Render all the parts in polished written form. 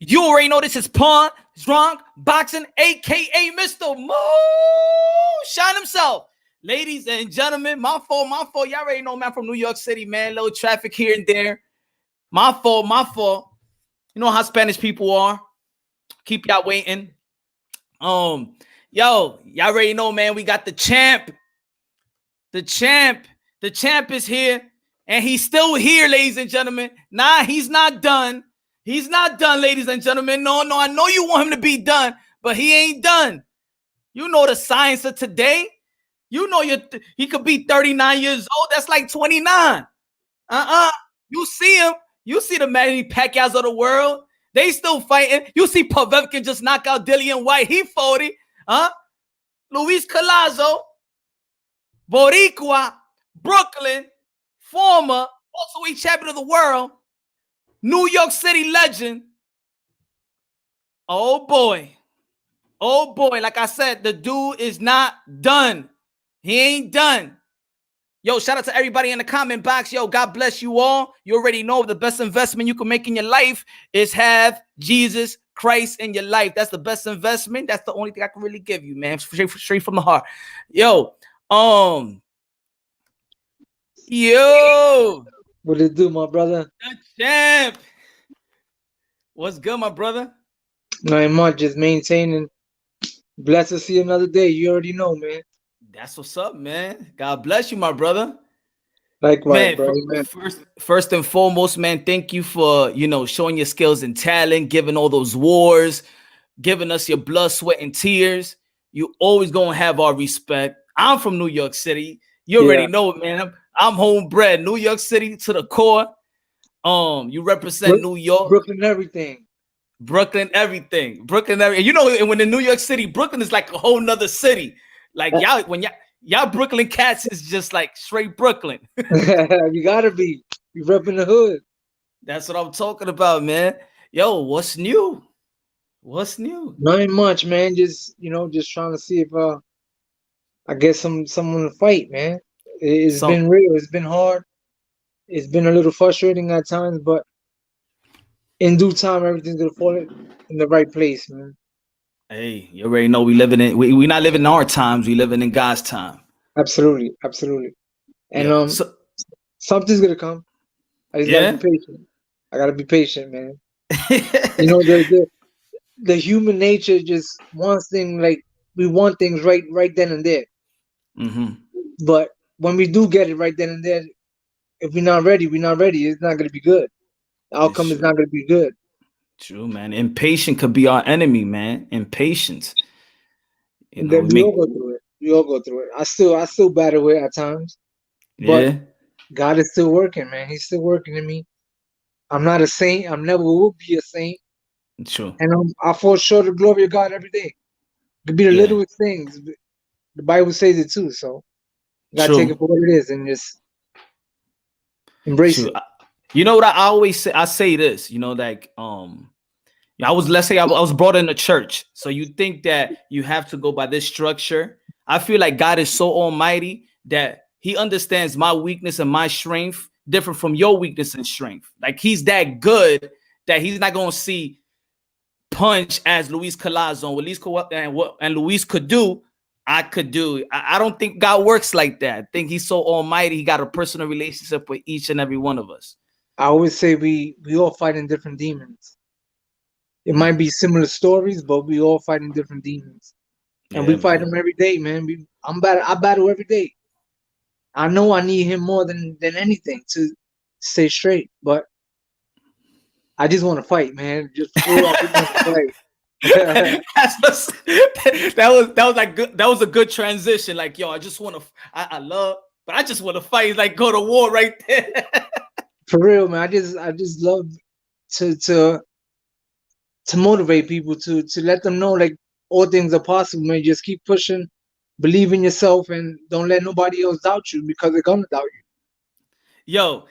You already know this is Pawn Drunk Boxing, aka Mr. Mo Shine himself. Ladies and gentlemen, my fault. Y'all already know, man, from New York City, man. Little traffic here and there. My fault. You know how Spanish people are. Keep y'all waiting. Yo, y'all already know, man. We got the champ. The champ is here, and he's still here, ladies and gentlemen. Nah, he's not done. He's not done, ladies and gentlemen. No, I know you want him to be done, but he ain't done. You know the science of today. You know he could be 39 years old. That's like 29. You see him. You see the Manny Pacquiao's of the world. They still fighting. You see Povetkin just knock out Dillian White. He 40. Luis Collazo, Boricua, Brooklyn, former welterweight champion of the world, New York City legend. Oh boy. Like I said, the dude is not done. He ain't done. Yo, shout out to everybody in the comment box. Yo, God bless you all. You already know the best investment you can make in your life is have Jesus Christ in your life. That's the best investment. That's the only thing I can really give you, man. Straight from the heart. Yo, what it do, my brother? The champ. What's good, my brother? Nothing much, just maintaining. Blessed to see another day. You already know, man. That's what's up, man. God bless you, my brother. Likewise, man, bro. First and foremost, man, thank you for, showing your skills and talent, giving all those wars, giving us your blood, sweat, and tears. You always gonna have our respect. I'm from New York City. You already know it, man. I'm homebred. New York City to the core. You represent New York. Brooklyn, everything. Brooklyn, everything. You know, and when in New York City, Brooklyn is like a whole nother city. Like y'all Brooklyn cats is just like straight Brooklyn. You gotta be. You repping the hood. That's what I'm talking about, man. Yo, what's new? Nothing much, man. Just trying to see if I get someone to fight, man. It's been real. It's been hard. It's been a little frustrating at times, but in due time, everything's gonna fall in the right place, man. Hey, you already know we not living in our times. We living in God's time. Absolutely. And something's gonna come. I just gotta be patient. I gotta be patient, man. The human nature just wants things like we want things right then and there. Mm-hmm. But when we do get it right then and there, if we're not ready, we're not ready. It's not gonna be good. The outcome is not gonna be good. True, man. Impatience could be our enemy, man. Impatience. We all go through it. We all go through it. I still battle it at times. But God is still working, man. He's still working in me. I'm not a saint. I never will be a saint. True. And I fall short of the glory of God every day. It could be the littlest things. The Bible says it too, so you gotta take it for what it is and just embrace it. You know what I always say? I say this, like I was brought in the church. So you think that you have to go by this structure. I feel like God is so almighty that he understands my weakness and my strength different from your weakness and strength. Like he's that good that he's not going to see punch as Luis Collazo and Luis could do. I could do. I don't think God works like that. I think he's so almighty. He got a personal relationship with each and every one of us. I always say we all fight in different demons. It might be similar stories, but we all fight in different demons. And we fight them every day, man. I battle every day. I know I need him more than anything to stay straight, but I just want to fight, man. Just fight. That was a good transition. Like, yo, I just want to. But I just want to fight. Like, go to war right there. For real, man. I just love to motivate people to let them know like all things are possible, man. Just keep pushing, believe in yourself, and don't let nobody else doubt you because they're gonna doubt you. Yo,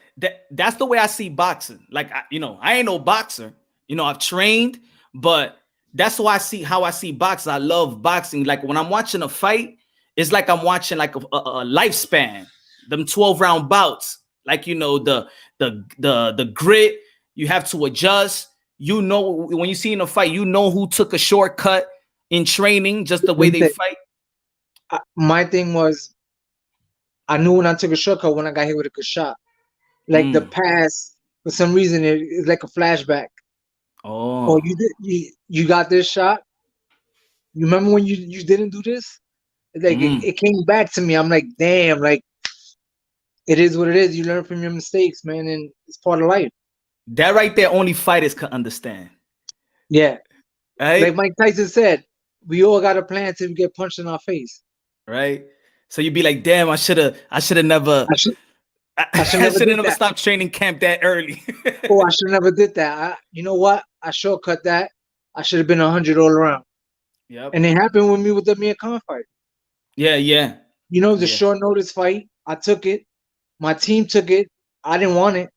that's the way I see boxing. Like, I ain't no boxer. I've trained, but that's how I see boxing. I love boxing. Like when I'm watching a fight, it's like I'm watching like a lifespan. Them 12-round bouts. Like the grit. You have to adjust. you know, when you see in a fight, you know who took a shortcut in training, just the way Let me they tell you, fight. my thing was I knew when I took a shortcut when I got hit with a good shot. Like the Mm. past, for some reason, it's like a flashback. Oh, Oh. you got this shot. You remember when you didn't do this? Like Mm. it came back to me. I'm like, damn, like it is what it is. You learn from your mistakes, man, and it's part of life. That right there, only fighters can understand. Yeah, like Right? Mike Tyson said, we all got a plan till we get punched in our face. Right? So you'd be like, damn, I should have never, I should I should I never should have did never that. stopped training camp that early. Oh, I should never did that. You know what? I shortcut that. I should have been 100 all around. Yep. And it happened with me with the Mia Khan fight. Yeah, yeah. You know, the Yeah. short notice fight. I took it. My team took it. I didn't want it,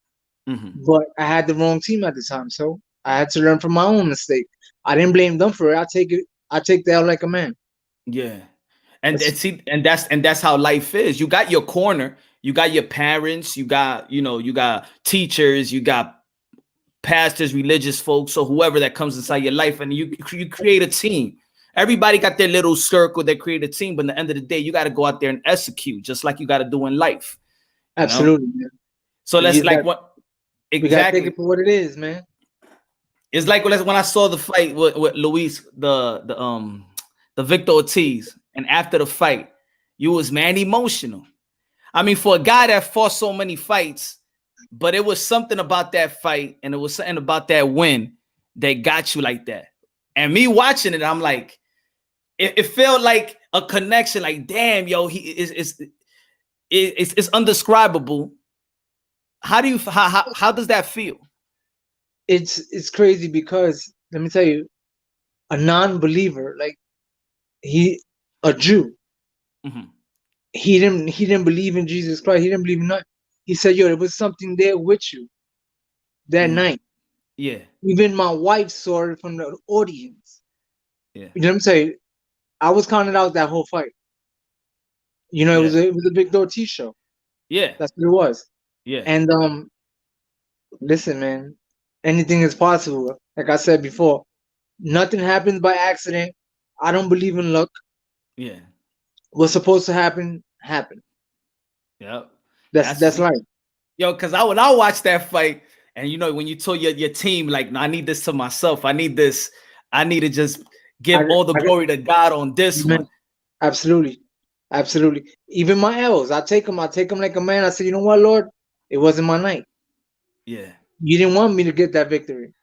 Hmm. but I had the wrong team at the time, so I had to learn from my own mistake. I didn't blame them for it. I take it. I take the L like a man. Yeah. And That's see, and that's how life is. You got your corner, you got your parents, you got, you got teachers, you got pastors, religious folks, or whoever that comes inside your life, and you create a team. Everybody got their little circle that create a team, but at the end of the day, you got to go out there and execute, just like you got to do in life. You know. absolutely, man. So You let's just like got what we gotta take exactly. it for what it is, man. It's like when I saw the fight with Luis, the Victor Ortiz, and after the fight, you was man emotional. I mean, for a guy that fought so many fights, but it was something about that fight, and it was something about that win that got you like that. And me watching it, I'm like, it felt like a connection. Like, damn, yo, he is it's undescribable. How do you how does that feel? It's crazy because let me tell you, a non-believer, like he, a Jew, Mhm. he didn't believe in Jesus Christ. He didn't believe in nothing. He said, "Yo, there was something there with you that Mm. night." Yeah, Even my wife saw it from the audience. yeah, You know what I'm saying? I was counted out that whole fight. You know, yeah, it was a big Ortiz show. yeah, That's what it was. yeah. And listen, man, anything is possible. Like I said before, nothing happens by accident. I don't believe in luck. Yeah. What's supposed to happen, happen. Yep. That's That's life. yo, cause I watch that fight, and when you told your team, like, no, I need this to myself. I need this. I need to just I, give all the I, glory to God on this man, one. absolutely, absolutely. Even my L's, I take them. I take them like a man. I say, you know what, Lord, it wasn't my night. Yeah. You didn't want me to get that victory,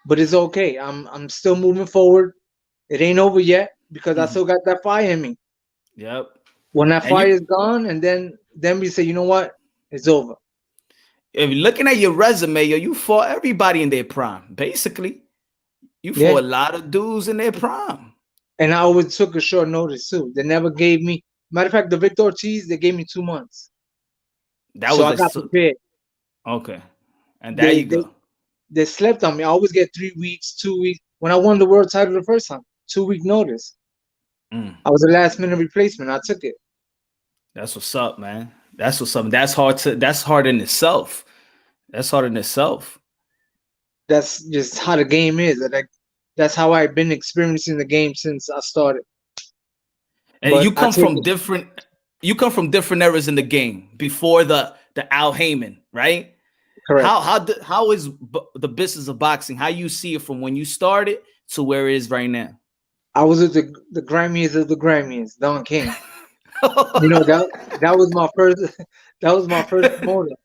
but it's okay. I'm still moving forward. It ain't over yet because I Mhm. still got that fire in me. Yep. When that And fire is gone, and then we say, you know what, it's over. if you're looking at your resume, yo, you fought everybody in their prime. Basically, you Yeah. fought a lot of dudes in their prime. And I always took a short notice too. They never gave me. Matter of fact, the Victor Ortiz, they gave me 2 months, That so was I like got prepared. okay. And there They you they go. they slept on me. I always get 3 weeks, 2 weeks. When I won the world title the first time, 2 week notice. Mm. I was a last minute replacement. I took it. That's what's up, man. That's what's up. That's hard in itself. That's hard in itself. That's just how the game is. Like that's how I've been experiencing the game since I started. And But I take it. you come from different eras in the game before the Al Heyman, right? Correct. How is the business of boxing? How you see it from when you started to where it is right now? I was at the Grammys of the Grammys, Don King. You know that was my first. That was my first promoter.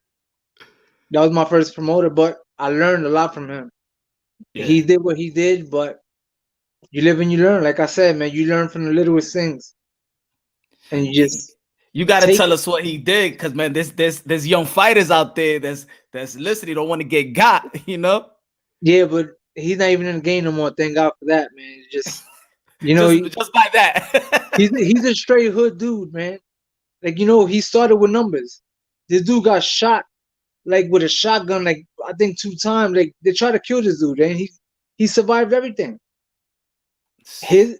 That was my first promoter, but I learned a lot from him. Yeah. He did what he did, but you live and you learn. Like I said, man, you learn from the littlest things, and you just You got to take tell it. us what he did, because man, there's young fighters out there that's listening, don't want to get got. Yeah, but he's not even in the game no more. Thank God for that, man. It's just just by that. he's a straight hood dude, man. Like he started with numbers. This dude got shot like with a shotgun, like I think 2 times. Like they tried to kill this dude, and he survived everything. His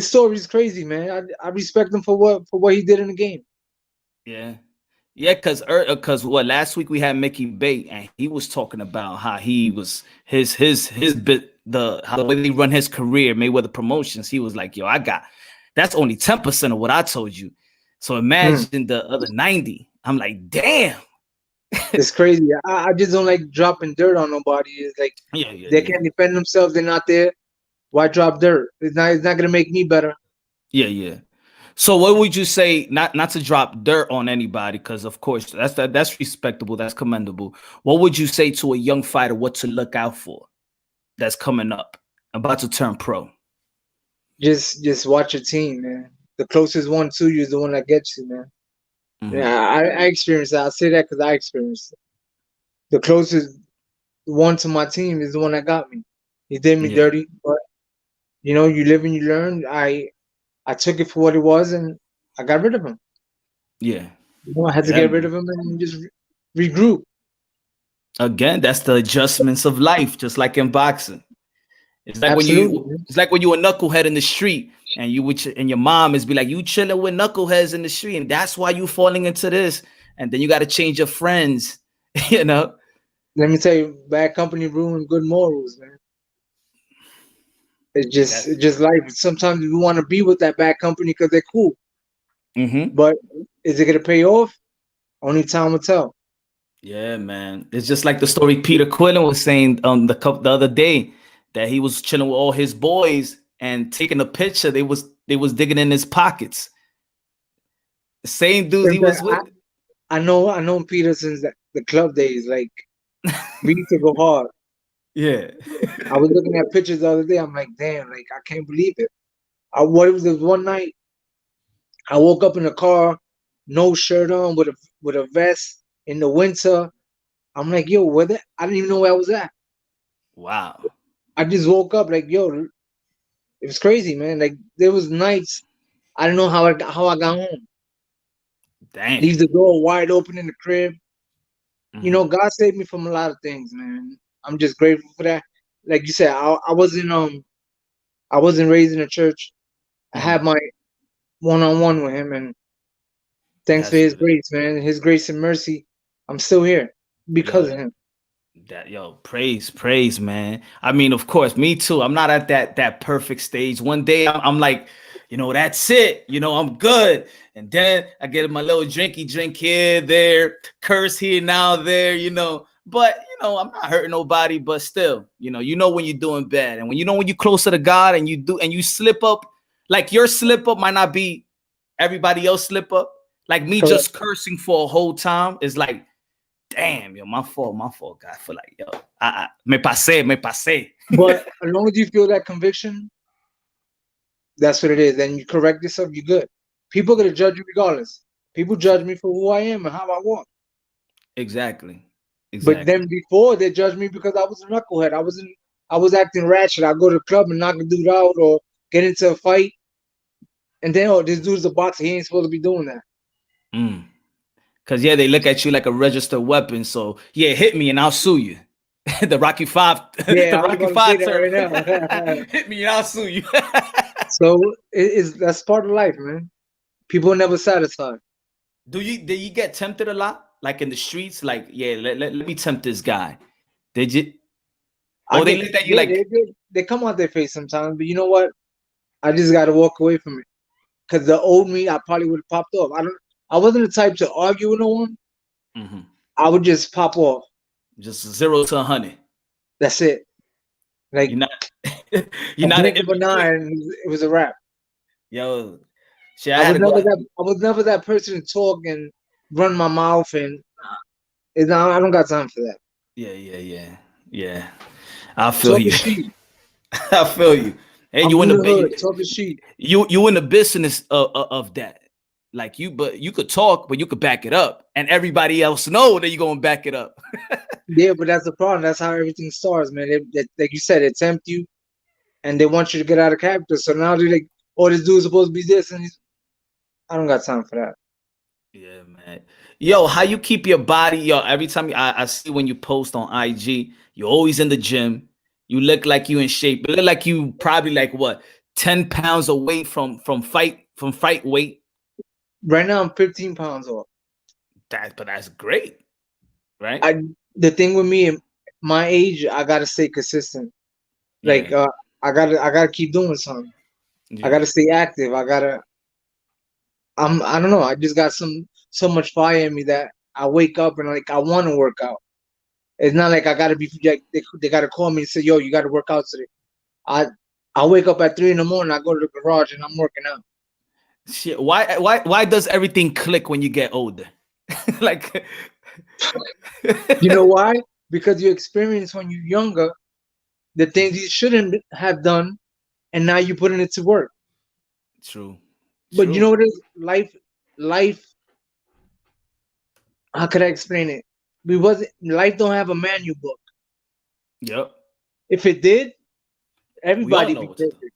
story is crazy, man. I respect him for what he did in the game. Yeah. Yeah, cause what last week we had Mickey Bate and he was talking about how he was his bit the how the way they run his career, Mayweather Promotions. He was like, yo, that's only 10% of what I told you. So Hmm. imagine the other 90. I'm like, damn. It's crazy. I just don't like dropping dirt on nobody. It's like Yeah, yeah, they yeah. can't defend themselves. They're not there. Why drop dirt? It's not gonna make me better. Yeah, yeah. So what would you say, not to drop dirt on anybody, because of course that's respectable, that's commendable. What would you say to a young fighter what to look out for that's coming up, about to turn pro? Just watch your team, man. The closest one to you is the one that gets you, man. Hmm. Yeah, I experienced that. I say that because I experienced it. The closest one to my team is the one that got me. He did me Yeah, dirty, but you live and you learn. I took it for what it was, and I got rid of him. yeah, I had to yeah, get rid of man. him and just regroup. Again, that's the adjustments of life, just like in boxing. It's like when Absolutely, you man. it's like when you a knucklehead in the street and and your mom is be like, you chilling with knuckleheads in the street, and that's why you falling into this. And then you got to change your friends, you know. Let me tell you, bad company ruin good morals, man. That's It's just life. Sometimes you want to be with that bad company because they're cool, mm-hmm. but is it gonna pay off? Only time will tell. Yeah, man. It's just like the story Peter Quillen was saying on the other day that he was chilling with all his boys and taking a picture. They was digging in his pockets. The same dudes he Since was with. I know Peter since the club days. Like we used to go hard. Yeah. I was looking at pictures the other day. I'm like, damn, like I can't believe it. What it was this one night. I woke up in the car, no shirt on, with a vest in the winter. I'm like, yo, where that? I didn't even know where I was at. Wow. I just woke up like, yo, it was crazy, man. Like there was nights I don't know how I got home. Damn. Leave the door wide open in the crib. Hmm. God saved me from a lot of things, man. I'm just grateful for that. Like you said, I wasn't raised in a church. I Hmm. had my one on one with him, and thanks for That's his what it. grace, man. His grace and mercy. I'm still here because Yo, of him. praise, man. I mean, of course, me too. I'm not at that perfect stage. One day I'm like, that's it. I'm good. And then I get my little drinky drink here, there, curse here, now, there, But I'm not hurting nobody, but still, when you're doing bad. And when you're closer to God and you slip up, like your slip up might not be everybody else slip up. Like me Correct. just cursing for a whole time is like, damn, yo, my fault, God. I feel like, yo, me pasé. But as long as you feel that conviction, that's what it is. And you correct yourself, you're good. People are gonna Yeah, judge you regardless. People judge me for who I am and how I walk. exactly, But exactly. then before they judged me because I was a knucklehead. I was acting ratchet. I go to the club and knock a dude out or get into a fight. And then, oh, this dude's a boxer. He ain't supposed to be doing that. Mm. Cause yeah, they look at you like a registered weapon. So yeah, hit me and I'll sue you. the Rocky Five, Yeah, the I was Rocky about to say Five that term. right now. Hit me and I'll sue you. So that's part of life, man. People are never satisfied. Did you get tempted a lot? Like in the streets? Like, yeah, let me tempt this guy. Did you? I Or they get looked at you yeah, like, they come out their face sometimes, but you know what? I just got to walk away from it because the old me, I probably would have popped off. I wasn't the type to argue with no one. mhm, I would just pop off. just 0 to 100. That's it. Like You're not you're a not an blink of in an eye, between. and it was a wrap. Yo, shit, I had to go. I was never that person to talk and run my mouth, and I don't got time for that. Yeah, yeah, yeah, yeah. I feel Talk you. is cheap. I feel you. And I'm you in from the the hood. Talk is cheap. you in the business of that. Like but you could talk, but you could back it up, and everybody else know that you're gonna back it up. Yeah, but that's the problem. That's how everything starts, man. Like you said, they tempt you, and they want you to get out of character. So now they're like, "Oh, this dude's supposed to be this," and I don't got time for that. Yeah, man. Yo, how you keep your body? Yo, every time I see when you post on IG, you're always in the gym. You look like you in shape. You look like you probably like what 10 pounds away from fight weight. Right now, I'm 15 pounds off. But that's great, right? I the thing with me, my age, I gotta stay consistent. Yeah, Like I gotta keep doing something. I yeah. gotta stay active. I don't know. I just got so much fire in me that I wake up and like I want to work out. It's not like I gotta be like they gotta call me and say, "Yo, you gotta work out today." I I wake up at 3 in the morning. I go to the garage and I'm working out. Shit. Why does everything click when you get older? Like, You know why? Because you experience when you're younger the things you shouldn't have done, and now you're putting it to work. true, But you true. know what it is? Life. How could I explain it? We wasn't life don't have a manual book. Yep. If it did, We all everybody know be what to do. perfect.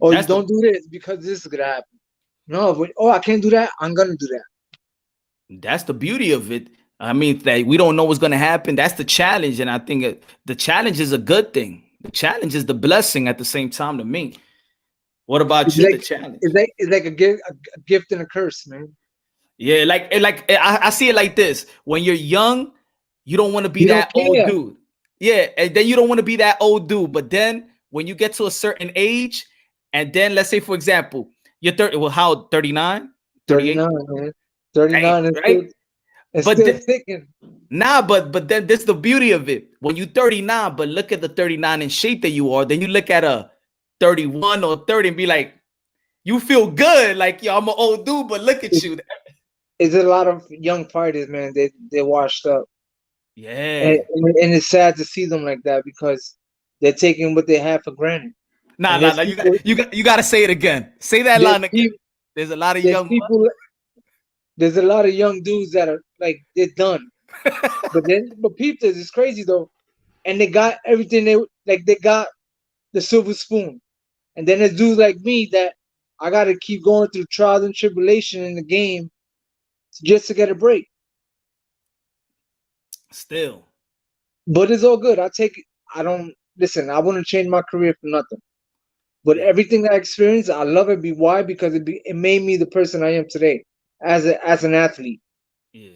Oh, you That's the don't do this because this is gonna happen. No, but oh, I can't do that. I'm gonna do that. that's the beauty of it. I mean, that we don't know what's going to happen. That's the challenge, and I think the challenge is a good thing. The challenge is the blessing at the same time to me. What about It's you? The like challenge? it's like a gift and a curse, man. Yeah, I see it like this. When you're young, you don't want to be You don't that old care. dude. Yeah, and then you don't want to be that old dude. But then when you get to a certain age, and then let's say, for example, you're 30, well, how old? 39, 38? 39, man. Damn, 39 and right? But still then, ticking. nah, but then this is the beauty of it. When you 39, but look at the 39 in shape that you are, then you look at a 31 or 30 and be like, you feel good. Like, yo, I'm an old dude, but look at It's, you. it's a lot of young fighters, man. They washed up. And, Yeah. and it's sad to see them like that because they're taking what they have for granted. Nah, And nah, nah. You got to say it again. Say that there's line again. people, There's a lot of there's young what? people, there's a lot of young dudes that are like they're done. But people, it's crazy though, and they got everything they got the silver spoon. And then there's dudes like me that I got to keep going through trials and tribulation in the game just to get a break. Still, But it's all good. I take it. I don't listen. I wouldn't change my career for nothing. But yeah, everything I experienced, I love it. Why? Because it made me the person I am today as an athlete. yeah.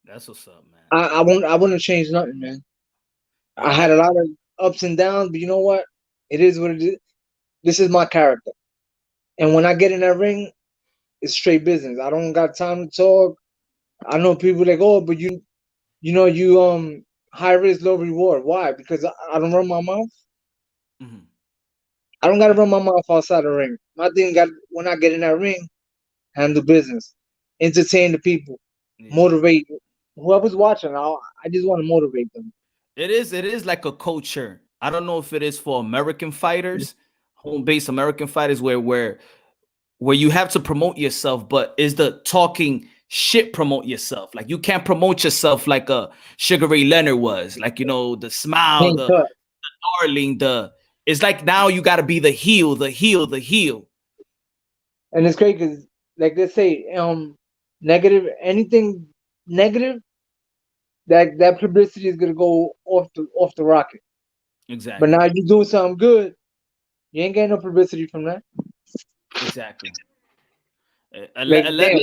That's what's up, man. I wouldn't change nothing, man. Yeah, I had a lot of ups and downs, but you know what? It is what it is. This is my character. And when I get in that ring, it's straight business. I don't got time to talk. I know people like, oh, but you high risk, low reward. Why? Because I don't run my mouth. mhm. I don't gotta run my mouth outside the ring. My thing got when I get in that ring, handle business, entertain the people, Yeah. motivate whoever's watching. I just want to motivate them. It is like a culture. I don't know if it is for American fighters, home-based American fighters, where you have to promote yourself, but is the talking shit promote yourself? Like you can't promote yourself like a Sugar Ray Leonard was, like the smile, Clean the cut. darling, the it's like now you got to be the heel, the heel, the heel. And it's great because, like they say, negative anything negative that publicity is gonna go off the rocket. But Exactly, now you doing something good, you ain't getting no publicity from that. exactly. Like damn,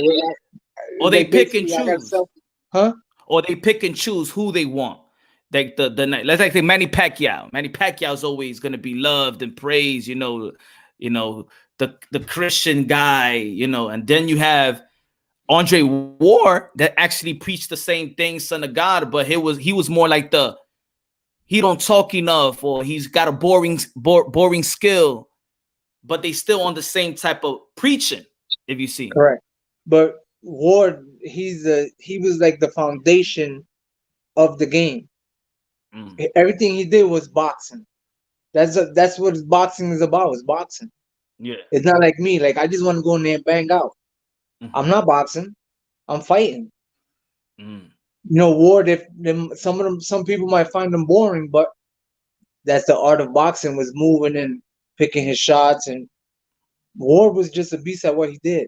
Or they like pick and basically I got choose, self, huh? or they pick and choose who they want. Like let's like say Manny Pacquiao. Manny Pacquiao's always gonna be loved and praised. The Christian guy. And then you have Andre Ward that actually preached the same thing, son of God, but he was more like he don't talk enough, or he's got a boring skill, but they still on the same type of preaching. If you see, Correct. But Ward, he was like the foundation of the game. mm, Everything he did was boxing. That's what boxing is about. Is boxing. yeah, It's not like me. Like I just want to go in there and bang out. mm-hmm, I'm not boxing. I'm fighting. mm, Ward. If them, some of them, some people might find them boring, but that's the art of boxing was moving and picking his shots. And Ward was just a beast at what he did.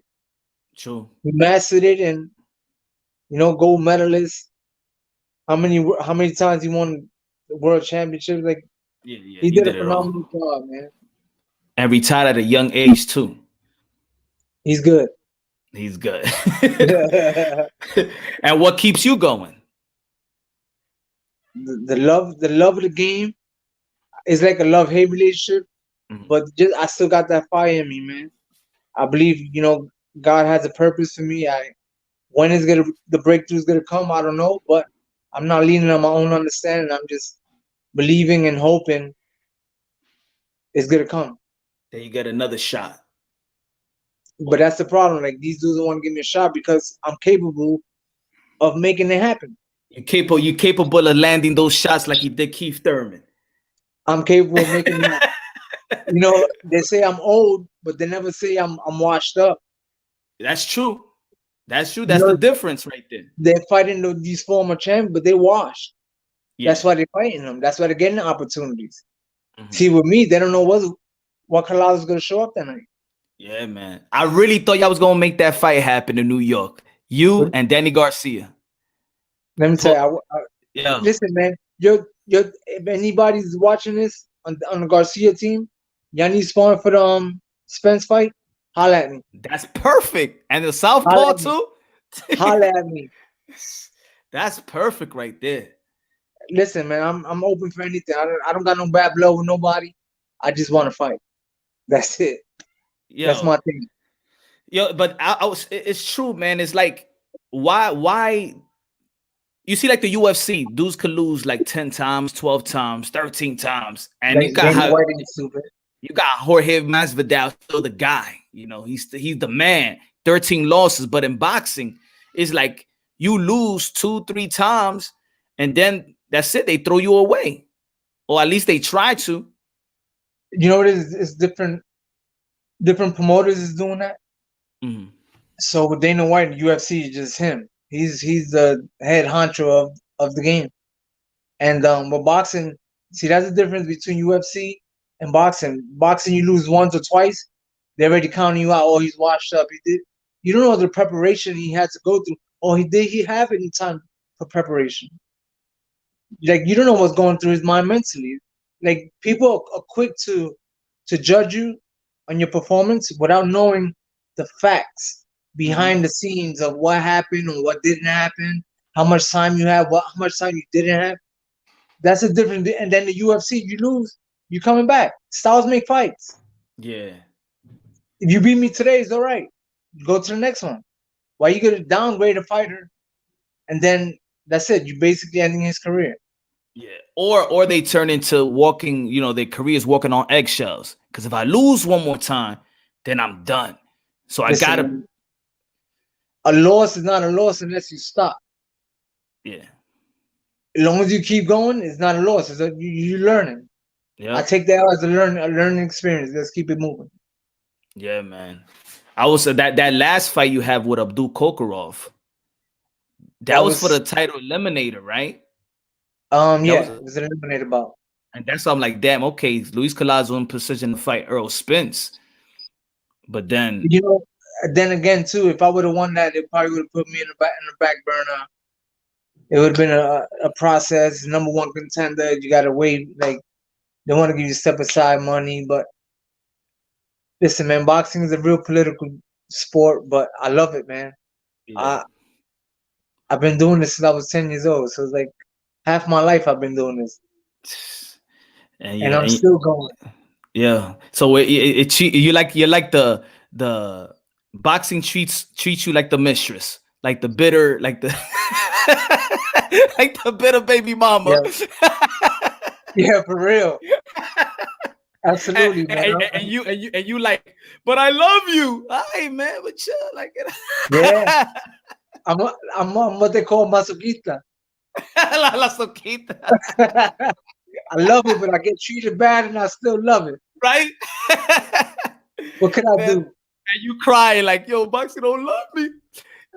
true, He mastered it, and gold medalist. How many times he won the world championships? Like yeah, yeah, he he did a did it all, phenomenal job, man. and retired at a young age too. He's good. He's good. the, And what keeps you going? the love of the game is like a love hate relationship, Mhm. but just I still got that fire in me, man. I believe God has a purpose for me. When is gonna the breakthrough is gonna come, I don't know, but I'm not leaning on my own understanding. I'm just believing and hoping it's gonna come. Then you get another shot. But that's the problem. Like these dudes don't want to give me a shot because I'm capable of making it happen. You're capable of landing those shots like you did Keith Thurman. I'm capable of making it happen. They say I'm old, but they never say I'm washed up. That's true. That's true. You That's the know, difference right there. they're fighting these former champs, but they washed. Yeah. That's why they're fighting them. That's why they're getting the opportunities. Mhm. See, with me, they don't know what Collazo is gonna show up that night. Yeah, man. I really thought y'all was gonna make that fight happen in New York. You But and Danny Garcia. let me tell Put, you, yeah, listen, man. If anybody's watching this on the Garcia team, y'all need spawn for the Spence fight. Holla at me. that's perfect. And the Holla southpaw at me. too. Holla at me. That's perfect right there. Listen, man. I'm open for anything. I don't got no bad blood with nobody. I just want to fight. That's it. That's Yo, my thing. yo, but it's true, man. It's like why you see like the UFC, dudes could lose like 10 times, 12 times, 13 times, and you got Dana how White ain't stupid. you got Jorge Masvidal, still the guy. He's the man. 13 losses, but in boxing, it's like you lose 2, 3 times, and then that's it. They throw you away, or at least they try to. You know what it is? It's different promoters is doing that. Mhm. So with Dana White in UFC, it's just him. He's the head honcho of the game. And with boxing, see that's the difference between UFC and boxing. Boxing, you lose once or twice, they're already counting you out. Oh, he's washed up. He did. You don't know the preparation he had to go through. Oh, did he have any time for preparation? Like you don't know what's going through his mind mentally. Like people are quick to judge you on your performance without knowing the facts Mhm. behind the scenes of what happened or what didn't happen, how much time you have, how much time you didn't have. That's a different. And then the UFC, you lose, you coming back. Styles make fights. Yeah. If you beat me today, it's all right. Go to the next one. Why you gonna downgrade a fighter and then that's it? You basically ending his career. Yeah. Or they turn into walking, their careers walking on eggshells. Because if I lose one more time, then I'm done. So I Listen, gotta, man, a loss is not a loss unless you stop. yeah. As long as you keep going, it's not a loss. You're learning. I Yep. take that as a learning experience. Let's keep it moving. Yeah, man. I was that last fight you have with Abdul Kokorov. That That was for was the title eliminator, right? That yeah, was, it was an eliminated bout. and that's why I'm like, damn. Okay, Luis Collazo in position to fight Earl Spence, but then, You know, then again too, if I would have won that, it probably would have put me in the back burner. It would have been a process. Number one contender, you got to wait. Like they want to give you step aside money, but listen, man, boxing is a real political sport, but I love it, man. yeah, I I've been doing this since I was 10 years old, so it's like half my life I've been doing this, and and yeah, I'm still going. yeah. So you like the boxing treats you like the mistress, like the bitter, like the like the bitter baby mama. Yeah, yeah, for real. and, Absolutely, man. and, and you and you and you like, but I love you. Hey man, but chill, like Yeah, I'm what they call masoquista. la soquita, I love it, but I get treated bad, and I still love it. right? What can I Man, do? and you cry like, yo, boxing don't love me.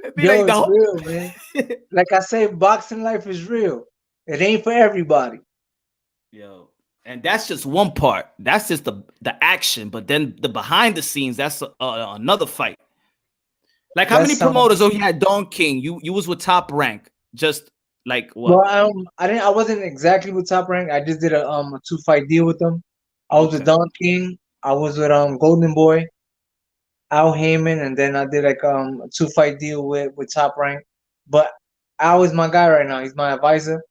It be Yo, like it's real, man. Like I say, boxing life is real. It ain't for everybody. yo, and that's just one part. That's just the action, but then the behind the scenes, that's another fight. Like how many That's promoters? Oh, you had Don King. You was with Top Rank. Just like well, what? I wasn't exactly with Top Rank. I just did a 2 fight deal with them. I was with Okay. Don King. I was with Golden Boy. Al Heyman, and then I did like a 2 fight deal with Top Rank. But Al is my guy right now. He's my advisor,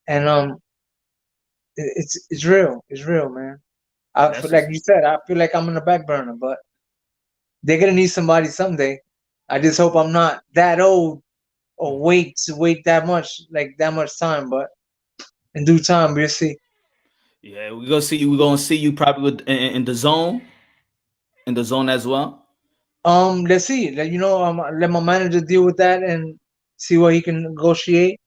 and it's real. It's real, man. I feel That's like what's you said. I feel like I'm in the back burner, but they're gonna need somebody someday. I just hope I'm not that old or wait that much time. But in due time, we'll see. yeah. We're gonna see you. We're gonna see you probably in the zone, in the zone as well. Let's see. Let my manager deal with that and see what he can negotiate.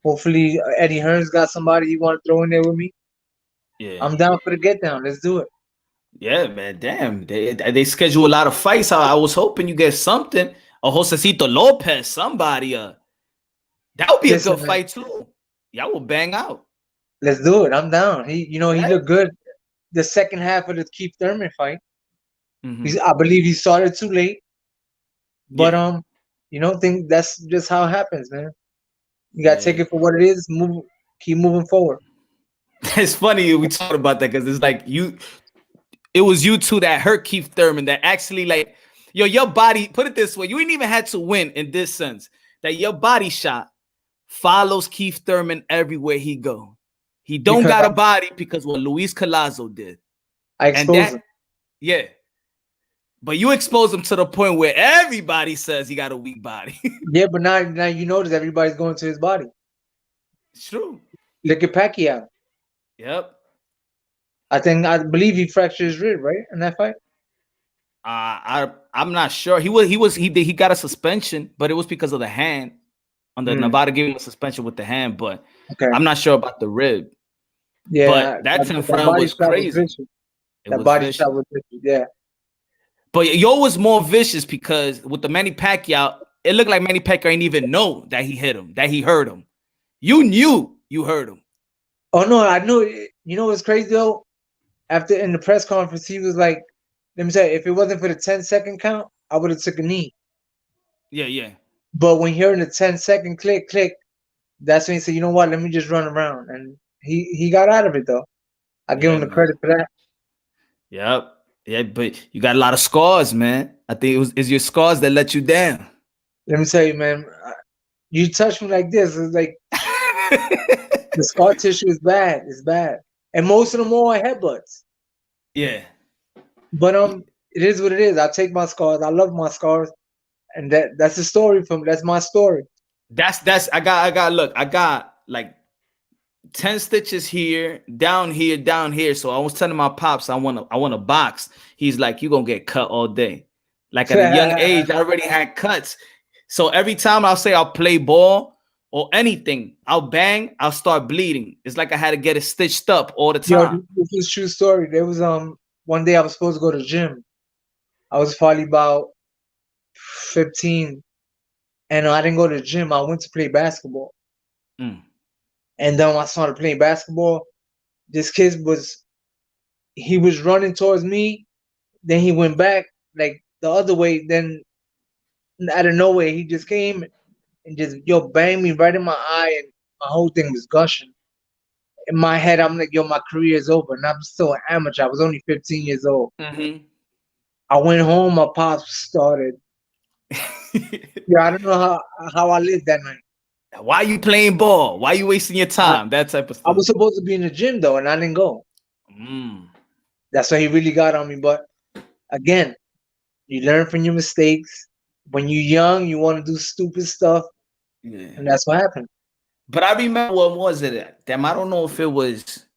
Hopefully, Eddie Hearn's got somebody he want to throw in there with me. Yeah, I'm down for the get down. Let's do it. yeah, man. Damn, they schedule a lot of fights. I was hoping you get something. A Josecito Lopez, somebody. That would be a Listen, good man. fight too. Y'all will bang out. Let's do it. I'm down. He Right? looked good the second half of the Keith Thurman fight. Mm-hmm. I believe he started too late, but Yeah. think that's just how it happens, man. You gotta take Yeah. it for what it is. Keep moving forward. It's funny we talked about that because it's like it was you two that hurt Keith Thurman that actually like your body, put it this way, you ain't even had to win in this sense. That your body shot follows Keith Thurman everywhere he go. He don't Because got a body because what Luis Collazo did. I And expose that, him. yeah. But you expose him to the point where everybody says he got a weak body. Yeah, but now you notice everybody's going to his body. It's true. Look at Pacquiao. Yep. I believe he fractured his rib, right? In that fight. I'm not sure. He got a suspension, but it was because of the hand. On the Mm, Nevada gave him a suspension with the hand, but okay. I'm not sure about the rib. Yeah, But that 10th that round body was shot was crazy. vicious. It That was body shot vicious. was vicious. Yeah. But yo was more vicious because with the Manny Pacquiao, it looked like Manny Pacquiao ain't even know that he hit him, that he hurt him. You knew you hurt him. Oh no, I knew it. You know what's crazy though? After in the press conference, he was like, "Let me tell you, if it wasn't for the 10-second count, I would have took a knee." Yeah, yeah. But when hearing the 10-second click, click, that's when he said, "You know what? Let me just run around." And he got out of it though. I give Yeah, him the man. credit for that. Yep. Yeah, but you got a lot of scars, man. I think it's your scars that let you down. Let me tell you, man. You touch me like this, it's like the scar tissue is bad. It's bad, and most of them all are headbutts. Yeah. But it is what it is. I take my scars. I love my scars, and that's the story from. That's my story. That's I got look, I got like 10 stitches here, down here, down here. So I was telling my pops I want a box. He's like, you gonna get cut all day. Like at a young age, I already had cuts. So every time I'll say I'll play ball or anything, I'll bang, I'll start bleeding. It's like I had to get it stitched up all the Yo, time. this is true story. There was one day I was supposed to go to the gym. I was probably about 15, and I didn't go to the gym. I went to play basketball, Mm, and then when I started playing basketball, this kid he was running towards me. Then he went back like the other way. Then out of nowhere, he just came and just banged me right in my eye, and my whole thing was gushing. In my head, I'm like, my career is over, and I'm still an amateur. I was only 15 years old. mm-hmm. I went home. My pops started. Yeah, I don't know how I lived that night. Why you playing ball? Why you wasting your I, time? That type of I stuff. was supposed to be in the gym though, and I didn't go. Mm, That's why he really got on me. But again, you learn from your mistakes. When you're young, you want to do stupid stuff, yeah. and that's what happened. But I remember what was it? Damn, I don't know if it was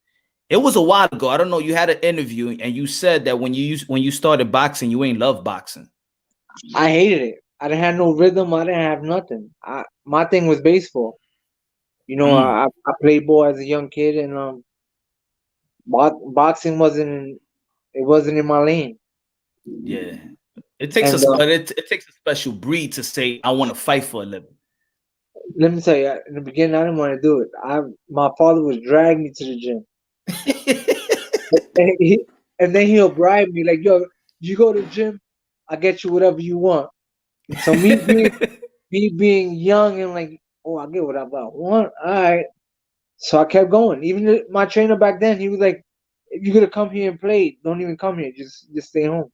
a while ago. I don't know. You had an interview and you said that when you started boxing, you ain't love boxing. I hated it. I didn't have no rhythm. I didn't have nothing. My thing was baseball. Mm, I played ball as a young kid, and boxing wasn't in my lane. yeah. It takes And it takes a special breed to say I want to fight for a living. let me tell you, in the beginning, I didn't want to do it. My father was dragging me to the gym, and, and then he'll bribe me like, "Yo, you go to the gym, I get you whatever you want." So me being young and like, oh, I get what I want. All right. So I kept going. Even my trainer back then, he was like, "If you're gonna come here and play, don't even come here. Just stay home."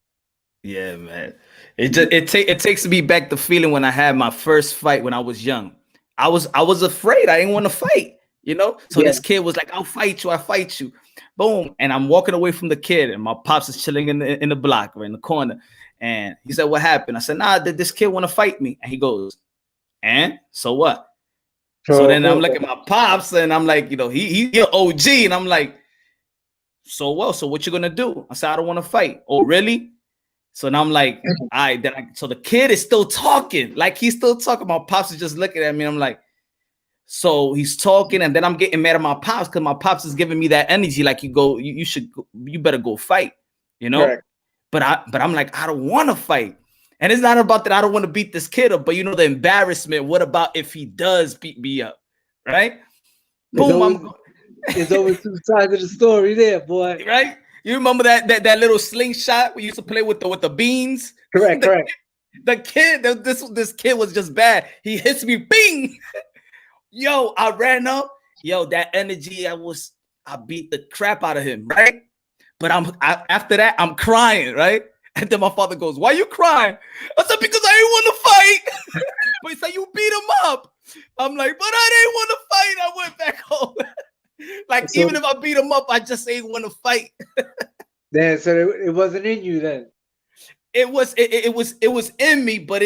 Yeah, man. It takes me back the feeling when I had my first fight when I was young. I was afraid. I didn't want to fight, you know? So Yeah, this kid was like, I'll fight you, I'll fight you. Boom. And I'm walking away from the kid, and my pops is chilling in the block or in the corner. And he said, what happened? I said, nah, this kid want to fight me. And he goes, and so what? So then I'm so looking at my pops and I'm like, he an OG. And I'm like, so what? So what you gonna do? I said, I don't want to fight. Oh, really? So now I'm like, all right, so the kid is still talking. Like he's still talking. My pops is just looking at me. I'm like, so he's talking, and then I'm getting mad at my pops because my pops is giving me that energy. Like you should you better go fight, you know? correct. But I'm like, I don't want to fight. And it's not about that I don't want to beat this kid up, but the embarrassment. What about if he does beat me up? Right? There's Boom, always there's always two sides of the story there, boy. right? You remember that little slingshot we used to play with the beans? Correct, correct. The kid, this kid was just bad. He hits me, bing. Yo, I ran up. Yo, that energy, I beat the crap out of him, right? But after that, I'm crying, right? And then my father goes, "Why you crying?" I said, "Because I didn't want to fight." But he said, "You beat him up." I'm like, "But I didn't want to fight." I went back home. Like So even if I beat him up, I just ain't want to fight. then, so it wasn't in you then. It was in me, but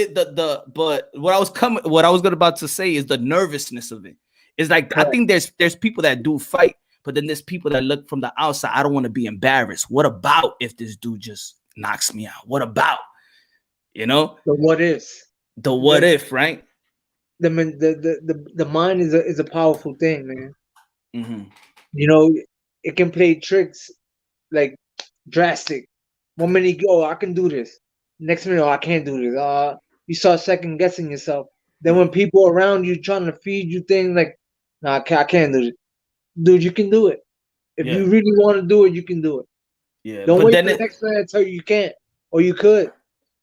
but what I was about to say is the nervousness of it. It's like I Correct. think there's people that do fight, but then there's people that look from the outside. I don't want to be embarrassed. What about if this dude just knocks me out? What about you know The what ifs. the what The if, right? the mind is a powerful thing, man. Hmm. You know, it can play tricks like drastic. One minute you go, oh, I can do this. Next minute, oh, I can't do this. You start second guessing yourself. Then when people around you trying to feed you things like, nah, I can't do it. Dude, you can do it. If Yeah, you really want to do it, you can do it. yeah. Don't But wait then for the next man to tell you you can't or you could.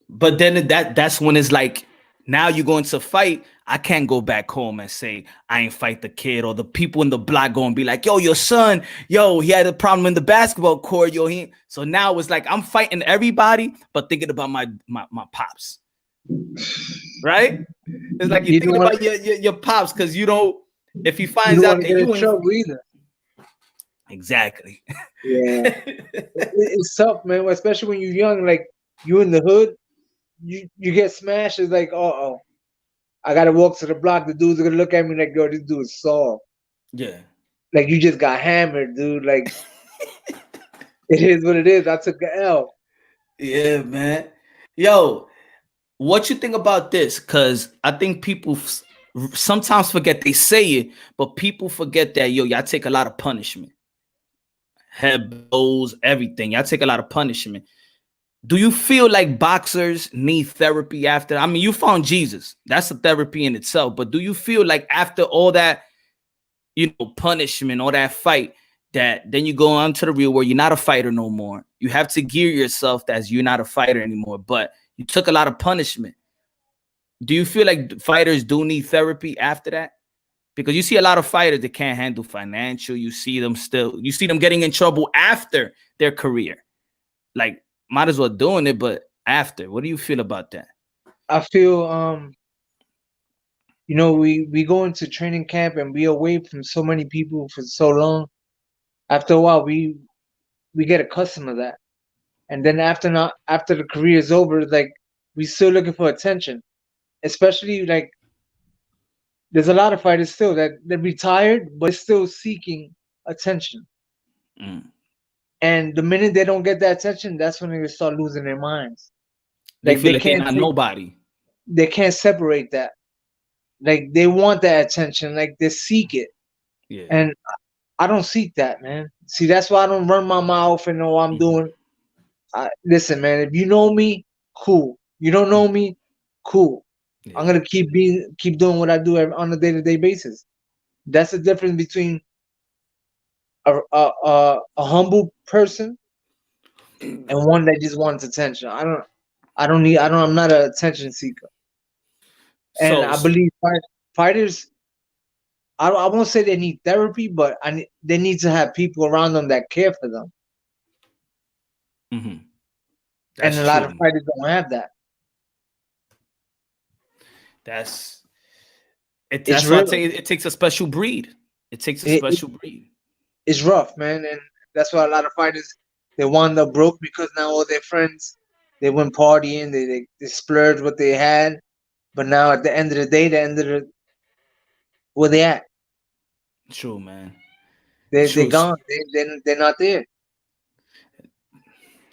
that's when it's like now you going to fight. I can't go back home and say I ain't fight the kid, or the people in the block going to be like, yo, your son, yo, he had a problem in the basketball court, yo. So now it's like I'm fighting everybody, but thinking about my pops, right? It's like you're You don't thinking want about your pops because if he you finds don't out want to that get in you ain't trouble either. exactly. Yeah, it's tough, man. Especially when you're young, like you in the hood, you get smashed. It's like, oh, I gotta walk to the block. The dudes are gonna look at me like, yo, this dude is soft. Yeah. Like you just got hammered, dude. Like it is what it is. I took the L. Yeah, man. Yo, what you think about this? Because I think people sometimes forget they say it, but people forget that y'all take a lot of punishment, head blows, everything. Y'all take a lot of punishment. Do you feel like boxers need therapy after? I mean, you found Jesus. That's a therapy in itself. But do you feel like after all that, punishment, all that fight, that then you go on to the real world, you're not a fighter no more. You have to gear yourself as you're not a fighter anymore. But you took a lot of punishment. Do you feel like fighters do need therapy after that? Because you see a lot of fighters that can't handle financial. You see them getting in trouble after their career. Like, might as well doing it, but after. What do you feel about that? I feel we go into training camp and we away from so many people for so long. After a while, we get accustomed to that, and then after the career is over, like we still looking for attention. Especially like there's a lot of fighters still that they're retired but still seeking attention. Mm. And the minute they don't get that attention, that's when they start losing their minds. They Like feel like they're not nobody. they can't separate that. Like they want that attention, like they seek it. Yeah. And I don't seek that, man. See, that's why I don't run my mouth and know what I'm Mhm. doing. Listen, man, if you know me, cool. You don't know me, cool. I'm Yeah. gonna keep doing what I do on a day-to-day basis. That's the difference between a humble person and one that just wants attention. I'm not an attention seeker. And So, I believe fighters, I won't say they need therapy, but they need to have people around them that care for them. mhm. And That's a lot true, of man. fighters don't have that. That's it. It's That's why I tell real. you, it takes a special breed. It takes a It, special breed. it's rough, man, and that's why a lot of fighters they wind up broke because now all their friends they went partying, they splurged what they had, but now at the end of the day, the end of the where they at? True, man. They True. gone. They're not there.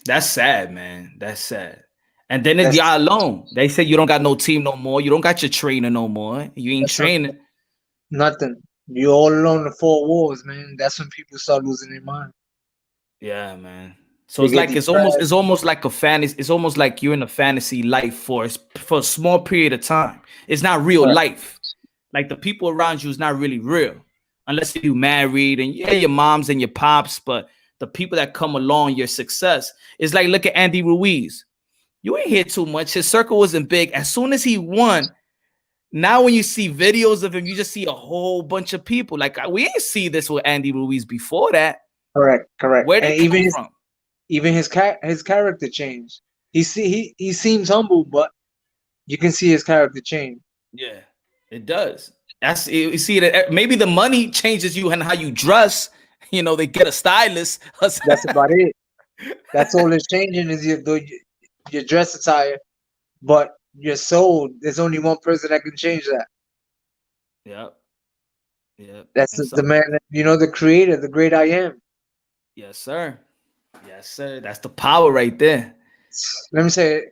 That's sad, man. That's sad. And then That's y'all alone. They say you don't got no team no more. You don't got your trainer no more. You ain't that's not, training. nothing. You're all alone in the four walls, man. That's when people start losing their mind. Yeah, man. So They it's get like depressed. it's almost like a fantasy. It's almost like you're in a fantasy life for a small period of time. It's not real Right. life. Like the people around you is not really real, unless you married and yeah, your moms and your pops. But the people that come along your success is like look at Andy Ruiz. You ain't hear too much. His circle wasn't big. As soon as he won, now when you see videos of him, you just see a whole bunch of people. Like we ain't see this with Andy Ruiz before that. Correct, correct. Where they And come from? even his character changed. He seems humble, but you can see his character change. Yeah, it does. That's you see that maybe the money changes you and how you dress. You know, they get a stylist. That's about it. That's all that's changing is your dress attire, but your soul. There's only one person that can change that. Yep, yep. That's And the some, man. The creator, the great I am. yes, sir. Yes, sir. That's the power right there. Let me say,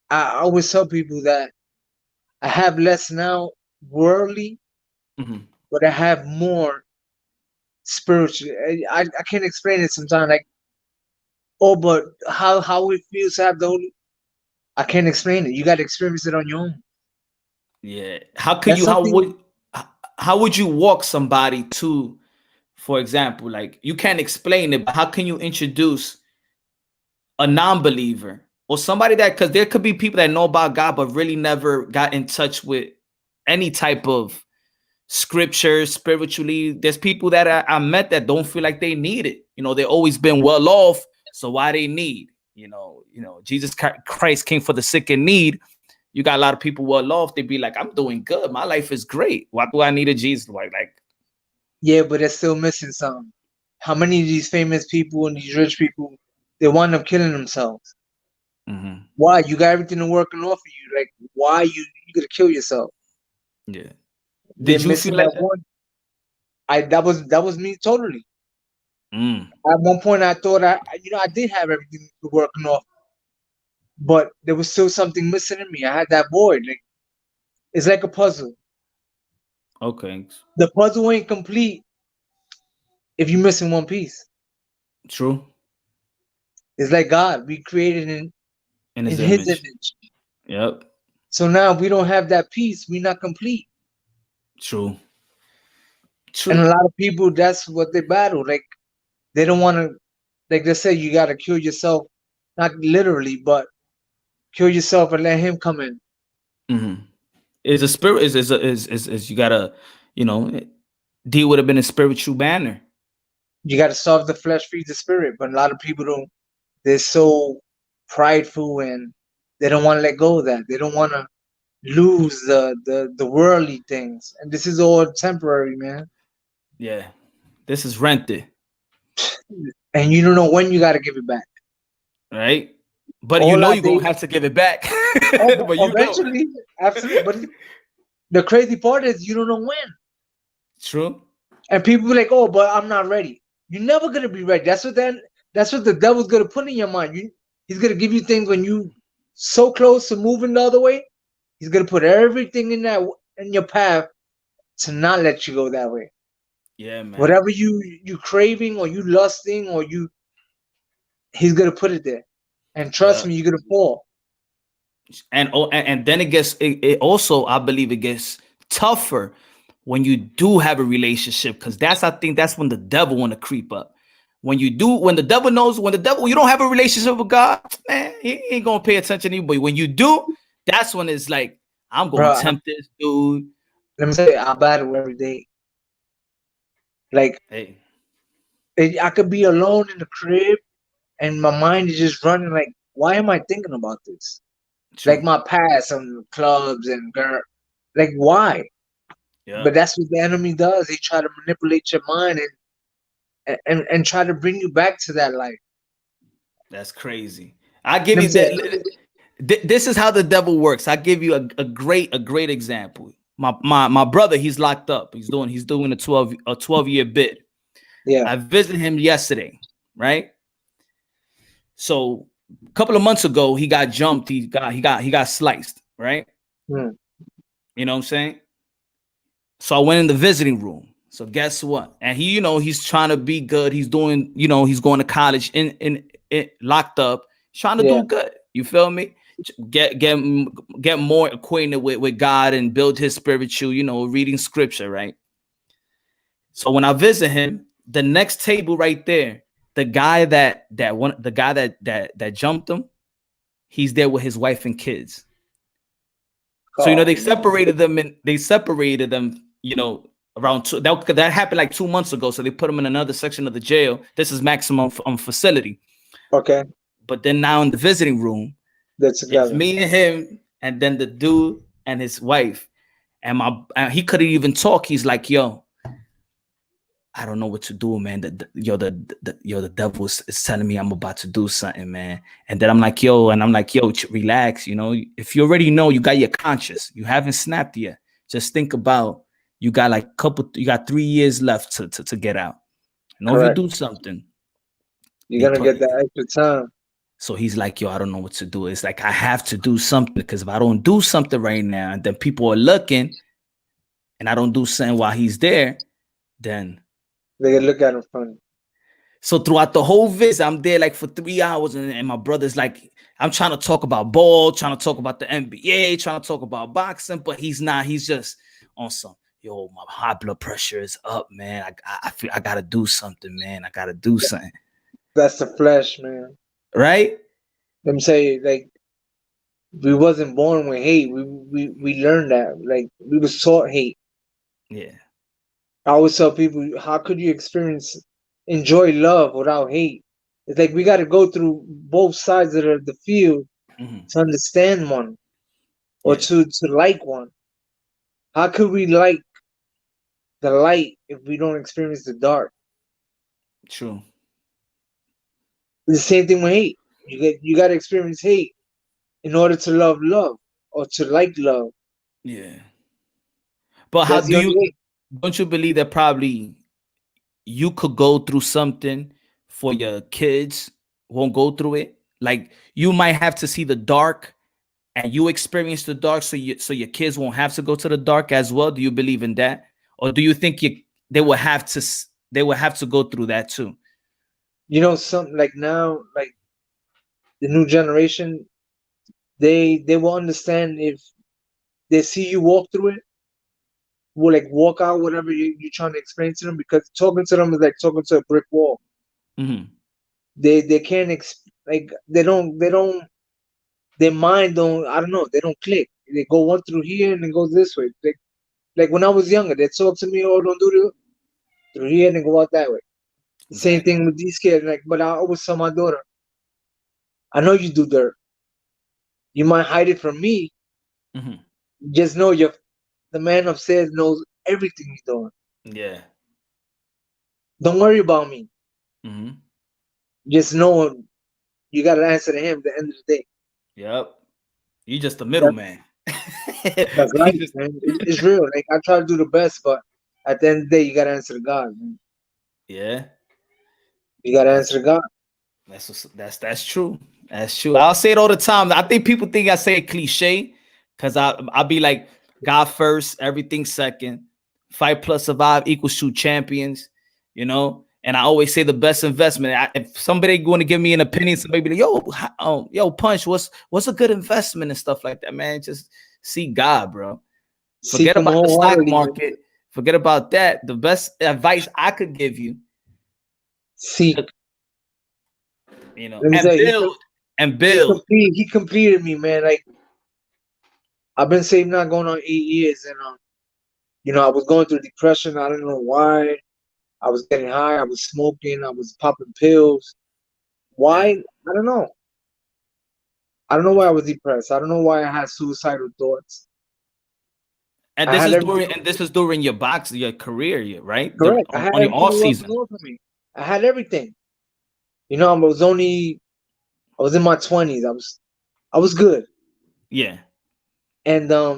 I always tell people that I have less now worldly, Mhm. but I have more spiritual. I can't explain it sometimes. Like, oh, but how it feels to have the Holy. I can't explain it. You got to experience it on your own. Yeah. How could That's you? something. How would you walk somebody to? For example, like you can't explain it, but how can you introduce a non-believer or somebody that because there could be people that know about God but really never got in touch with any type of scripture spiritually. There's people that I met that don't feel like they need it. You know, they always been well off, so why they need? Jesus Christ came for the sick in need. You got a lot of people well off. They be like, I'm doing good. My life is great. Why do I need a Jesus? Like, Yeah, but they're still missing something. How many of these famous people and these rich people they wind up killing themselves? mhm. Why? You got everything working off of you. Like, why you gonna kill yourself? Yeah. They're Did you feel missing like that that? one. I that was me totally. Mm, At one point, I thought I did have everything working off, but there was still something missing in me. I had that void. Like it's like a puzzle. okay. The puzzle ain't complete if you're missing one piece. True. It's like God. We created In in his His image. image. Yep. So now we don't have that piece. We're not complete. True. And True. a lot of people, that's what they battle. Like they don't want to. Like they say, you got to kill yourself, not literally, but kill yourself and let Him come in. Mhm. Is a spirit is you gotta, you know, deal with it in a spiritual manner. You got to starve the flesh, feed the spirit. But a lot of people don't. They're so prideful and they don't want to let go of that. They don't want to lose the worldly things. And this is all temporary, man. Yeah. This is rented, And you don't know when you got to give it back. right? But you All know I you're did, gonna have to give it back. oh, But you know. eventually, absolutely. But the crazy part is you don't know when. True. And people be like, "Oh, but I'm not ready." You're never gonna be ready. That's what the devil's gonna put in your mind. He's gonna give you things when you so close to moving the other way. He's gonna put everything in your path to not let you go that way. Yeah, man. Whatever you craving or you lusting or he's gonna put it there. And trust Yeah. me, you're gonna fall. And then it also I believe it gets tougher when you do have a relationship because I think that's when the devil want to creep up. When the devil knows when you don't have a relationship with God, man, he ain't gonna pay attention to you. But when you do, that's when it's like I'm gonna Bro, tempt this dude. let me say I battle every day. Like Hey, I could be alone in the crib and my mind is just running like why am I thinking about this? Like True. my past and clubs and girl, like why? Yeah, But that's what the enemy does. They try to manipulate your mind and try to bring you back to that life. that's crazy. I You give know what you I'm saying? that. This is how the devil works. I give you a great example. My brother, he's locked up. He's doing a 12-year bid. Yeah. I visited him yesterday, right? So a couple of months ago, he got jumped. He got sliced, right? Hmm. You know what I'm saying? So I went in the visiting room. So guess what? And he's trying to be good. He's doing, he's going to college in locked up, trying to Yeah. do good. You feel me? Get more acquainted with God and build his spiritual, reading scripture, right? So when I visit him, the next table right there, the guy that jumped him, he's there with his wife and kids. So Oh they man. separated them, around that happened like 2 months ago. So they put him in another section of the jail. This is maximum facility. Okay. But then now in the visiting room, They're it's together. me and him, and then the dude and his wife. And he couldn't even talk. He's like, "Yo, I don't know what to do, man. The devil is telling me I'm about to do something, man." And then I'm like, "Yo, relax. If you already know, you got your conscience. You haven't snapped yet. Just think about you got 3 years left to get out. If you Correct. do something, they You're gonna put." get that extra time. So he's like, "Yo, I don't know what to do. It's like I have to do something because if I don't do something right now, then people are looking, and I don't do something while he's there, then." They can look at him funny. So throughout the whole visit, I'm there like for 3 hours, and my brother's like, I'm trying to talk about ball, trying to talk about the NBA, trying to talk about boxing, but he's not. He's just on some, yo, my high blood pressure is up, man. I feel I gotta do something, man. I gotta do something, That's the flesh, man. right? Them say like we wasn't born with hate. We learned that. Like we was taught hate. Yeah. I always tell people, how could you enjoy love without hate? It's like we got to go through both sides of the field Hmm. to understand one or Yeah. to like one. How could we like the light if we don't experience the dark? True. It's the same thing with hate. You got to experience hate in order to love love or to like love. Yeah. But how That's the do only you way. don't you believe that probably you could go through something for your kids won't go through it? Like you might have to see the dark and you experience the dark so your kids won't have to go to the dark as well. Do you believe in that? Or do you think they will have to they will have to go through that too? Something like now, like the new generation, they will understand if they see you walk through it, will like walk out whatever you're trying to explain to them, because talking to them is like talking to a brick wall. Hmm. They can't like they don't their mind don't, I don't know, they don't click. They go one through here and then goes this way. Like when I was younger, they talk to me, oh, don't do this through here and then go out that way. The same Exactly. thing with these kids. Like, but I always tell my daughter, I know you do dirt. You might hide it from me. Hmm. Just know the man upstairs knows everything you're doing. Yeah. Don't worry about me. Hmm. Just know you got to answer to him at the end of the day. Yep. You just a That, middleman. that's You life, just man. It's real. Like I try to do the best, but at the end of the day, you got to answer to God, man. yeah. You got to That's answer to God. that's true. That's true. I'll say it all the time. I think people think I say it cliche because I'll be like God first, everything second. Fight plus survive equals true champions. And I always say the best investment. If somebody going to give me an opinion, somebody be like, yo, Punch, what's a good investment and stuff like that, man? Just see God, bro. Seek Forget Him about the stock wholeheartedly, man. market. Forget about that. The best advice I could give you, Seek. Let me and say, build and build. he completed me, man. Like I've been saving not going on 8 years, and I was going through depression. I don't know why. I was getting high. I was smoking. I was popping pills. Why? Yeah. I don't know. I don't know why I was depressed. I don't know why I had suicidal thoughts. And I this had is everything. during your your career, right? Correct. I had On your everything off working season. well for me. I had everything. You know, I was in my 20s. I was good. Yeah, And I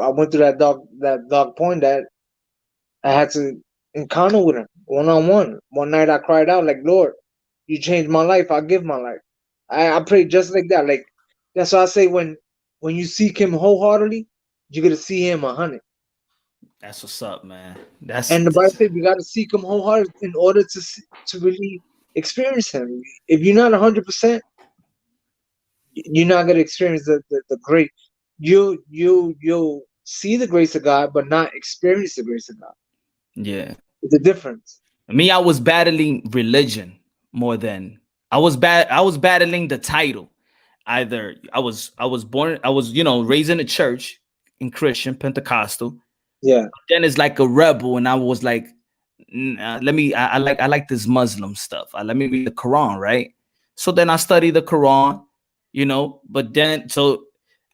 went through that dark point that I had to encounter with him one on one. One night I cried out like, Lord, you changed my life. I give my life. I prayed just like that. Like that's why I say when you seek him wholeheartedly, you're gonna see him 100. that's what's up, man. And the Bible says we gotta seek him wholeheartedly in order to really experience him. If you're not 100%, you're not gonna experience the great. You'll see the grace of God, but not experience the grace of God. yeah. It's a difference. Me, I was battling religion more than I was battling the title. Either I was raised in a church in Christian Pentecostal. Yeah. Then it's like a rebel, and I was like, let me I like this Muslim stuff. Let me read the Quran, right? So then I studied the Quran, but then so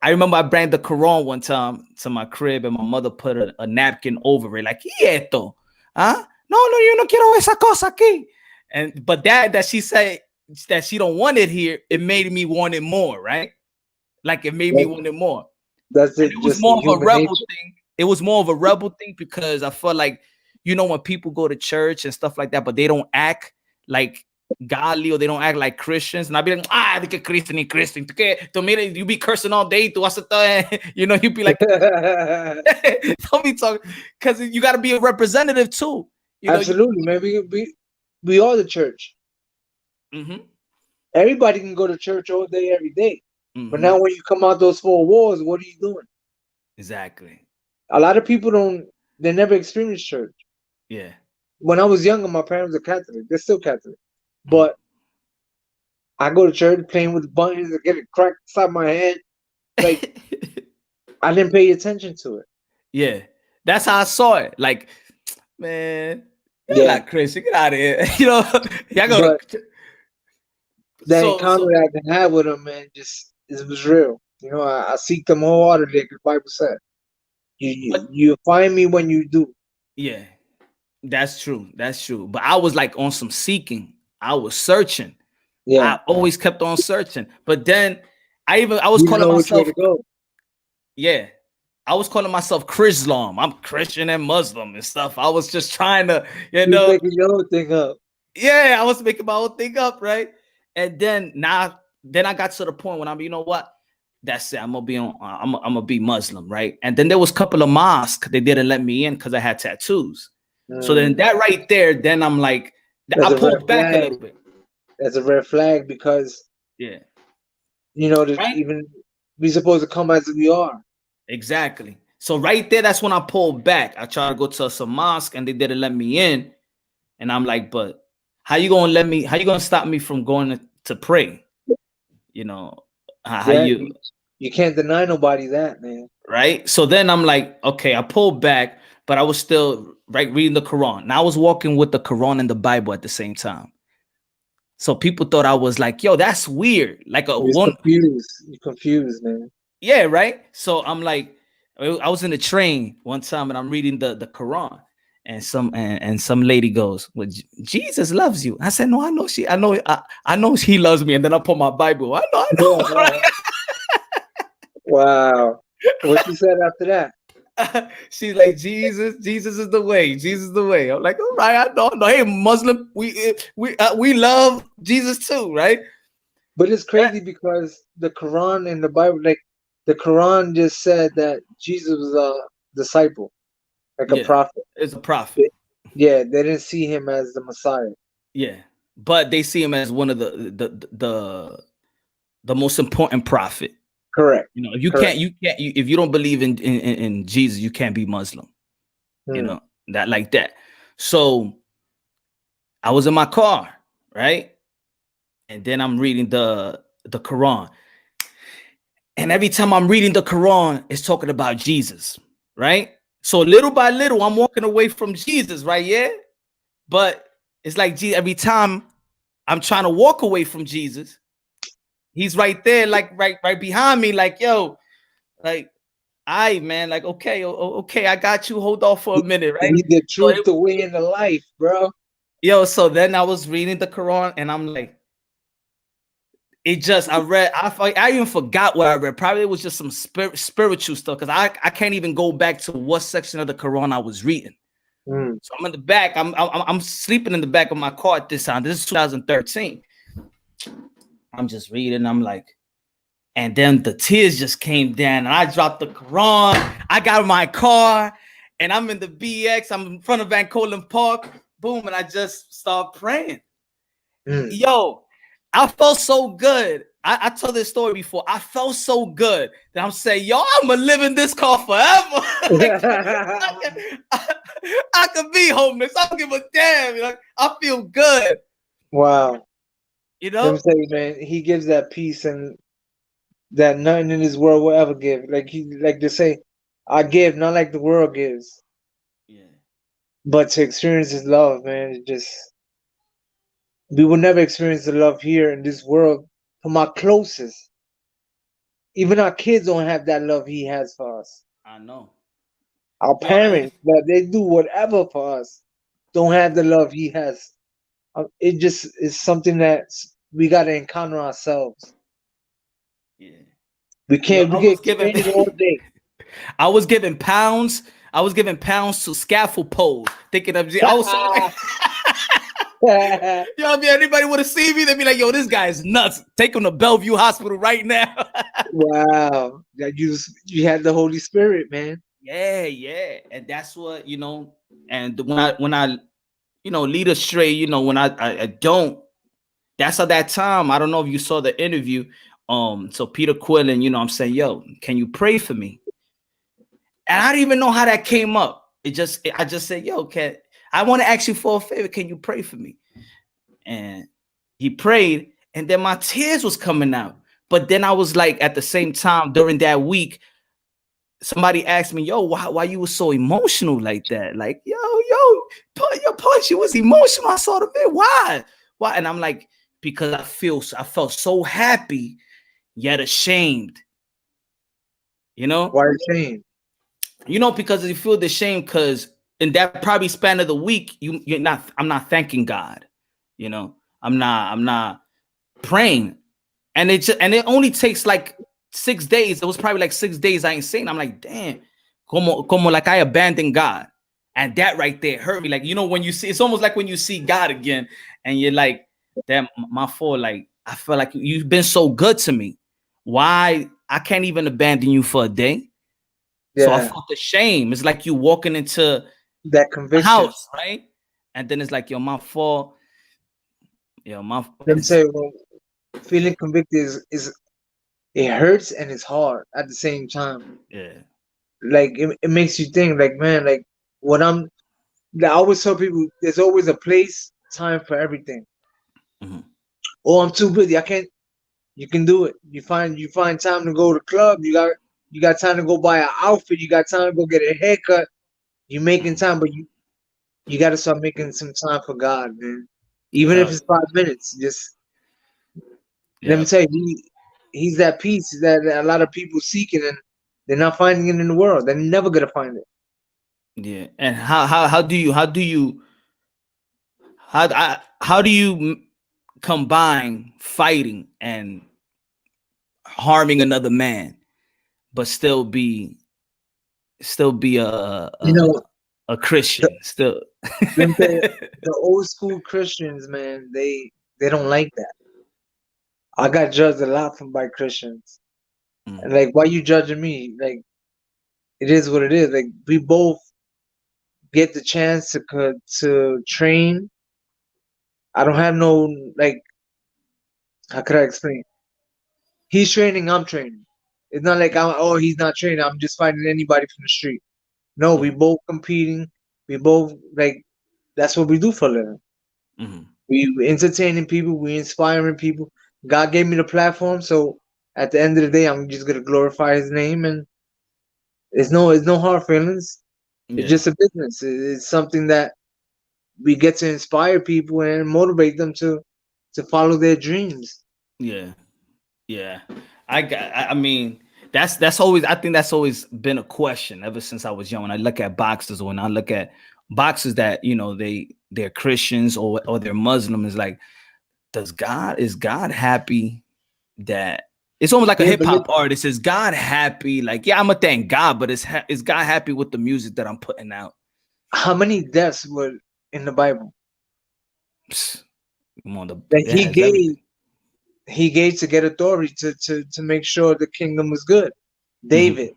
I remember I brought the Quran one time to my crib, and my mother put a napkin over it, like, "Y esto, huh? No, yo no quiero esa cosa aquí." And but that she said that she don't want it here, it made me want it more, right? Like it made me That, want it more. that's And it, it was just the more of a human rebel nature. thing. It was more of a rebel thing because I felt like, when people go to church and stuff like that, but they don't act like godly, or they don't act like Christians. And I'd be like, de que Christian y Christian. You be cursing all day. You be like, don't be talking. Because you got to be a representative too. Absolutely, man. We are the church. Mm-hmm, Everybody can go to church all day, every day. But mm-hmm, now when you come out those four walls, what are you doing? exactly. A lot of people they never experienced church. Yeah. When I was younger, my parents are Catholic. They're still Catholic. Mm-hmm. But I go to church playing with buttons and get it cracked inside my head. Like, I didn't pay attention to it. Yeah. That's how I saw it. Like, man, you're Yeah. not Christian. Get out of here. Y'all go But to that so encounter so that I can have with them, man, just it was real. I seek them wholeheartedly, like the Bible said. but You find me when you do. yeah, that's true. That's true. But I was like on some seeking. I was searching. Yeah. I always kept on searching. But then I was You didn't calling know which way myself, to go. yeah. I was calling myself Chrislam. I'm Christian and Muslim and stuff. I was just trying to, You making your own thing up. yeah, I was making my own thing up, right? And then I got to the point when you know what? That's it. I'm gonna be Muslim, right? And then there was a couple of mosques they didn't let me in because I had tattoos. So then Mm. that right there, then I'm like, That's I a red pulled back a flag. little bit. That's a red flag because Yeah, that right. even we supposed to come as we are. Exactly. So right there, that's when I pulled back. I tried to go to some mosque and they didn't let me in. And I'm like, but how you gonna let me? How you gonna stop me from going to pray? You know, how Yeah, you you can't deny nobody that, man. right? So then I'm like, okay, I pulled back, but I was still right reading the Quran. Now I was walking with the Quran and the Bible at the same time. So people thought I was like, yo, that's weird. Like a You're one, confused. You're confused, man. yeah, right. So I'm like, I was in the train one time and I'm reading the Quran. And some lady goes, well, Jesus loves you. I said, no, I know he loves me. And then I put my Bible. I know. Wow. What you said after that? She's like, Jesus is the way. Jesus is the way. I'm like, all right, I know. No, hey, Muslim, we love Jesus too, right? But it's crazy because the Quran and the Bible, like the Quran just said that Jesus was a disciple, like a Yeah, prophet. it's a prophet. Yeah, they didn't see him as the Messiah. Yeah, but they see him as one of the most important prophet. Correct. If you Correct. can't, if you don't believe in Jesus, you can't be Muslim. Hmm. That like that. So I was in my car, right? And then I'm reading the Quran. And every time I'm reading the Quran, it's talking about Jesus, right? So little by little, I'm walking away from Jesus, right? Yeah. But it's like every time I'm trying to walk away from Jesus, He's right there, like right behind me, like, yo, like, I man, like, okay, okay, I got you. Hold off for a minute, right? He's the So truth, the way, and the life, bro. yo, so then I was reading the Quran, and I'm like, it just I read, I even forgot what I read. Probably it was just some spiritual stuff because I can't even go back to what section of the Quran I was reading. Mm. So I'm in the back. I'm sleeping in the back of my car at this time. This is 2013. I'm just reading. I'm like, and then the tears just came down, and I dropped the Quran. I got in my car, and I'm in the BX. I'm in front of Van Colen Park. Boom, and I just start praying. Mm. Yo, I felt so good. I told this story before. I felt so good that I'm saying, yo, I'm gonna live in this car forever. Like, I could be homeless. I don't give a damn. Like, I feel good. Wow. You Let me know? tell you, man, he gives that peace and that nothing in this world will ever give. Like he like to say, I give, not like the world gives. Yeah, But to experience his love, man, it just we will never experience the love here in this world from our closest. Even our kids don't have that love he has for us. I know. Our Well, parents, that they do whatever for us, don't have the love he has. It just is something that we got to encounter ourselves. yeah. We Yo, can't. We can explain it all day. I was giving pounds. I was giving pounds to scaffold poles, thinking of. I was so like, yo, if anybody would have seen me, they'd be like, yo, this guy is nuts. Take him to Bellevue Hospital right now. Wow, that you had the Holy Spirit, man. Yeah, yeah, and that's what And when I lead astray, when I don't. That's at that time. I don't know if you saw the interview. So Peter Quillen, I'm saying, yo, can you pray for me? And I didn't even know how that came up. I just said, yo, I want to ask you for a favor. Can you pray for me? And he prayed, and then my tears was coming out. But then I was like, at the same time during that week, somebody asked me, yo, why you was so emotional like that? Like, yo, Punch, you was emotional. I saw the bit. Why? And I'm like, because I felt so happy yet ashamed. You know, Why shame? because you feel the shame because in that probably span of the week, I'm not thanking God. I'm not praying. And it only takes like 6 days. It was probably like 6 days I ain't saying. I'm like, damn, como like I abandoned God. And that right there hurt me. Like, when you see, it's almost like when you see God again and you're like, damn, my fault. Like, I feel like you've been so good to me. Why I can't even abandon you for a day? So I Yeah, felt the shame. It's like you walking into that a conviction. house, right? And then it's like, yo, my fault. Yo, my Let me tell you, well, feeling convicted is it hurts and it's hard at the same time. yeah. Like it makes you think, like man, like what I'm. I always tell people, there's always a place, time for everything. Mhm. Oh, I'm too busy. I can't. You can do it. You find time to go to the club. You got time to go buy an outfit. You got time to go get a haircut. You making Mhm. time, but you got to start making some time for God, man. Even if Hell it's 5 minutes, just let yeah. me tell you, he's that peace that a lot of people seeking, and they're not finding it in the world. They're never gonna find it. Yeah. And how do you combine fighting and harming another man, but still be You know, a the, Christian still? let me tell you, the old school Christians, man, they don't like that. I got judged a lot from by Christians, and Mm, like, why you judging me? Like, it is what it is. Like, we both get the chance to train. I don't have no like. How could I explain? He's training, I'm training. It's not like he's not training. I'm just fighting anybody from the street. No, we mm, both competing. We both like that's what we do for a living. mm, We entertaining people. We inspiring people. God gave me the platform, so at the end of the day, I'm just gonna glorify His name, and it's no hard feelings. It's yeah, just a business. It's something that we get to inspire people and motivate them to follow their dreams. yeah. Yeah, I mean, that's always, I think that's always been a question ever since I was young. When I look at boxers, or when I look at boxers that, you know, they're Christians, or they're Muslim, is like, is God happy that, it's almost like a Yeah, hip but hop artist? Is God happy? Like, yeah, I'm gonna thank God, but is God happy with the music that I'm putting out? how many deaths were in the Bible Psst, come on, that it has everything. he gave to get authority to make sure the kingdom was good? Mhm. David,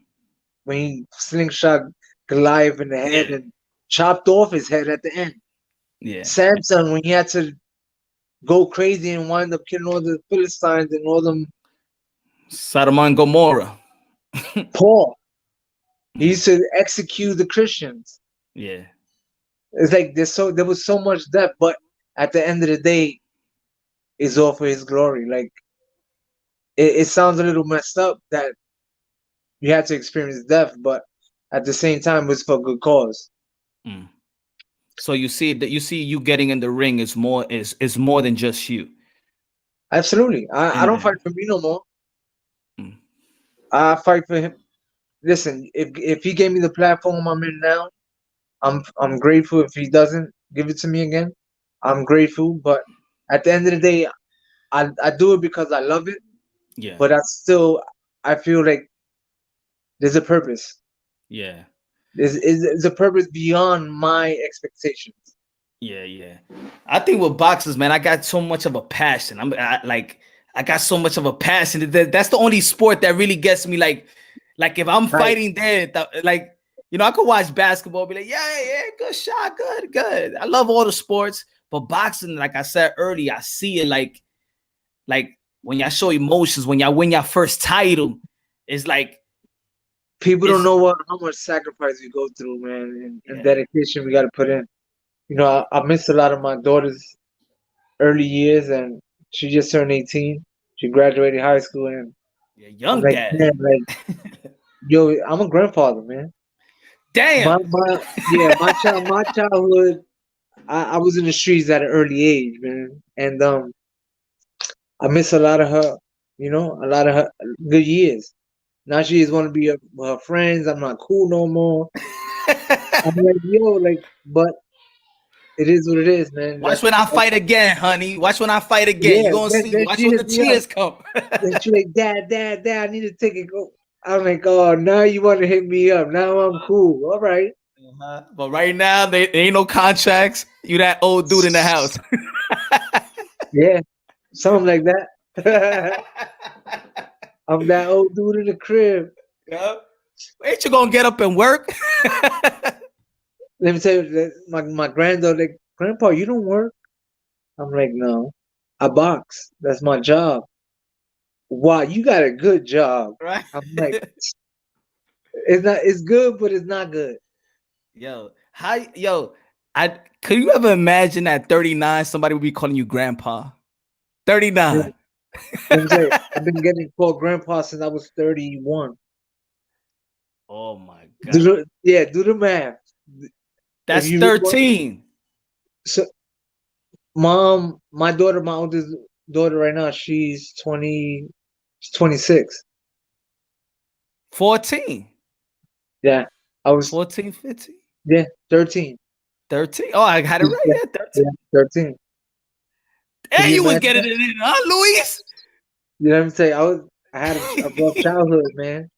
when he slingshot Goliath in the head Yeah, and chopped off his head at the end. yeah. Samson, when he had to go crazy and wind up killing all the Philistines and all them. Sodom and Gomorrah. Paul, he Mhm. used to execute the Christians. Yeah, It's like there was so much depth, but at the end of the day, it's all for his glory. Like it sounds a little messed up that you had to experience death, but at the same time, it was for good cause. mm. So you see that, you see you getting in the ring is more than just you Absolutely, I in don't there. fight for me no more. Mm. I fight for him. Listen, if he gave me the platform I'm in now, I'm grateful. If he doesn't give it to me again, I'm grateful. But at the end of the day, I do it because I love it. Yeah, But I feel like there's a purpose. yeah, There's a purpose beyond my expectations. yeah, yeah. I think with boxers, man, I got so much of a passion. Like, I got so much of a passion. That's the only sport that really gets me. Like if I'm Right. fighting there, like, you know, I could watch basketball, be like, yeah, yeah, good shot, good, good. I love all the sports, but boxing, like I said earlier, I see it like when y'all show emotions, when y'all win your first title, it's like, People don't it's, know how much sacrifice we go through, man, and yeah, dedication we got to put in. You know, I miss a lot of my daughter's early years, and she just turned 18. She graduated high school, and yeah, I'm young like, dad. man, like, yo, I'm a grandfather, man. Damn. My childhood, I was in the streets at an early age, man, and I miss a lot of her, a lot of her good years. Now she just want to be with her friends. I'm not cool no more. I'm like, yo, like, but it is what it is, man. Watch when I That's fight again, honey. Watch when I fight again. You yeah. gonna see. Then Watch she when hits the me up. tears come. Then she like, Dad, I need to take it. Go. I'm like, oh, now you want to hit me up? Now I'm cool. All right. Uh-huh. But right now, there ain't no contracts. You that old dude in the house. Yeah, something like that. I'm that old dude in the crib. Yeah. Ain't you gonna get up and work? Let me tell you, my granddaughter, like, Grandpa, you don't work. I'm like, no, I box. That's my job. Wow, you got a good job. Right? I'm like, it's not. It's good, but it's not good. Yo, I could you ever imagine at 39 somebody would be calling you grandpa? 39. Let me tell you, I've been getting called grandpa since I was 31. Oh my god. Do the math. If That's you want, 13. so mom, my daughter, my oldest daughter right now, she's 26. 14. Yeah, I was 14, 15. yeah 13. 13. Oh, I had it right. Yeah, Yeah, 13. yeah 13. Can And you you was imagine getting that? it in, huh, Luis? You know what I'm saying? I had a rough childhood, man.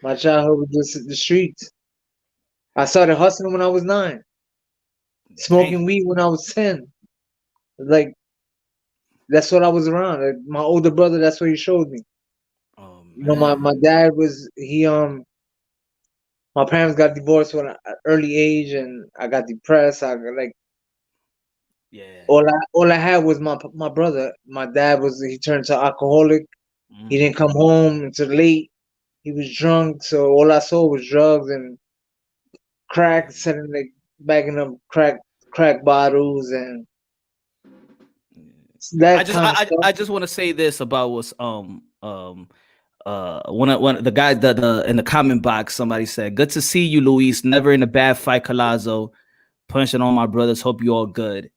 My childhood was just the streets. I started hustling when I was 9, smoking Damn. weed when I was 10. Like that's what I was around. Like, my older brother, that's what he showed me. Oh You know, my man. my dad was my parents got divorced when at early age, and I got depressed. I got, like Yeah. all I had was my brother. My dad he turned to alcoholic. He Mm. didn't come home until late. He was drunk, so all I saw was drugs and crack, Yeah. selling like bagging up crack bottles and I that just kind of stuff. I just want to say this about what's one the guy the in the comment box, somebody said, good to see you, Luis, never in a bad fight, Collazo, punching on my brothers, hope you all good.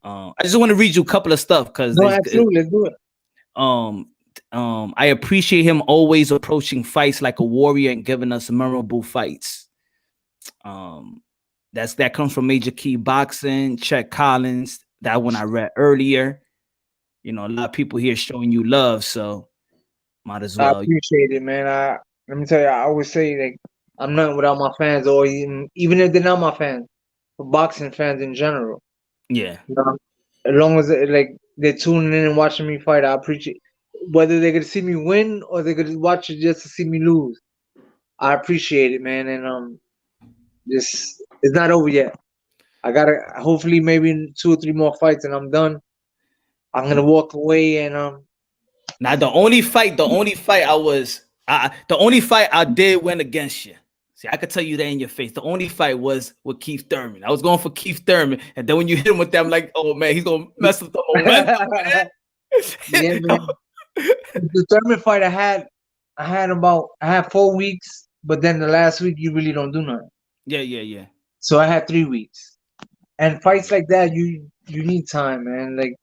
I just want to read you a couple of stuff because No, there's absolutely, let's do it. um I appreciate him always approaching fights like a warrior and giving us memorable fights. Um, that comes from Major Key Boxing, Chet Collins. That one I read earlier. You know, a lot of people here showing you love, so might as I well. appreciate it, man. Let me tell you, I always say like I'm not without my fans, or even if they're not my fans, for boxing fans in general. Yeah, You know, as long as like they're tuning in and watching me fight, I appreciate. Whether they're gonna see me win or they're gonna watch it just to see me lose, I appreciate it, man. And this it's not over yet. I gotta hopefully maybe in 2 or 3 more fights and I'm done. I'm gonna walk away and now the only fight I did win against you. See, I could tell you that in your face. The only fight was with Keith Thurman. I was going for Keith Thurman, and then when you hit him with that, I'm like, oh man, he's gonna mess up the momentum, yeah, man. man. The Thurman fight I had 4 weeks, but then the last week you really don't do nothing. Yeah. So I had 3 weeks. And fights like that, you need time, man. Like,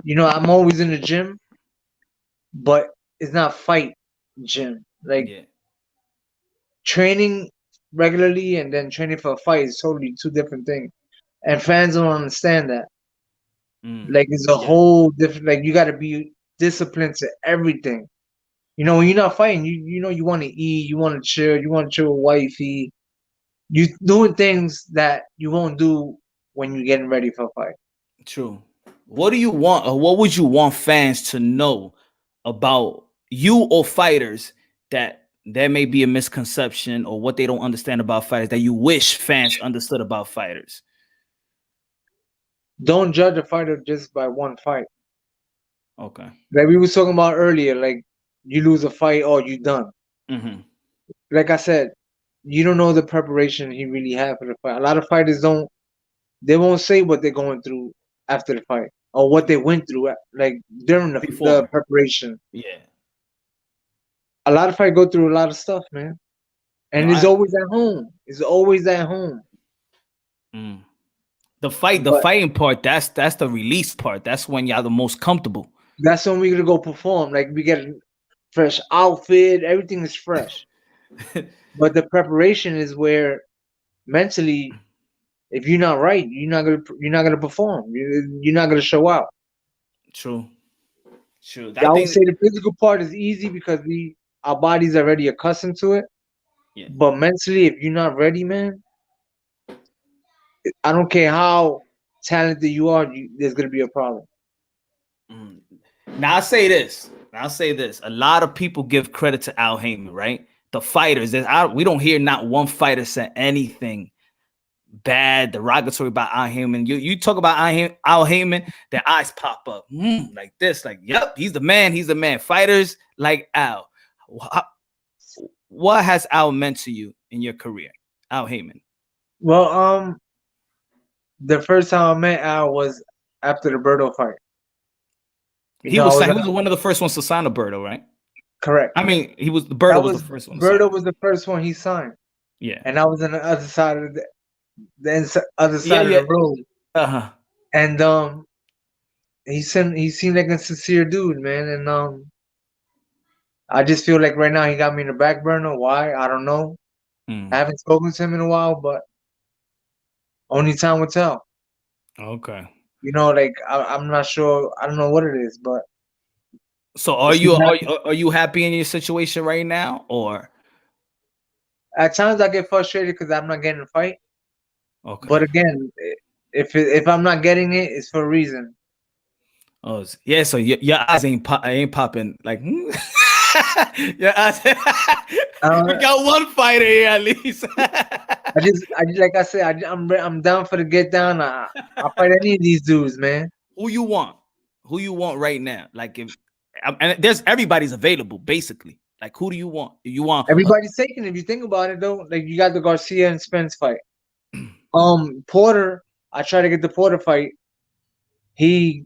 I'm always in the gym, but it's not fight gym. Like Yeah. training regularly and then training for a fight is totally two different things. And fans don't understand that. Like it's a Yeah. whole different. Like you got to be disciplined to everything. When you're not fighting, you want to eat, you want to chill with wifey. You doing things that you won't do when you're getting ready for a fight. True. What do you want, or what would you want fans to know about you or fighters that there may be a misconception or what they don't understand about fighters that you wish fans understood about fighters? Don't judge a fighter just by one fight. Okay. Like we was talking about earlier, like you lose a fight or you done. Mm-hmm. Like I said, you don't know the preparation he really had for the fight. A lot of fighters don't. They won't say what they're going through after the fight or what they went through, like during the Before. preparation. Yeah. A lot of fighters go through a lot of stuff, man, No, and it's always at home. It's always at home. mm. The But fighting part, that's the release part. That's when y'all the most comfortable. that's when we're gonna go perform. Like we get a fresh outfit, everything is fresh. But the preparation is where mentally, if you're not right, you're not gonna perform. You're not gonna show out. True. True. I I would think say the physical part is easy because our body's already accustomed to it. yeah. But mentally, if you're not ready, man, I don't care how talented you are, there's gonna be a problem. Mm. Now I'll say this. A lot of people give credit to Al Heyman, right? The fighters. We don't hear not one fighter say anything bad, derogatory about Al Heyman. You talk about Al Heyman, their eyes pop up like this, like, yep, he's the man. He's the man. Fighters like Al. What has Al meant to you in your career? Al Heyman. Well, the first time I met Al was after the Berto fight. He I was was one of the first ones to sign a Birdo, right? correct. I mean, That Birdo was the was first one to sign. Berto was the first one he signed, Yeah. and I was on the other side of other side of Yeah. the road. Uh-huh. And he seemed like a sincere dude, man. And I just feel like right now he got me in the back burner. Why? I don't know. I haven't spoken to him in a while, but only time will tell. Okay. Like I'm not sure. I don't know what it is, but So it's are you happy in your situation right now, or at times I get frustrated because I'm not getting a fight. okay? But again, if I'm not getting it, it's for a reason. Oh yeah. So your eyes ain't popping like. Your eyes. We Uh, got one fighter here at least. like I said, I'm down for the get down. I fight any of these dudes, man. Who you want? Who you want right now? Like if and there's everybody's available basically. Like who do you want? You want Everybody's taking it. If you think about it, though, like you got the Garcia and Spence fight. Porter, I try to get the Porter fight. He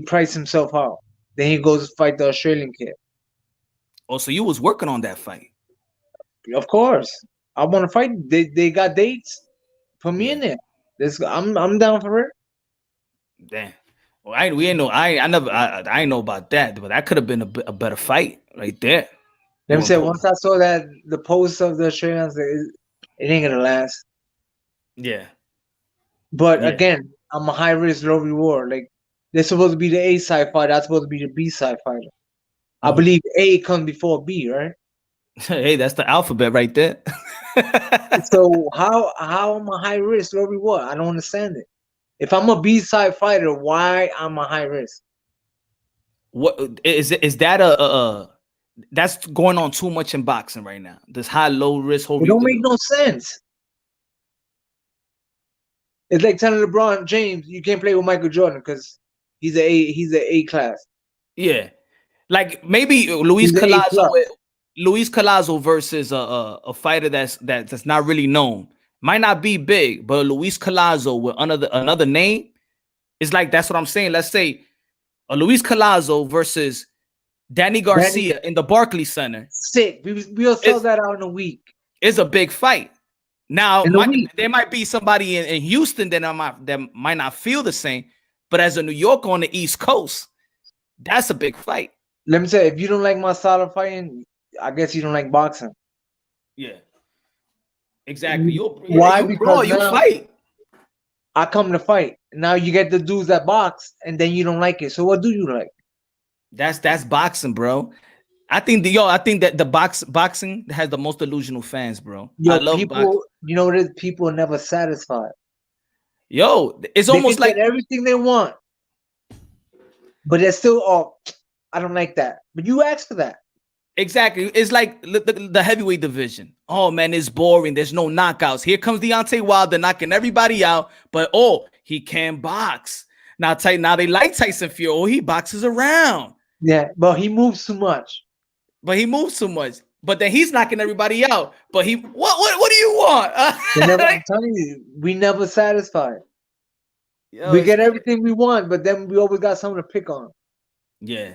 priced himself out. Then he goes to fight the Australian kid. oh, so you was working on that fight. Of course, I want to fight. They got dates. Put me Yeah. in there. I'm down for it. Damn. We ain't know. I ain't know about that, but that could have been a better fight right there. Let You me want say, to once I saw that the post of the Australians, it ain't gonna last. Yeah, But yeah. again, I'm a high risk, low reward. Like they're supposed to be the A side fighter. That's supposed to be the B side fighter. I Mhm. believe A comes before B, right? Hey, that's the alphabet right there. So how am I high risk, low reward? I don't understand it. If I'm a B side fighter, why I'm a high risk? What is it? Is that a that's going on too much in boxing right now? This high low risk It don't make no sense. It's like telling LeBron James you can't play with Michael Jordan because he's a class. yeah, like maybe He's an A plus. Luis Collazo versus a fighter that's not really known. Might not be big, but Luis Collazo with another name is like that's what I'm saying. Let's say a Luis Collazo versus Danny Danny Garcia in the Barclays Center sick. We'll sell is that out in a week. is a big fight. Now, In a week. there might be somebody in Houston that might not feel the same, but as a New Yorker on the East Coast, that's a big fight. Let me say, if you don't like my style of fighting, I guess you don't like boxing. Yeah, exactly. Why? You Because brawl, you now fight. I come to fight. Now you get the dudes that box, and then you don't like it. So what do you like? That's boxing, bro. I think that the boxing has the most delusional fans, bro. I Yo, love box. people, you know what it is? People are never satisfied. Yo, it's They almost can like get everything they want, but they're still, oh, I don't like that. But you asked for that. exactly. It's like the heavyweight division. Oh man, it's boring. There's no knockouts. Here comes Deontay Wilder knocking everybody out, but oh, he can box. Now they like Tyson Fury. Oh, he boxes around, Yeah, but he moves too much. but he moves too much. But then he's knocking everybody out. But what do you want? They never. I'm telling you, we never satisfied. Yo, We it's get crazy. everything we want, but then we always got something to pick on. Yeah,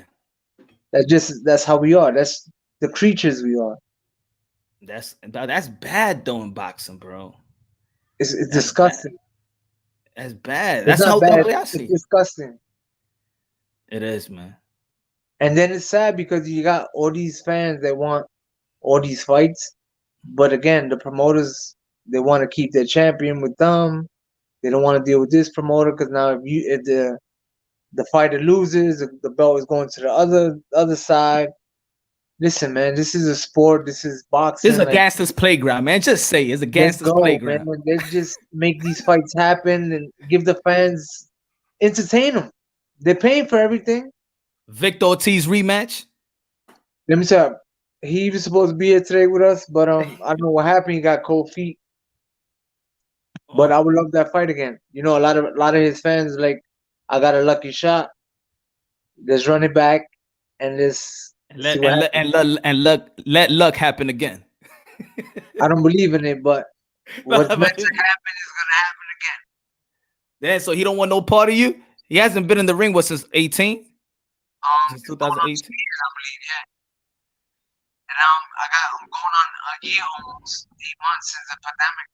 That's how we are. That's the creatures we are. that's bad though in boxing, bro. It's That's bad. disgusting. That's bad. It's That's not how the bad. way I It's see it. disgusting. It is, man. And then it's sad because you got all these fans that want all these fights, but again, the promoters they want to keep their champion with them. They don't want to deal with this promoter because now if the fighter loses, the belt is going to the other side. Listen, man, this is a sport. This is This is boxing. a Like, gangster's playground, man. Just say it's a let's gangster's go, man. playground. Let's just make these fights happen and give the fans entertain them. They're paying for everything. Victor Ortiz rematch. Let me tell you, he was supposed to be here today with us, but I don't know what happened. He got cold feet. But I Oh, would love that fight again. You know, a lot of his fans like, I got a lucky shot. Let's run it back and let's and see what happens. let luck happen again. I don't believe in it, but what's meant But to happen is gonna happen again. then, so he don't want no part of you. He hasn't been in the ring since 18, since It's going on 2018. 2 years, I believe, yeah. And I'm going on a year, almost 8 months since the pandemic.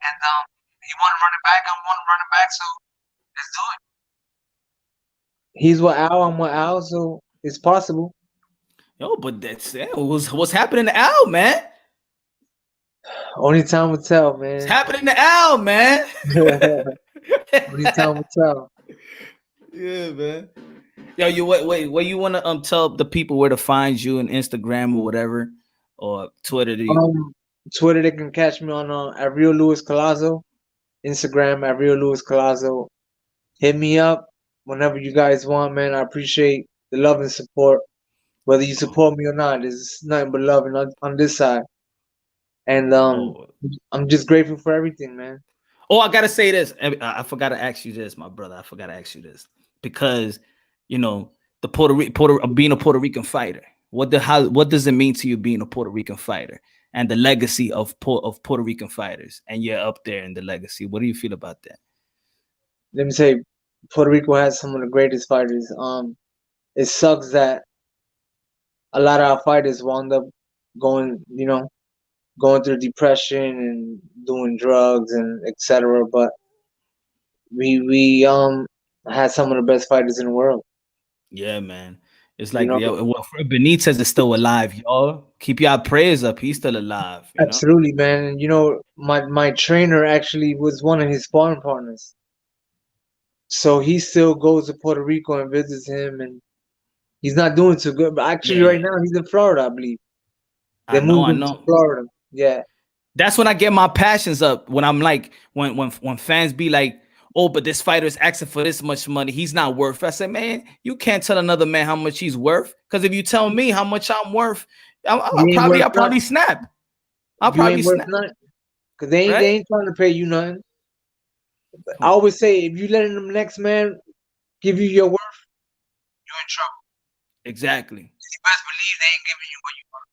And he want to run it back. I want to run it back. So let's do it. He's with Al. I'm with Al. So it's possible. Yo, but that's what's happening to Al, man. Only time will tell, It's man. happening to Al, man. Only time will tell. Yeah, man. Yo, you wait, you wanna tell the people where to find you on Instagram or whatever, or Twitter? Um, Twitter, they can catch me on at Real Louis Collazo. Instagram at Real Louis Collazo. Hit me up whenever you guys want, man. I appreciate the love and support. Whether you Oh, support me or not, it's nothing but love on this side. And oh, I'm just grateful for everything, man. oh, I gotta say this. I forgot to ask you this, my brother. I forgot to ask you this because you know the being a Puerto Rican fighter. What does it mean to you being a Puerto Rican fighter and the legacy of Puerto Rican fighters? And you're up there in the legacy. What do you feel about that? Let me say, Puerto Rico has some of the greatest fighters. It sucks that a lot of our fighters wound up going through depression and doing drugs and etc. But we had some of the best fighters in the world. Yeah, man. It's You like, know, yo, well, Fred Benitez is still alive, y'all. Keep your prayers up. He's still alive, you know? absolutely, man. And you know, my trainer actually was one of his sparring partners. So he still goes to Puerto Rico and visits him, and he's not doing too good. But actually, Yeah. right now he's in Florida, I believe. I They know, moved I him to know. Florida. Yeah, That's when I get my passions up. When I'm like, when fans be like, oh, but this fighter is asking for this much money. He's not worth it. I say, man, you can't tell another man how much he's worth. Because if you tell me how much I'm worth, you ain't worth I'll probably nothing. snap. I'll You probably ain't worth snap. nothing because they Right? ain't trying to pay you nothing. I Come on. always say if you letting the next man give you your worth, you're in trouble. Exactly. You best believe they ain't giving you what you want.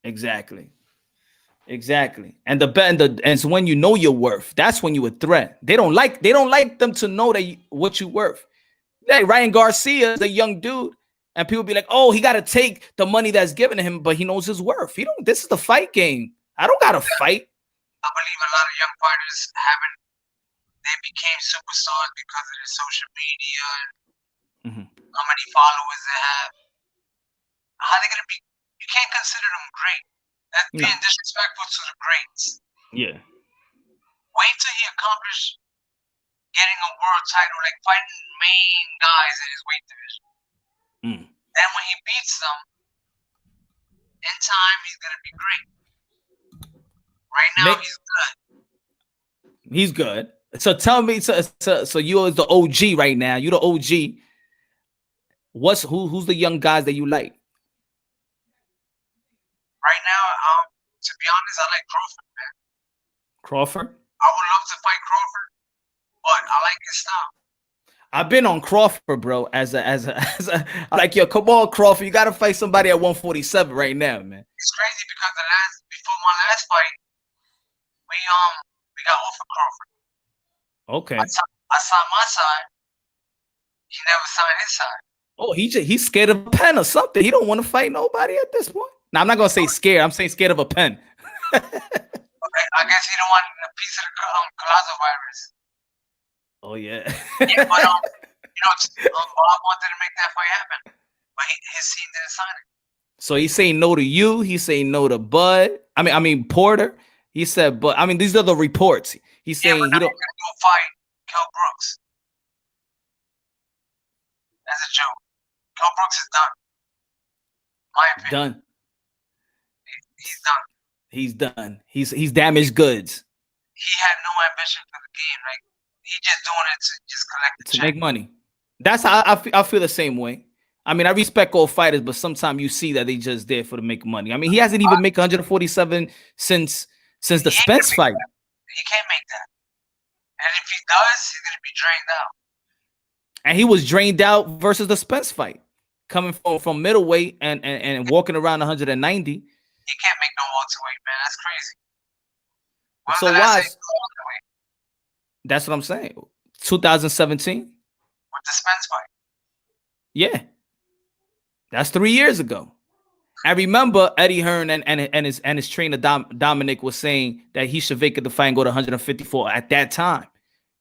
Exactly. Exactly. And and so when you know your worth, that's when you a threat. They don't like them to know what you worth. Hey, Ryan Garcia is a young dude, and people be like, "Oh, he got to take the money that's given to him," but he knows his worth. He don't. This is the fight game. I don't gotta fight. I believe a lot of young fighters haven't. They became superstars because of the social media and Mhm. how many followers they have. How they gonna be? You can't consider them great. That's No. being disrespectful to the greats. Yeah. Wait till he accomplishes getting a world title, like fighting main guys in his weight division. Mm. Then when he beats them, in time he's gonna be great. Right now Nick, he's good. he's good. So tell me, so you is the OG right now. You the OG. Who's the young guys that you like? Right now, to be honest, I like Crawford, man. Crawford. I would love to fight Crawford, but I like his style. I've been on Crawford, bro. I'm like, yo, come on, Crawford. You got to fight somebody at 147 right now, man. It's crazy because before my last fight, we got offered Crawford. Okay. I signed my side. He never signed his side. Oh, he's scared of a pen or something. He don't want to fight nobody at this point. Now I'm not gonna say scared. I'm saying scared of a pen. Okay, I guess he don't want a piece of the Collazo virus. Oh yeah. Yeah, but Bob wanted to make that fight happen, but his team didn't sign it. So he's saying no to you. He's saying no to Bud. I mean Porter. He said, but I mean these are the reports. He's saying but now he don't. he's gonna go fight Kell Brooks. That's a joke. Kell Brooks is done. My opinion. Done. He's done. He's done. He's damaged goods. He had no ambition for the game. Like he just doing it to just collect the to check. make money. That's how I feel the same way. I mean, I respect all fighters, but sometimes you see that they just there for to make money. I mean, he hasn't even made 147 since the Spence fight. He can't make that. And if he does, he's gonna be drained out. And he was drained out versus the Spence fight, coming from middleweight and walking around 190. He can't make no welterweight, man. That's crazy. So why? That's what I'm saying. 2017 with the Spence fight. Yeah, that's 3 years ago. I remember Eddie Hearn and his trainer Dominic was saying that he should vacate the fight and go to 154 at that time.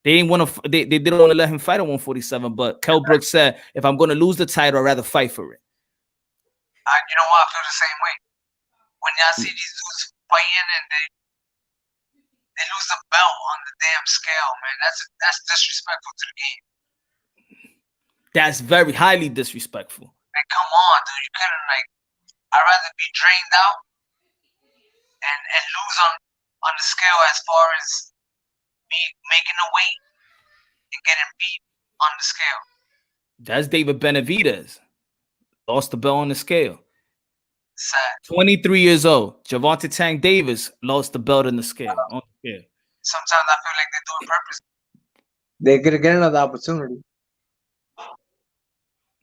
They didn't want to. They didn't want to let him fight at 147. But Kell Brooks said, "If I'm going to lose the title, I'd rather fight for it." You know what? I feel the same way. When y'all see these dudes fighting and they lose the belt on the damn scale, man. That's disrespectful to the game. That's very highly disrespectful. Like, come on, dude. You couldn't I'd rather be drained out and lose on the scale as far as me making the weight and getting beat on the scale. That's David Benavidez. Lost the belt on the scale. Sad. 23 years old. Gervonta Tank Davis lost the belt on the scale. Sometimes I feel like they do it purpose. They're gonna get another opportunity.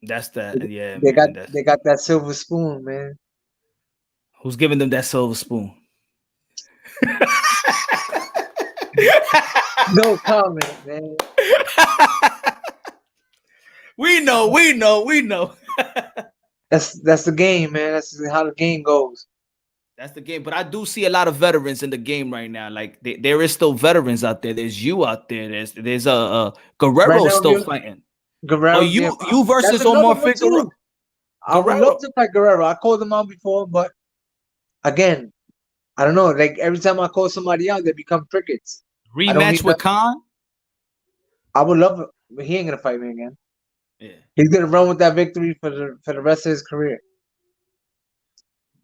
That's that. Yeah, they got that silver spoon, man. Who's giving them that silver spoon? No comment, man. We know. That's the game, man. That's how the game goes. That's the game. But I do see a lot of veterans in the game right now. Like there is still veterans out there. There's you out there. There's a Guerrero still fighting. Oh, Guerrero, yeah, you that's versus another Omar one too. I would love Guerrero. to fight Guerrero. I called him out before, but again, I don't know. Like every time I call somebody out, they become crickets. I don't Rematch need with that. Khan. I would love it, but he ain't gonna fight me again. Yeah, He's gonna run with that victory for the rest of his career.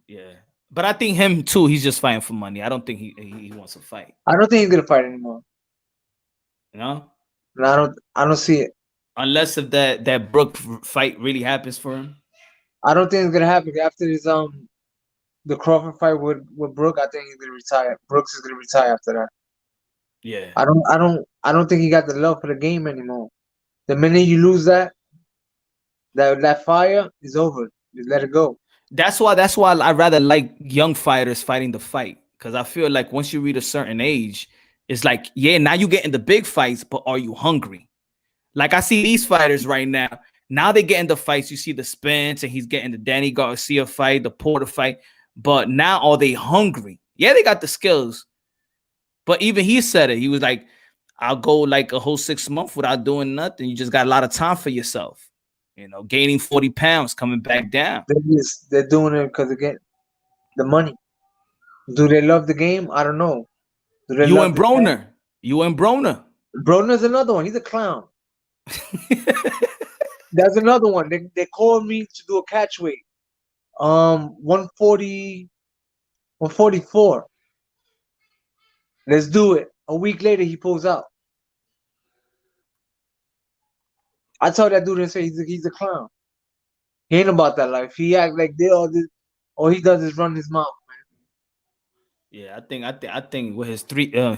yeah. But I think him too. He's just fighting for money. I don't think he wants to fight. I don't think he's gonna fight anymore. You know, No, I don't see it. unless if that Brook fight really happens for him. I don't think it's gonna happen after this the Crawford fight with Brook. I think he's gonna retire. Brooks is gonna retire after that. Yeah. I don't think he got the love for the game anymore. The minute you lose that fire is over. Just let it go. That's why I rather like young fighters fighting the fight. Because I feel like once you reach a certain age, it's like, yeah, now you get in the big fights, but are you hungry? Like I see these fighters right now. Now they get in the fights. You see the Spence and he's getting the Danny Garcia fight, the Porter fight. But now are they hungry? Yeah, they got the skills. But even he said it. He was like, I'll go like a whole 6 months without doing nothing. You just got a lot of time for yourself. You know, gaining 40 pounds, coming back down. They're doing it because again the money. Do they love the game? I don't know. Do they You love and the chance? Broner. You and Broner. Broner's another one. He's a clown. That's another one. They called me to do a catch weight. 140, 144. Let's do it. A week later, he pulls out. I told that dude and say he's a clown. He ain't about that life. He act like they all this. All he does is run his mouth. Yeah, I think with his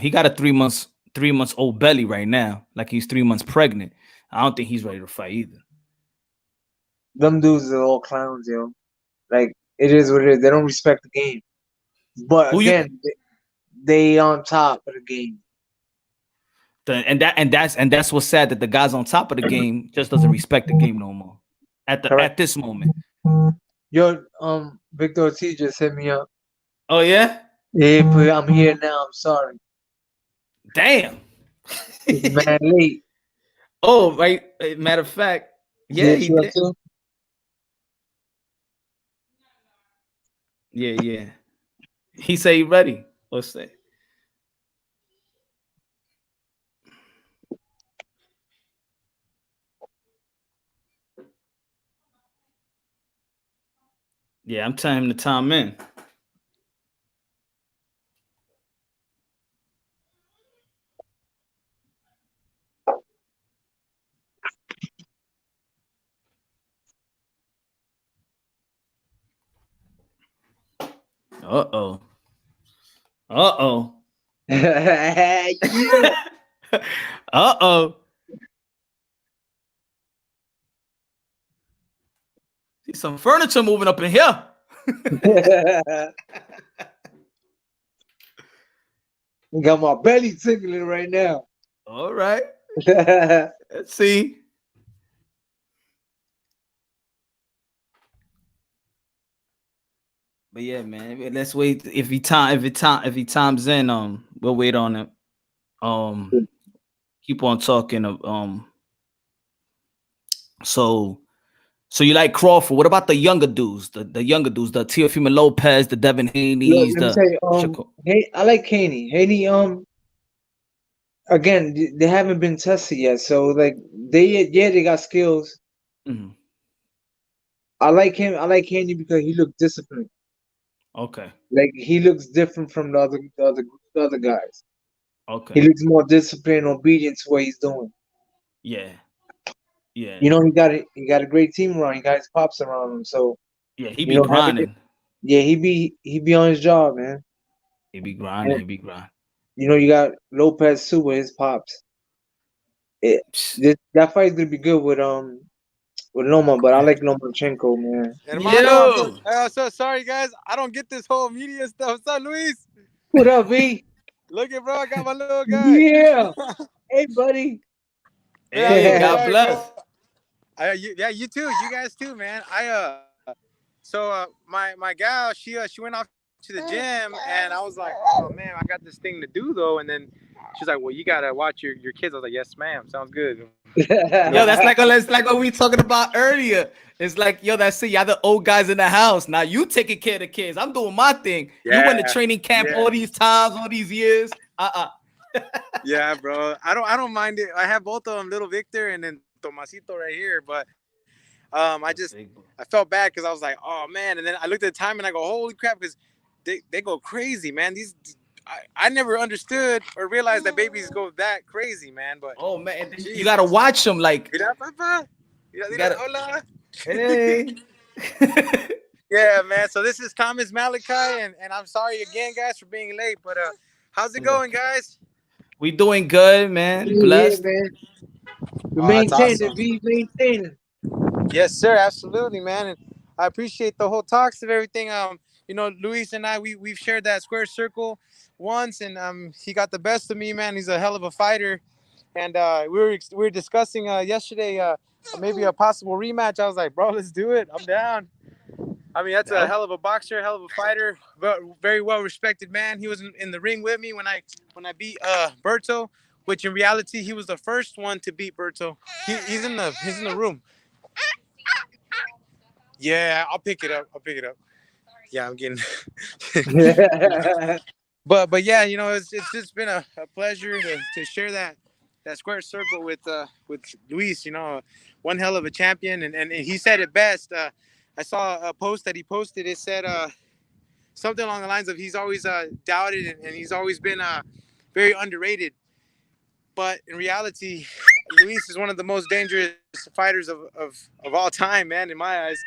he got a 3 months old belly right now, like he's 3 months pregnant. I don't think he's ready to fight either. Them dudes are all clowns, yo. Like it is what it is. They don't respect the game. But Who you again, they on top of the game. and that's what's sad that the guys on top of the game just doesn't respect the game no more. Correct. At this moment. Yo, Victor Ortiz just hit me up. Oh yeah? Hey, but I'm here now. I'm sorry. Damn. It's mad late. Oh, right. Matter of fact, He yeah, hit he you up did. too? Yeah, yeah. He say he ready. Let's say. Yeah, I'm telling him to time in. Uh-oh. Uh-oh. Yeah. Uh-oh. See some furniture moving up in here. Got my belly tickling right now. All right. Let's see. But yeah, man. Let's wait. If he times in, we'll wait on it. Um, keep on talking. So so you like Crawford? What about the younger dudes? The younger dudes, the Teofimo Lopez, the Devin Look, Haney's, let me the tell you, Shakur. hey, I like Haney. Haney, again, they haven't been tested yet, so like they got skills. Mhm. I like him. I like Haney because he looks disciplined. Okay. Like he looks different from the other guys. He Okay. looks more disciplined, obedient to what he's doing. Yeah. Yeah. You know, he got a great team around. He got his pops around him, so Yeah. He you be know having it. grinding. Yeah, he be on his job, man. He be grinding. And He be grinding. you know, you got Lopez too with his pops. It, Psst. that fight's gonna be good with Loma, but I like Lomachenko, man. Hermano, Yo. I'm so sorry, guys. I don't get this whole media stuff. What's up, Luis? What up, V? Look at bro, I got my little guy. Yeah. Hey, buddy. Man, I'm Hey, so God sorry, bro. bless. Yeah, you too. You guys too, man. My gal, she went off to the gym, and I was like, oh man, I got this thing to do though. And then she's like, well, you gotta watch your kids. I was like, yes, ma'am. Sounds good. Yo, that's like what we talking about earlier. It's like, yo, that's it. Y'all the old guys in the house. Now you taking care of the kids. I'm doing my thing. You went to Yeah, training camp yeah, all these times, all these years. yeah, bro. I don't mind it. I have both of them, little Victor and then Tomasito right here. But That's big, bro. I felt bad because I was like, oh man. And then I looked at the time and I go, holy crap, because they go crazy, man. I never understood or realized that babies go that crazy, man. But Oh man, and then you gotta Jesus. watch them. Like Mira, papá. Mira, you mira, gotta. hola. Hey. Yeah, man. So this is Thomas Malachi, and I'm sorry again, guys, for being late. But how's it It's going, okay. guys? We doing good, man. Yeah, Blessed. man. We Oh, that's maintain it. awesome. We maintain it. Yes, sir. Absolutely, man. And I appreciate the whole talks of everything. Luis and I, we've shared that square circle once, and he got the best of me, man. He's a hell of a fighter, and we were discussing yesterday maybe a possible rematch. I was like, bro, let's do it. I'm down. I mean, that's a Yeah. hell of a boxer, hell of a fighter, but very well respected man. He was in the ring with me when I beat Berto, which in reality he was the first one to beat Berto. He's in the room. Yeah, I'll pick it up. I'll pick it up. Yeah, I'm getting. But yeah, it's just been a pleasure to share that square circle with Luis. One hell of a champion, and he said it best. I saw a post that he posted. It said something along the lines of he's always doubted and he's always been very underrated. But in reality, Luis is one of the most dangerous fighters of all time, man. In my eyes,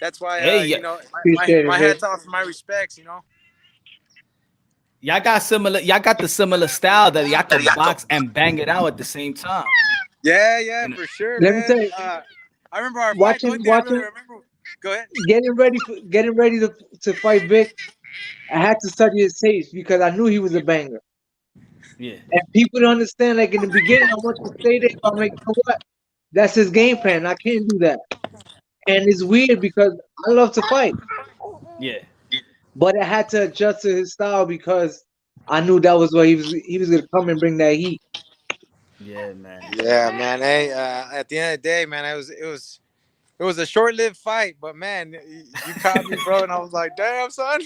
that's why Hey, yeah. Appreciate my it, man. hats off, my respects. Y'all got similar. Y'all got the similar style that y'all could box and bang it out at the same time. Yeah, You know? for sure, Let me tell man. you, I remember our fight. The only thing I really watching, remember. Go ahead. getting ready to fight Vic. I had to study his tapes because I knew he was a banger. Yeah. And people don't understand. Like in the beginning, I want to stay there. But I'm like, you know what? That's his game plan. I can't do that. And it's weird because I love to fight, Yeah. but I had to adjust to his style because I knew that was what he was gonna come and bring that heat. Yeah, man. Yeah, man. Hey, at the end of the day, man, it was a short-lived fight, but man, you caught me, bro, and I was like, damn, son,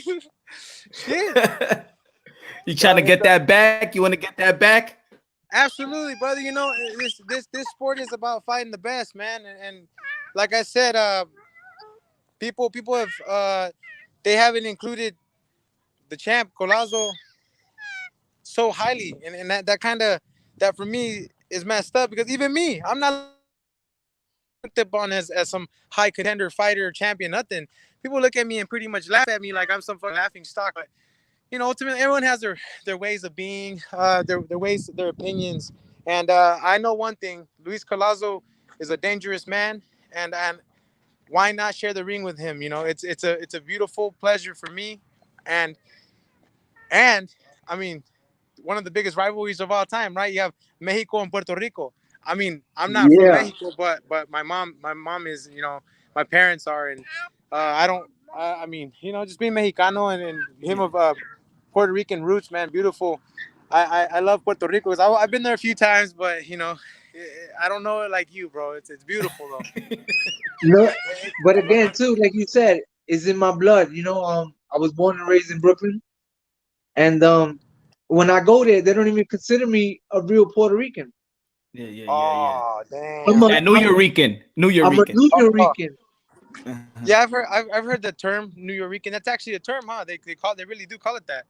shit. You So trying I to mean, get that back? You want to get that back? absolutely, brother. This sport is about fighting the best, man, and like I said, people have they haven't included the champ Collazo so highly, and that kind of that for me is messed up because even me, I'm not looked upon as some high contender fighter champion nothing. People look at me and pretty much laugh at me like I'm some fucking laughing stock. But ultimately everyone has their ways of being, their ways, their opinions, and I know one thing: Luis Collazo is a dangerous man, and why not share the ring with him? It's a beautiful pleasure for me, and and I mean one of the biggest rivalries of all time, right? You have Mexico and Puerto Rico. I mean, I'm not from Yeah, Mexico, but my mom is, my parents are, and I don't. I mean, just being Mexicano and him Yeah. of Puerto Rican roots, man, beautiful. I love Puerto Rico. I've been there a few times, but I don't know it like you, bro. It's beautiful though. no, but again, too, like you said, it's in my blood. I was born and raised in Brooklyn, and when I go there, they don't even consider me a real Puerto Rican. Yeah, yeah, yeah, yeah. Oh I'm damn. a That New I'm Eurekan. New I'm a Eurekan. New Oh, Rican. Uh-huh. yeah, I've heard the term New Yorican. That's actually a term, huh? They really do call it that.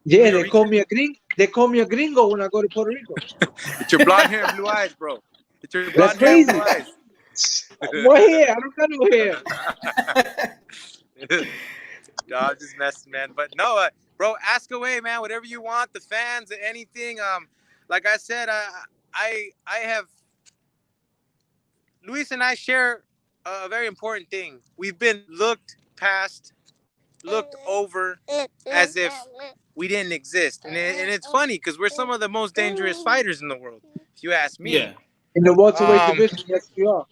New Yeah, they call Yorican. me a gringo. They call me a gringo when I go to Puerto Rico. It's your blonde hair and blue eyes, bro. It's your That's blonde hair and blue crazy. eyes. What hair? I don't got no hair. No, I'm just messing, man. But no, bro, ask away, man. Whatever you want, the fans, anything. Like I said, I have Luis and I share a very important thing. We've been looked past, looked over, as if we didn't exist, and it's funny because we're some of the most dangerous fighters in the world, if you ask me. Yeah. In the welterweight Um, division, yes, we are.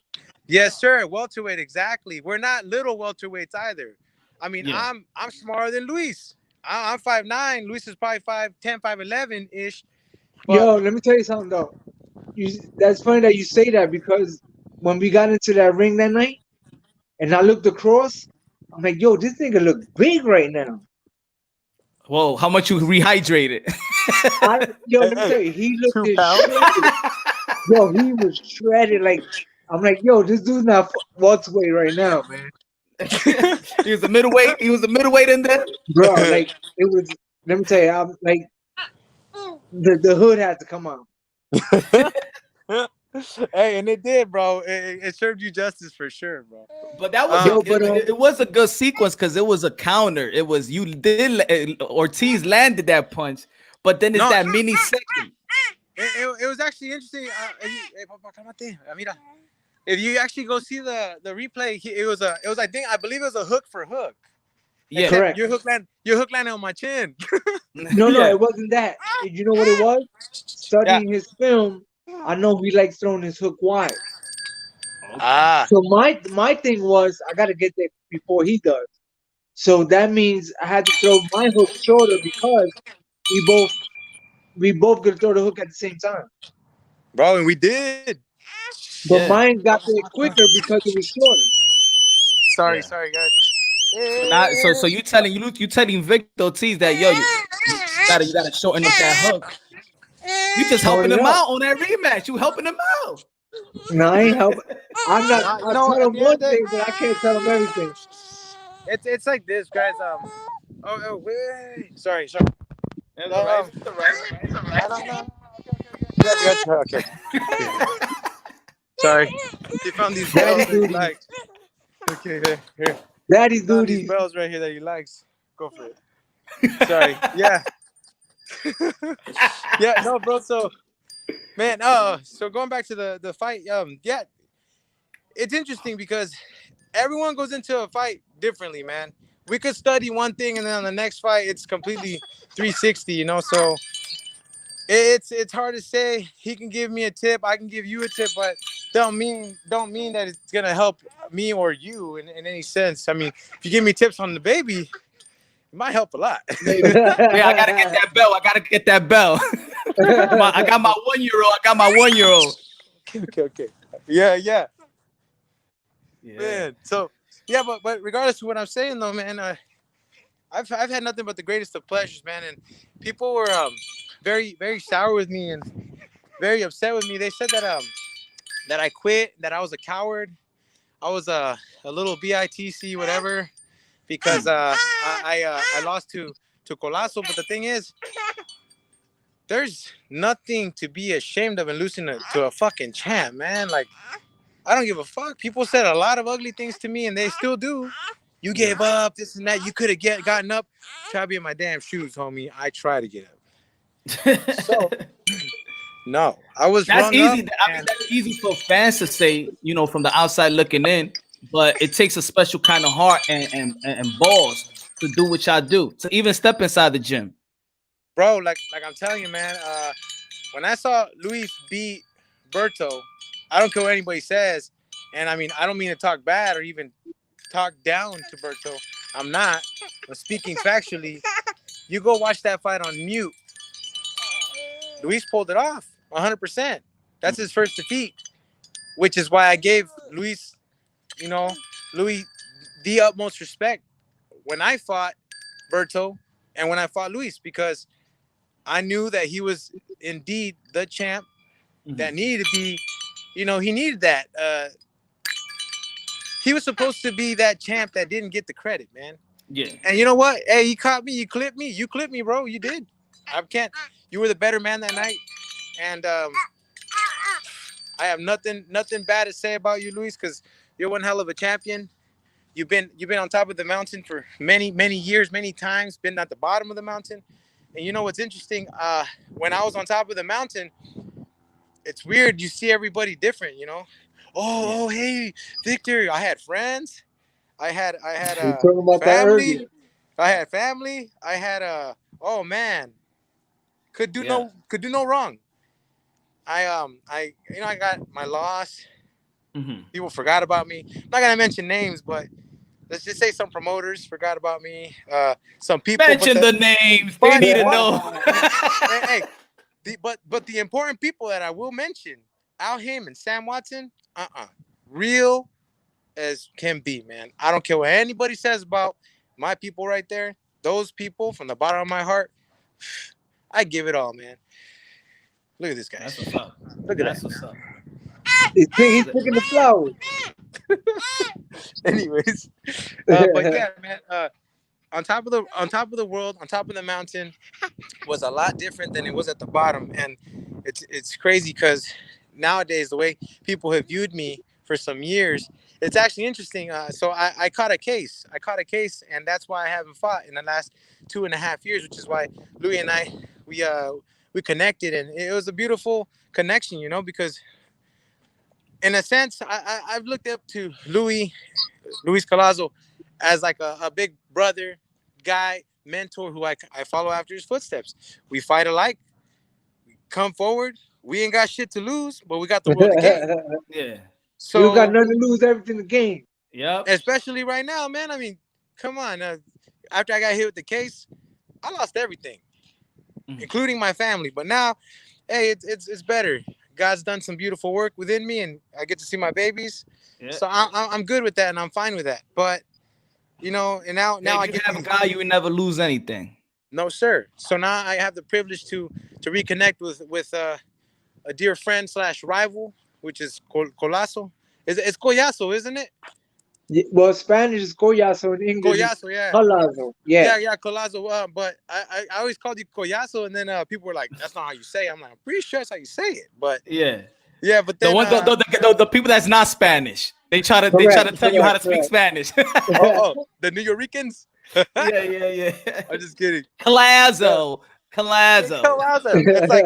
yes, sir. Welterweight, exactly. We're not little welterweights either. I mean, Yeah. I'm smaller than Luis. I'm 5'9". Luis is probably 5'10", 5'11" ish. Yo, let me tell you something though. That's funny that you say that because when we got into that ring that night, and I looked across, I'm like, yo, this nigga look big right now. Whoa, how much you rehydrated? Yo, Hey, let me hey, tell you, he looked 2 pounds. shredded. Yo, he was shredded. Like, I'm like, yo, this dude's not welterweight right now, man. He was a middleweight. He was a middleweight in there. Bro, like, it was. Let me tell you, I'm like, the hood had to come out. Hey, and it did, bro. It served you justice for sure, bro. But that was Um, Yo, but it was a good sequence because it was a counter. It was you did Ortiz landed that punch, but then it's no, that mini second. it was actually interesting. Hey, papá, cálmate. Mira. If you actually go see the replay, it was I believe it was a hook for hook. Yeah, Except correct. your hook landed on my chin. No, yeah. it wasn't that. You know what it was? Yeah. Studying his film, I know he likes throwing his hook wide. Okay. Ah, So my thing was I gotta get there before he does. So that means I had to throw my hook shorter because we both we both gonna throw the hook at the same time. bro, and we did. But Yeah, mine got there quicker because it was shorter. Sorry, yeah. sorry, guys. So now, so you telling Victor Ortiz that yo, you gotta shorten up that hook. You just helping Tone it him up. out on that rematch. You helping him out. No, I ain't help. I'm not. Nah, I tell at him the end one of the day, thing, but I can't tell him everything. it's like this, guys. Wait. Sorry. It's all right. Um, It's all right. no. Okay. Sorry. He found these Daddy bells that he duties. likes. Okay, here. He Daddy found these duties. bells right here that he likes. Go for it. Sorry. Yeah. Yeah. No, bro. So, man. So going back to the fight. Yeah. It's interesting because everyone goes into a fight differently, man. We could study one thing and then on the next fight it's completely 360, So it's hard to say. He can give me a tip, I can give you a tip, but don't mean that it's gonna help me or you in any sense. I mean, if you give me tips on the baby, it might help a lot. Yeah, I gotta get that bell. I gotta get that bell. I got my 1 year old. I got my 1 year old. Okay. Yeah, Yeah. man. So yeah, but regardless of what I'm saying though, man, I've had nothing but the greatest of pleasures, man. And people were very very sour with me and very upset with me. They said that I quit, that I was a coward, I was a little bitc whatever because I lost to Collazo. But the thing is, there's nothing to be ashamed of in losing to a fucking champ, man. Like, I don't give a fuck. People said a lot of ugly things to me, and they still do. You gave up, this and that. You could have gotten up. Try to be in my damn shoes, homie. I try to get up. So, no, I was That's rung easy. up, I mean, and that's easy for fans to say, from the outside looking in, but it takes a special kind of heart and balls to do what y'all do, to even step inside the gym. bro, like I'm telling you, man. When I saw Luis beat Berto, I don't care what anybody says, and I mean, I don't mean to talk bad or even talk down to Berto. I'm not. I'm speaking factually. You go watch that fight on mute. Luis pulled it off 100%. That's his first defeat, which is why I gave Luis, you know, Luis the utmost respect when I fought Berto and when I fought Luis, because I knew that he was indeed the champ that needed to be, he needed that. He was supposed to be that champ that didn't get the credit, man. Yeah. And you know what? Hey, you caught me. You clipped me, bro. You did. I can't. You were the better man that night, and I have nothing bad to say about you, Luis, because you're one hell of a champion. You've been on top of the mountain for many years, many times. Been at the bottom of the mountain, and you know what's interesting? When I was on top of the mountain, it's weird. You see everybody different, Oh, hey, Victor. I had friends. I had We were talking about that earlier. family. I had family. I had oh man, Yeah. could do no wrong. I got my loss. People forgot about me. I'm not gonna mention names, but let's just say some promoters forgot about me. Some people, Mention the names. They but need to what? know. Hey, but the important people that I will mention, Al Haim and Sam Watson, real as can be, man. I don't care what anybody says about my people right there. Those people from the bottom of my heart, I give it all, man. Look at this guy. That's what's up. Look at That's that. what's up. He's picking the flowers. Anyways, but yeah, man. On top of the world, on top of the mountain, was a lot different than it was at the bottom, and it's crazy because nowadays the way people have viewed me for some years, it's actually interesting. So I caught a case. And that's why I haven't fought in the last 2.5 years, which is why Louis and I we connected, and it was a beautiful connection, because in a sense I've looked up to Luis Collazo as like a big brother, guy, mentor who I follow after his footsteps. We fight alike. We come forward. We ain't got shit to lose, but we got the world to gain. Yeah. So you got So, nothing to lose, everything to gain. Yep. especially right now, man. I mean, come on. After I got hit with the case, I lost everything, including my family. But now, hey, it's better. God's done some beautiful work within me, and I get to see my babies. Yeah. So I'm good with that, and I'm fine with that. But and now I you get have a guy, you would never lose anything. no, sir. So now I have the privilege to reconnect with a dear friend / rival, which is Collazo. It's Collazo, isn't it? Well, Spanish is Collazo, and English is Collazo, yeah. Collazo. Yeah. Yeah, Collazo. But I always called you Collazo, and then people were like, "That's not how you say it." I'm like, "I'm pretty sure that's how you say it." But Yeah. yeah, but The then one the people that's not Spanish. They try to Correct, tell you how to correct, speak Spanish. the New Yorkers. yeah. I'm just kidding. Collazo. Collazo. It's like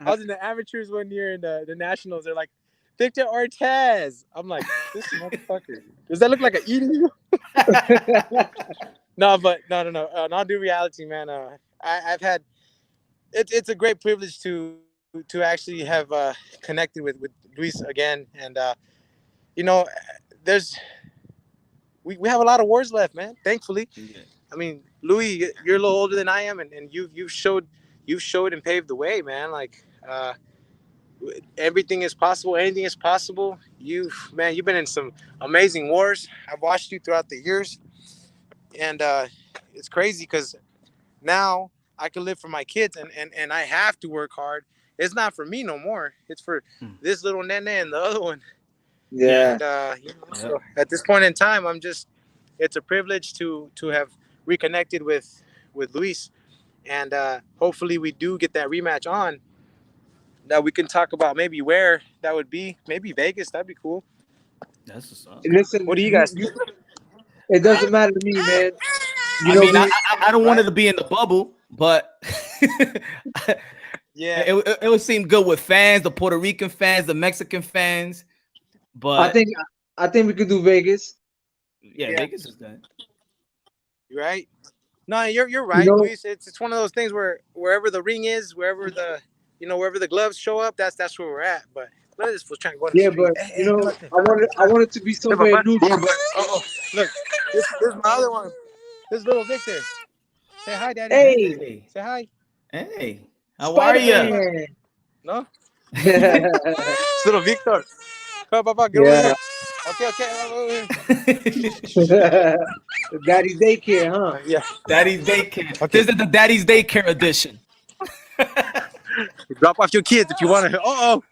I was in the amateurs one year in the nationals. They're like, Victor Ortiz. I'm like, this motherfucker. Does that look like an eating? No, but no. Not do reality, man. I've had it's a great privilege to actually have connected with Luis again, and there's we have a lot of wars left, man. Thankfully, Yeah. I mean, Louis, you're a little older than I am, and you've showed and paved the way, man. Like everything is possible, anything is possible. You've been in some amazing wars. I've watched you throughout the years, and it's crazy because now I can live for my kids, and I have to work hard. It's not for me no more. It's for this little nene and the other one. Yeah. And so at this point in time, it's a privilege to have reconnected with Luis, and hopefully we do get that rematch on. That we can talk about maybe where that would be. Maybe Vegas. That'd be cool. That's what's up. Listen, What do you guys think? it doesn't matter to me, man. I mean, I don't want it to be in the bubble, but Yeah, it would seem good with fans, the Puerto Rican fans, the Mexican fans. But I think we could do Vegas. yeah, Vegas is good. you're right. No, you're right, Luis. It's one of those things where wherever the ring is, wherever the gloves show up, that's where we're at. But look at this fool trying to go on the Yeah, street. but I wanted to be somewhere neutral. Oh, look, this is my other one. This is little Victor. Say hi, Daddy. Hey, Say hi. Hey, how are you? Spider-Man. No, Yeah. it's little Victor. Come on, Papa, get over here. Okay. Daddy's daycare, huh? Yeah. Daddy's daycare. Okay. This is the Daddy's daycare edition. Drop off your kids if you want to.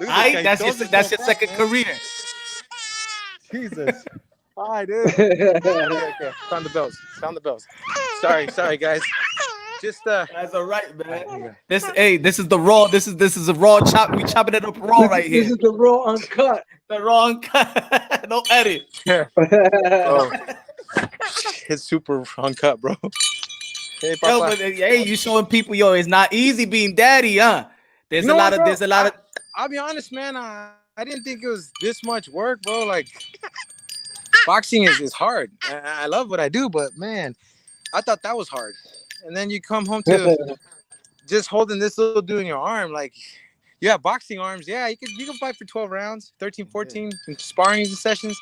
That's your second career. Jesus. Hi, dude. Okay. Sound the bells. Sorry, guys. Just That's all right, man. This is the raw. This is a raw chop. We chopping it up raw right here. This is the raw uncut. The raw uncut. No edit. Yeah. Oh. It's super uncut, bro. Hey, Papa. Hey, you showing people, it's not easy being daddy, huh? There's a lot of. I'll be honest, man. I didn't think it was this much work, bro. Like, boxing is hard. I love what I do, but man, I thought that was hard. And then you come home to just holding this little dude in your arm, like you have boxing arms. Yeah, you can fight for 12 rounds, 13, 14 in sparring sessions.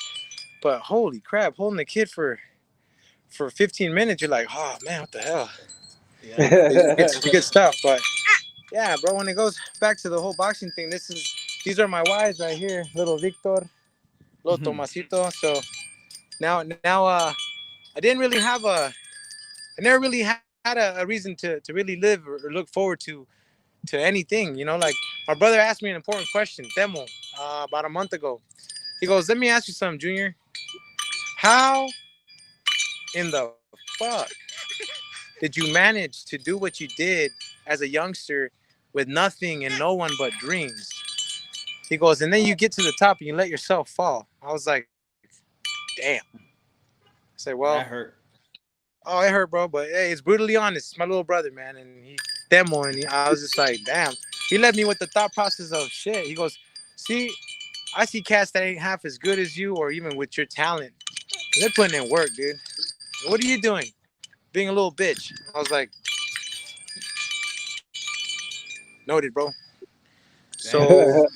But holy crap, holding a kid for 15 minutes, you're like, oh man, what the hell? Yeah. It's good stuff. But yeah, bro. When it goes back to the whole boxing thing, these are my wives right here, little Victor, little Mhm. Tomasito. So now, I never really had a reason to really live or look forward to anything. You know, like my brother asked me an important question, Demo, about a month ago. He goes, "Let me ask you something, Junior. How in the fuck did you manage to do what you did as a youngster with nothing and no one but dreams?" He goes, and then you get to the top and you let yourself fall. I was like, damn. I said, well, That hurt. oh, it hurt, bro, but hey, it's brutally honest. It's my little brother, man, and he demo, and I was just like, damn. He left me with the thought process of shit. He goes, see, I see cats that ain't half as good as you, or even with your talent. They're putting in work, dude. What are you doing? Being a little bitch. I was like, noted, bro. Damn. So,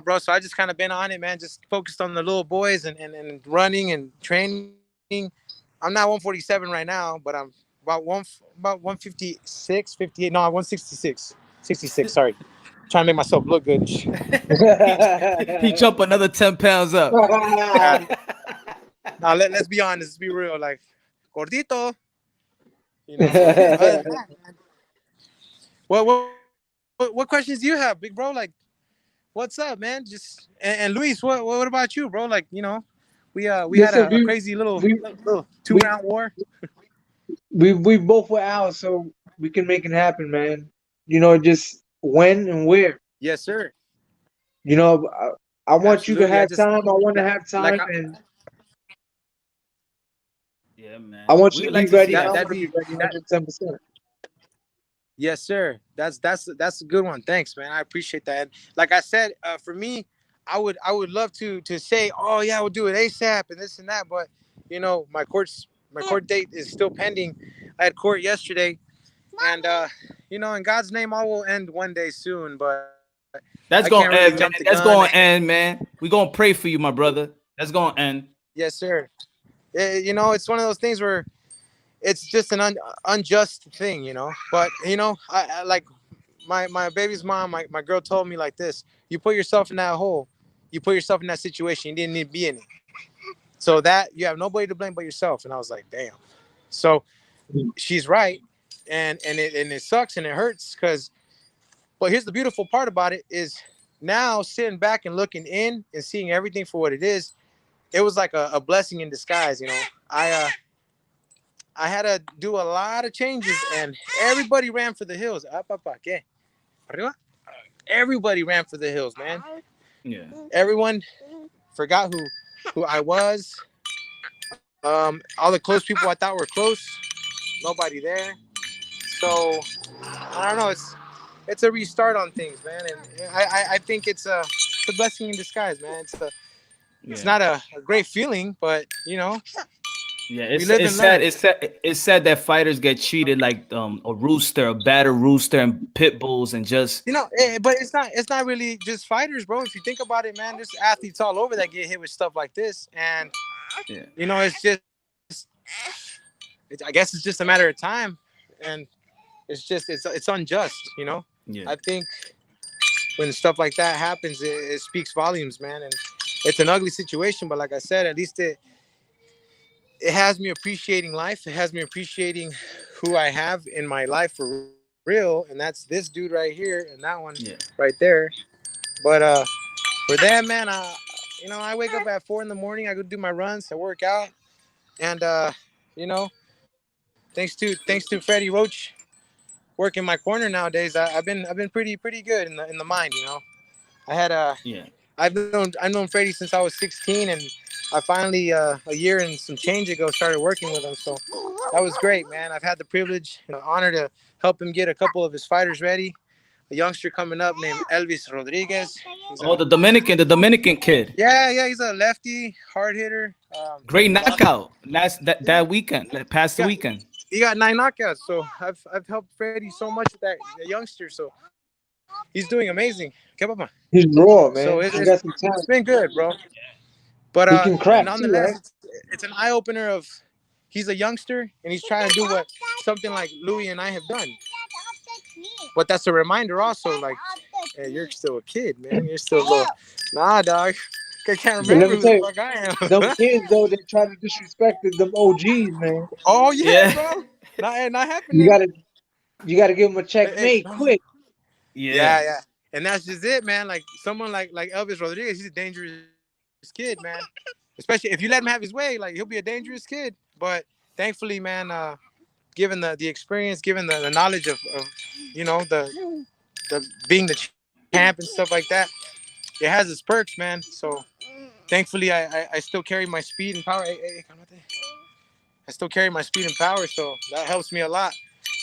bro, so I just kind of been on it, man. Just focused on the little boys and running and training. I'm not 147 right now, but I'm about 156, 58. No, I'm 166. 66, sorry. Trying to make myself look good. He jump another 10 pounds up. God. Now let's be honest, let's be real. Like, gordito, you know. But other than that, what questions do you have, big bro? Like, what's up, man? Just and Luis, what about you, bro? Like, you know, we had Listen, a crazy we little two we round war. we both were out, so we can make it happen, man. You know, just when and where. Yes, sir. You know, I want you to Absolutely. have time. I want to have Like time, and Yeah, man. I want We you to would be like to see ready, and that. I that'd want to be be ready that. 110%. Yes, sir. That's a good one. Thanks, man. I appreciate that. And like I said, for me, I would love to say, oh yeah, we'll do it ASAP and this and that, but you know, my court date is still pending. I had court yesterday, and you know, in God's name, all will end one day soon. But I can't That's really gonna jump the end, man. gun. That's gonna end, man. We gonna pray for you, my brother. That's gonna end. Yes, sir. You know, it's one of those things where it's just an unjust thing, you know. But you know, I like my baby's mom, my girl told me like this: you put yourself in that hole, you put yourself in that situation, you didn't need to be in it. So that you have nobody to blame but yourself. And I was like, damn. So she's right, and it sucks and it hurts because. But here's the beautiful part about it is now sitting back and looking in and seeing everything for what it is. It was like a blessing in disguise, you know. I had to do a lot of changes, and everybody ran for the hills. Ah, papa, ¿qué? Arriba? Everybody ran for the hills, man. Yeah. Everyone forgot who I was. All the close people I thought were close, nobody there. So I don't know. It's a restart on things, man, and I think it's a blessing in disguise, man. It's Yeah. not a great feeling, but you know, Yeah, we it's live it's and sad. learn. It's sad that fighters get treated like a rooster, a battered rooster, and pit bulls, and just You know, but it's not really just fighters, bro. If you think about it, man, there's athletes all over that get hit with stuff like this, and yeah, you know, I guess it's just a matter of time, and it's unjust, you know. yeah, I think when stuff like that happens, it speaks volumes, man, and it's an ugly situation. But like I said, at least it has me appreciating life. It has me appreciating who I have in my life for real, and that's this dude right here and that one yeah, right there. But for them, man, you know, I wake up at 4 in the morning. I go do my runs. I work out, and you know, thanks to Freddie Roach working my corner nowadays, I've been pretty good in the mind. You know, I had yeah, I've known Freddie since I was 16, and I finally a year and some change ago started working with him. So that was great, man. I've had the privilege and the honor to help him get a couple of his fighters ready. A youngster coming up named Elvis Rodriguez. He's oh, a the Dominican kid, yeah, he's a lefty, hard hitter. great knockout that weekend, past the Yeah, weekend. he got 9 knockouts. So I've helped Freddie so much with that youngster. So he's doing amazing. Okay, papa. He's raw, So man. He got some it's talent. been good, bro. But He can Yeah, crack too, nonetheless, right? it's an eye opener of he's a youngster and he's trying to do what something like Louis and I have done. but that's a reminder also. Like, hey, you're still a kid, man. You're still a little. Nah, dog. I can't And let remember me who tell the you, fuck I them am. kids though, they try to disrespect them OGs, man. Oh yeah, Yeah. bro. Not You happening. gotta you gotta give them a Hey, checkmate quick. Yeah. yeah, yeah. And that's just it, man. Like someone like Elvis Rodriguez, he's a dangerous kid, man. Especially if you let him have his way, like he'll be a dangerous kid. But thankfully, man, given the experience, given the knowledge of you know the being the champ and stuff like that, it has its perks, man. So thankfully, I still carry my speed and power. I still carry my speed and power, so that helps me a lot.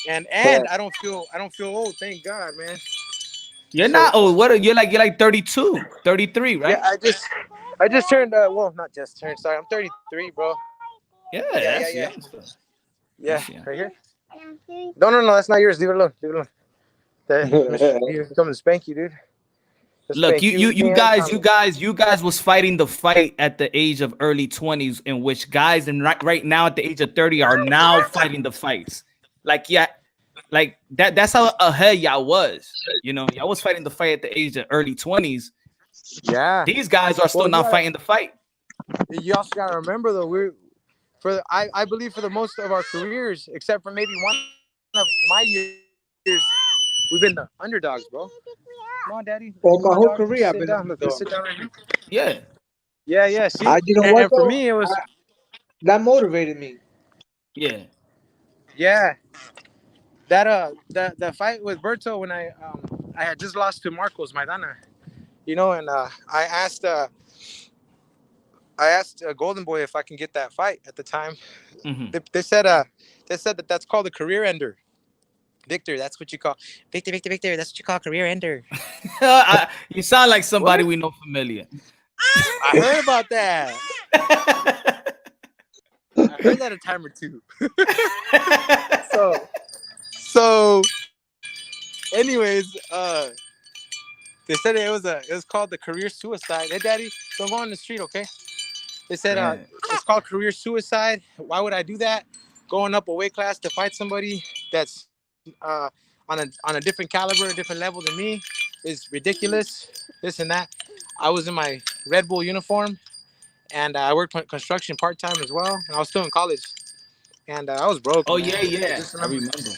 And Correct. I don't feel old, thank God, man. You're So not old. What are you're like 32, 33, yeah, right? I just turned well, not just turned. Sorry, I'm 33, bro. Yeah, Yeah, yeah, that's yeah, young stuff. yeah. That's young. Right here. No, that's not yours. Leave it alone. Leave it alone. You're coming to spank you, dude. Just Look, spank you you you you and guys, you Tommy. guys, you guys was fighting the fight at the age of early 20s, in which guys and right now at the age of 30 are now fighting the fights. Like, yeah, like that's how ahead y'all was. You know, y'all was fighting the fight at the age of early 20s. Yeah. These guys are still Well, not fighting the fight. you also gotta remember though, I believe for the most of our careers, except for maybe one of my years, we've been the underdogs, bro. Come on, Daddy. Come on, dog. Well, my Sit whole down. career Look, I've let's been sit down right here. underdog. Yeah. Yeah, yeah. See, You know and what for though? me, it was That motivated me. Yeah. yeah. The fight with Berto when I had just lost to Marcos Maidana, and I asked Golden Boy if I can get that fight at the time. Mhm. They said that that's called a career ender. Victor, that's what you call Victor. That's what you call a career ender. You sound like somebody What? we know familiar. I heard about that. I heard that a time or two. So, so, anyways, they said it was called the career suicide. Hey, Daddy, don't go on the street, okay? They said Man. it's called career suicide. Why would I do that? Going up a weight class to fight somebody that's on a different caliber, a different level than me is ridiculous. This and that. I was in my Red Bull uniform, and I worked construction part time as well. And I was still in college, and I was broke, Oh man. yeah, I yeah. just I remember. remember.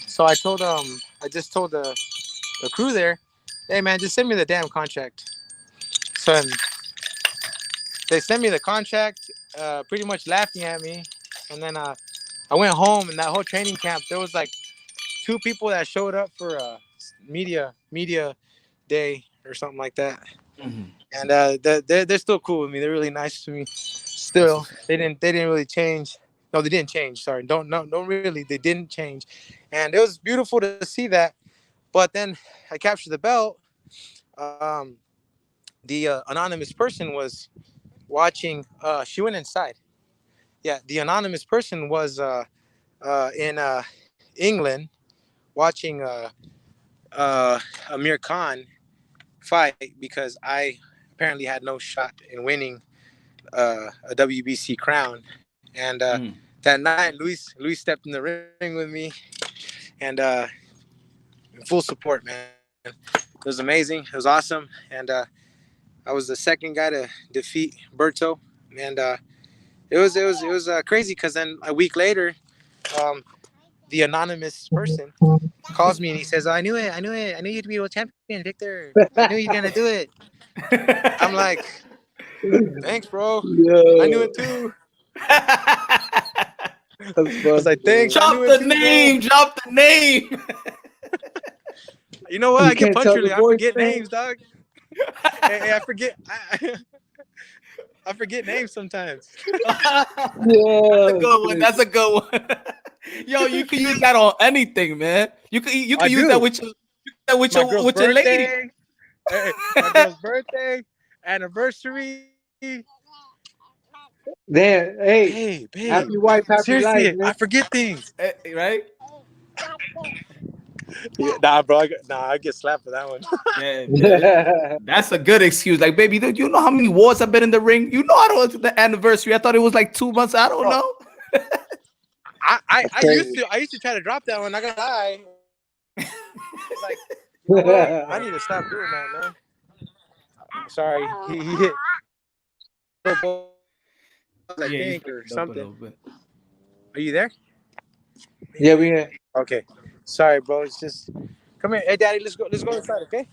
So I just told the crew there, hey man, just send me the damn contract. So they sent me the contract, pretty much laughing at me, and then I went home. And that whole training camp, there was like two people that showed up for a media day or something like that, Mhm. and they're still cool with me. They're really nice to me. That's Still, what's up. they didn't really change. No, they didn't change. Sorry, don't really. They didn't change, and it was beautiful to see that. But then I captured the belt. Um, the anonymous person was watching. She went inside. Yeah, the anonymous person was in England watching Amir Khan fight because I apparently had no shot in winning a WBC crown. And Mm. that night, Luis stepped in the ring with me, and in full support, man. It was amazing. It was awesome, and I was the second guy to defeat Berto, and it was crazy because then a week later, um, the anonymous person calls me and he says, I knew you'd be world champion, Victor. I knew you're gonna do it." I'm like, "Thanks, bro. I knew it Yo, too." that's I was funny, like, "Thanks, man. I knew Drop it the too, bro." name. Drop the name. You know what? You I get can't tell the punctually. I voice, forget man. names, dog. Hey, I forget. I forget names sometimes. That's a Yeah, good one. shit. That's a good one. Yo, you can use that on anything, man. You can I use that do. with with My girl's your lady. birthday. Hey, my girl's birthday, anniversary. Damn, hey, Hey, babe. happy wife, happy Seriously, life, I man. forget things. Right? Yeah, nah, bro. I get slapped for that one. Yeah, that's a good excuse. Like, baby, do you know how many wars I've been in the ring? You know, I don't the anniversary. I thought it was like 2 months. I don't Bro, know. I, I, That's I used crazy. to I used to try to drop that one. I gotta lie. Like, you know what? I need to stop doing that, man. Sorry. He hit I Yeah, you think, or fucked up a little something. bit. Are you there? Yeah, we. Okay. Sorry, bro. It's just come here. Hey, daddy, let's go. Let's go inside, okay?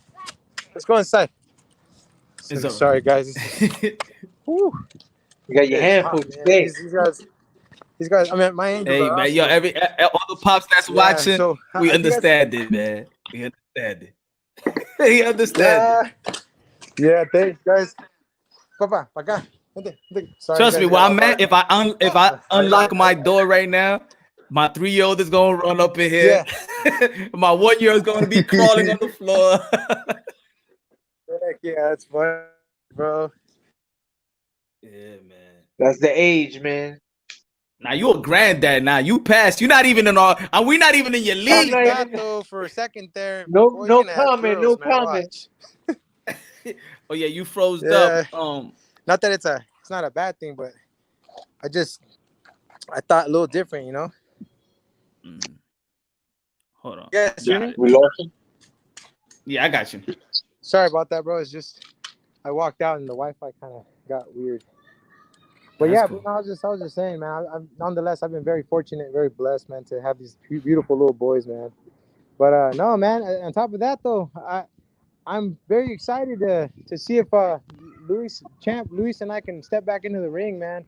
Let's go inside. It's all Sorry, guys. It's just, right. whew, You got your it's hand hot, full man. today. These guys. I mean, my angels Hey are man, yo, awesome. all the pops that's Yeah. watching, So, we you guys. understand it, man. We understand it. We understand it. Yeah. Yeah. Thanks, guys. Papa, pa acá. Vente, vente. Sorry, Trust me, guys. where Got all I'm at, dark. if I unlock my door right now, my 3-year-old is gonna run up in here. Yeah. My 1-year-old is gonna be crawling on the floor. Heck yeah, that's fun, bro. Yeah, man. That's the age, man. Now you a granddad. Now you passed. You're not even in our. And we're not even in your I'm league. not That even. though, for a second there, No, boy, you're no gonna have comment. No girls, man. comment. Watch. Oh yeah, you froze up. Yeah. Not that it's not a bad thing, but I thought a little different, you know. Mm, hold on. Yes, hear Got me? it. We lost him. Yeah, I got you. Sorry about that, bro. It's just I walked out and the Wi-Fi kind of got weird. But That's yeah, cool. but no, I was just saying, man. Nonetheless, I've been very fortunate, very blessed, man, to have these beautiful little boys, man. But no, man. On top of that, though, I'm very excited to see if Luis and I can step back into the ring, man.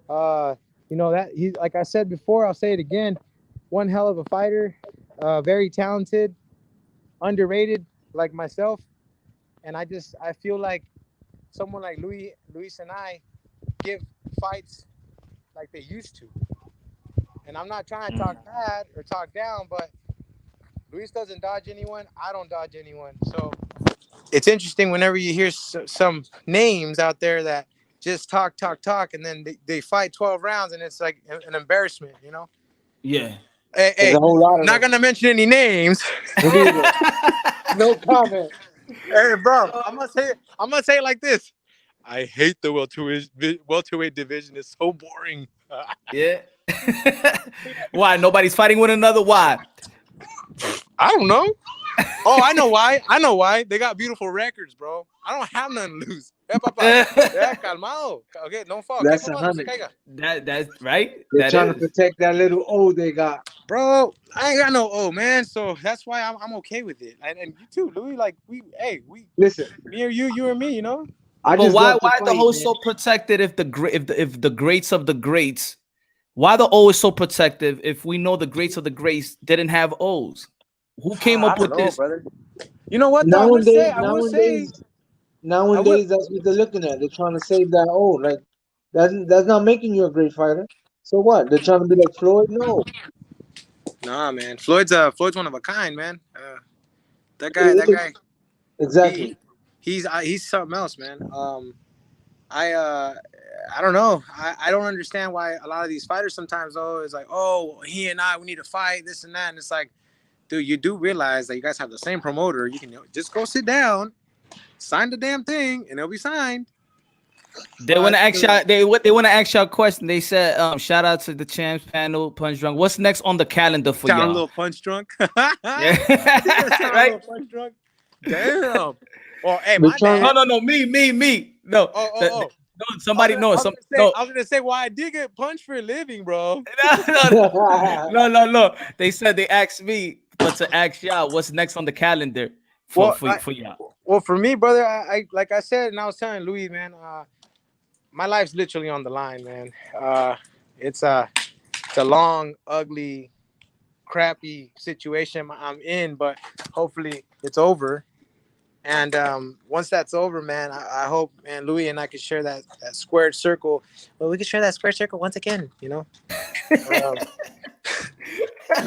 You know that he, like I said before, I'll say it again. One hell of a fighter, very talented, underrated, like myself. And I feel like someone like Luis and I give fights like they used to. And I'm not trying to talk bad or talk down, but Luis doesn't dodge anyone. I don't dodge anyone. So it's interesting whenever you hear some names out there that just talk, and then they fight 12 rounds, and it's like an embarrassment, you know? Yeah. There's Hey, a whole lot of not them. going to mention any names. Me neither. No comment. Hey, bro, I'm gonna say it like this. I hate the welterweight division. It's so boring. Yeah. Why? Nobody's fighting one another. Why? I don't know. Oh, I know why. They got beautiful records, bro. I don't have none to lose. Hey, papa. Yeah, calmado. Okay, don't fall. Okay, That's papa, no se 100. caiga. That's right. They're That trying to is. protect that little O they got. Bro, I ain't got no man. So that's why I'm okay with it. And you too, Louis. Like we Listen, me or you or me, you know. I But just why love to the fight, host man. so protected if the great if the greats of the greats? Why the O is so protective if we know the greats of the greats didn't have O's? Who came I up don't with know, this? brother. You know what though? Nowadays, I will say, I will. that's what they're looking at. They're trying to save that O. Like that's not making you a great fighter. So what? They're trying to be like Floyd? No. Nah, man. Floyd's one of a kind, man. That guy, Exactly. he he's something else, man. I I don't know. I don't understand why a lot of these fighters sometimes is like, oh, he and I, we need to fight this and that, and it's like, dude, you do realize that you guys have the same promoter. You can just go sit down, sign the damn thing, and it'll be signed. They want But to ask y'all. dude, They want to ask y'all a question. They said, shout out to the champs panel, Punch Drunk. What's next on the calendar for sound a y'all? little punch drunk. Yeah, You gonna sound a right. little punch drunk. Damn. Well, hey, They're my trying No, bad. no, no. Me. No, Oh. no. Somebody. No, some. No. I was gonna say why I did get punched for a living, bro. to No. They said they asked me, but to ask y'all, what's next on the calendar Well, for y'all? well, for me, brother, I like I said, and I was telling Louis, man, my life's literally on the line, man. It's a long, ugly, crappy situation I'm in, but hopefully it's over. And once that's over, man, I hope, man, Louis and I can share that squared circle. Well, we can share that square circle once again, you know. Um,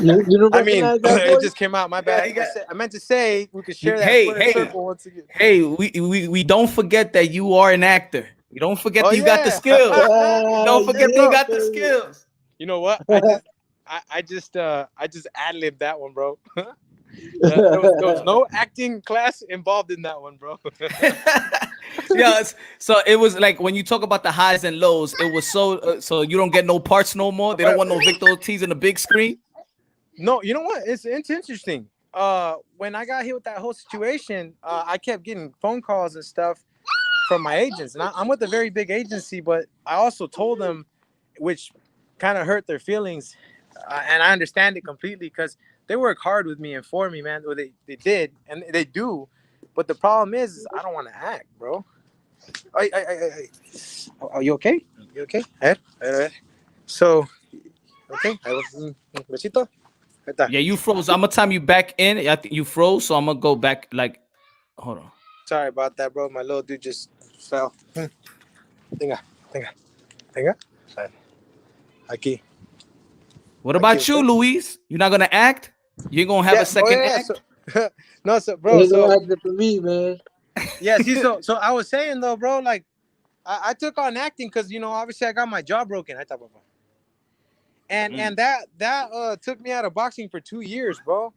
you don't I mean, recognize that it voice? just came out. My Yeah, bad. I meant to say we could share that Hey, square circle once again. hey. We don't forget that you are an actor. You don't forget Oh that you got the yeah. skills. You don't forget that you Yeah, got the baby. skills. You know what? I just ad libbed that one, bro. There was no acting class involved in that one, bro. Yeah, so it was like when you talk about the highs and lows, it was so you don't get no parts no more. They don't want no Victor Ortiz in the big screen. No, you know what? It's interesting. when I got hit with that whole situation, I kept getting phone calls and stuff from my agents, and I'm with a very big agency, but I also told them, which kind of hurt their feelings, and I understand it completely because they work hard with me and for me, man. Or they did, and they do, but the problem is I don't want to act, bro. Ay. Are you okay? You okay? A ver. So, okay. Besito. Ahí está. Yeah, you froze. I'm gonna time you back in. I think you froze, so I'm gonna go back. Like, hold on. Sorry about that, bro. My little dude just fell. Tenga, tenga, tenga. Aquí. What Aquí, about you, okay? Luis? You're not gonna act? You gonna have a second yeah. act? So, no, so, bro. Ain't no So, acting for me, man. yeah. See, so I was saying though, bro. Like, I took on acting because obviously I got my jaw broken. I thought, and that took me out of boxing for 2 years, bro.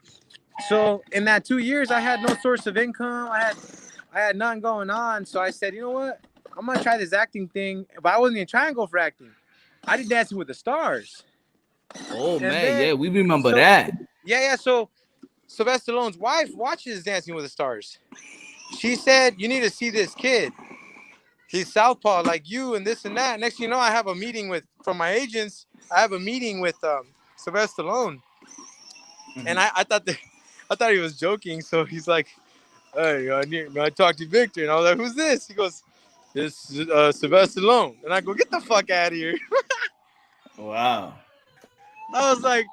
So in that 2 years, I had no source of income. I had nothing going on. So I said, you know what? I'm gonna try this acting thing. But I wasn't even trying to go for acting. I did Dancing with the Stars. Oh And man, then yeah, we remember so that. yeah. So Sylvester Stallone's wife watches Dancing with the Stars. She said, you need to see this kid. He's southpaw like you and this and that. Next thing you know, I have a meeting from my agents. I have a meeting with Sylvester Stallone. And I thought he was joking. So he's like, hey, I talked to Victor. And I was like, who's this? He goes, this is Sylvester Stallone. And I go, get the fuck out of here. Wow. I was like,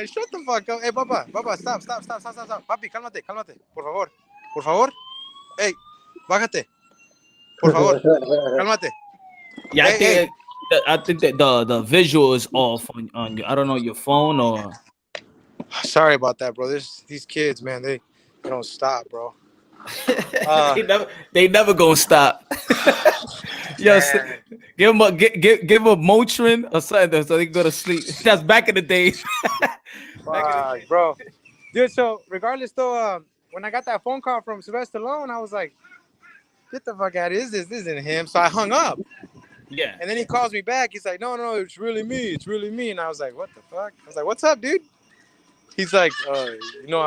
shut the fuck up. Hey, Papa, stop. Papi, cálmate. Por favor. Hey, bájate. Por favor, cálmate. Yeah, Hey. I think that the visual is off on your, I don't know, your phone or Sorry about that, bro. These kids, man, they don't stop, bro. they never gonna stop. Yes, Man. give them a Motrin or something so they can go to sleep. That's back in the day. Fuck, bro. Dude, so regardless though, when I got that phone call from Sylvester Stallone, I was like, get the fuck out of here. This isn't him. So I hung up. Yeah. And then he calls me back. He's like, no, it's really me. And I was like, what the fuck? I was like, what's up, dude? He's like, I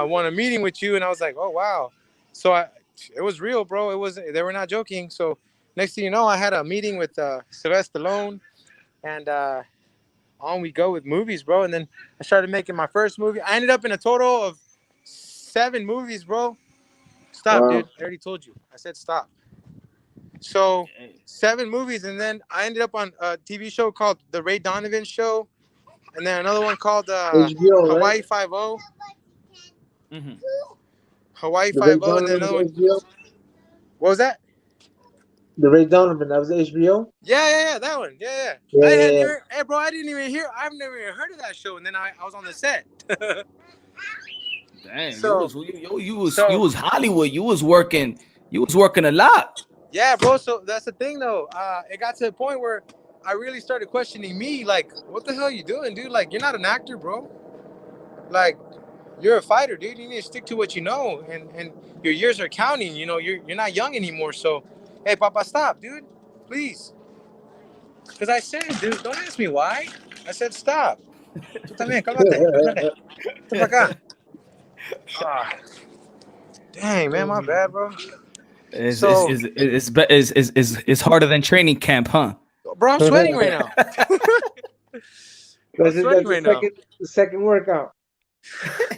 want a meeting with you. And I was like, oh, wow. So it was real, bro. They were not joking. So next thing you know, I had a meeting with Sylvester Stallone. And on we go with movies, bro. And then I started making my first movie. I ended up in a total of 7 movies, bro. Stop, dude. I already told you. I said stop. So 7 movies, and then I ended up on a TV show called The Ray Donovan Show, and then another one called HBO, Hawaii right? 5-0. Mm-hmm. Hawaii The Ray 5-0, and then Donovan another one. was HBO. What was that? The Ray Donovan, that was HBO. Yeah, that one. Yeah. Yeah. Hey, bro, I've never even heard of that show, and then I was on the set. Dang, So, you was Hollywood. You was working a lot. yeah, bro. So that's the thing, though. It got to the point where I really started questioning me, like, what the hell are you doing, dude? Like, you're not an actor, bro. Like, you're a fighter, dude. You need to stick to what you know, and your years are counting. You're not young anymore. So, hey, Papa, stop, dude, please. Because I said, dude, don't ask me why. I said stop. Tú también, cálmate. Tú para acá. Ah, dang, man, my bad, bro. So, It's harder than training camp, huh? bro, I'm sweating right now. That's the second workout.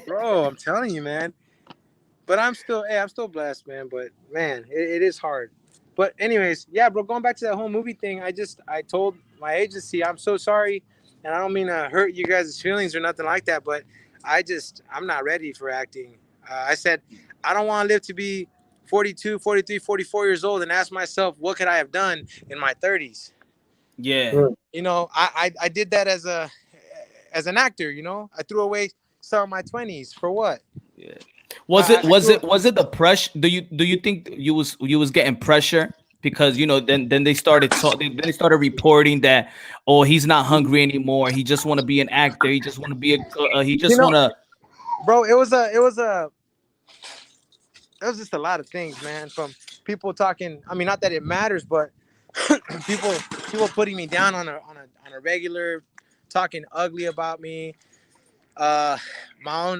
Bro, I'm telling you, man. But I'm still blessed, man. But man, it is hard. But anyways, yeah, bro. Going back to that whole movie thing, I told my agency, I'm so sorry, and I don't mean to hurt you guys' feelings or nothing like that. But I'm not ready for acting. I said I don't want to live to be 42, 43, 44 years old and ask myself, what could I have done in my 30s? Yeah. I did that as an actor. I threw away some of my 20s for what? Yeah. Was it the pressure? Do you think you was getting pressure because then they started then they started reporting that, oh, he's not hungry anymore. He just want to be an actor. He just want to be he just want to. Bro, it was just a lot of things, man. From people talking. I mean, not that it matters, but people putting me down on a regular, talking ugly about me. uh my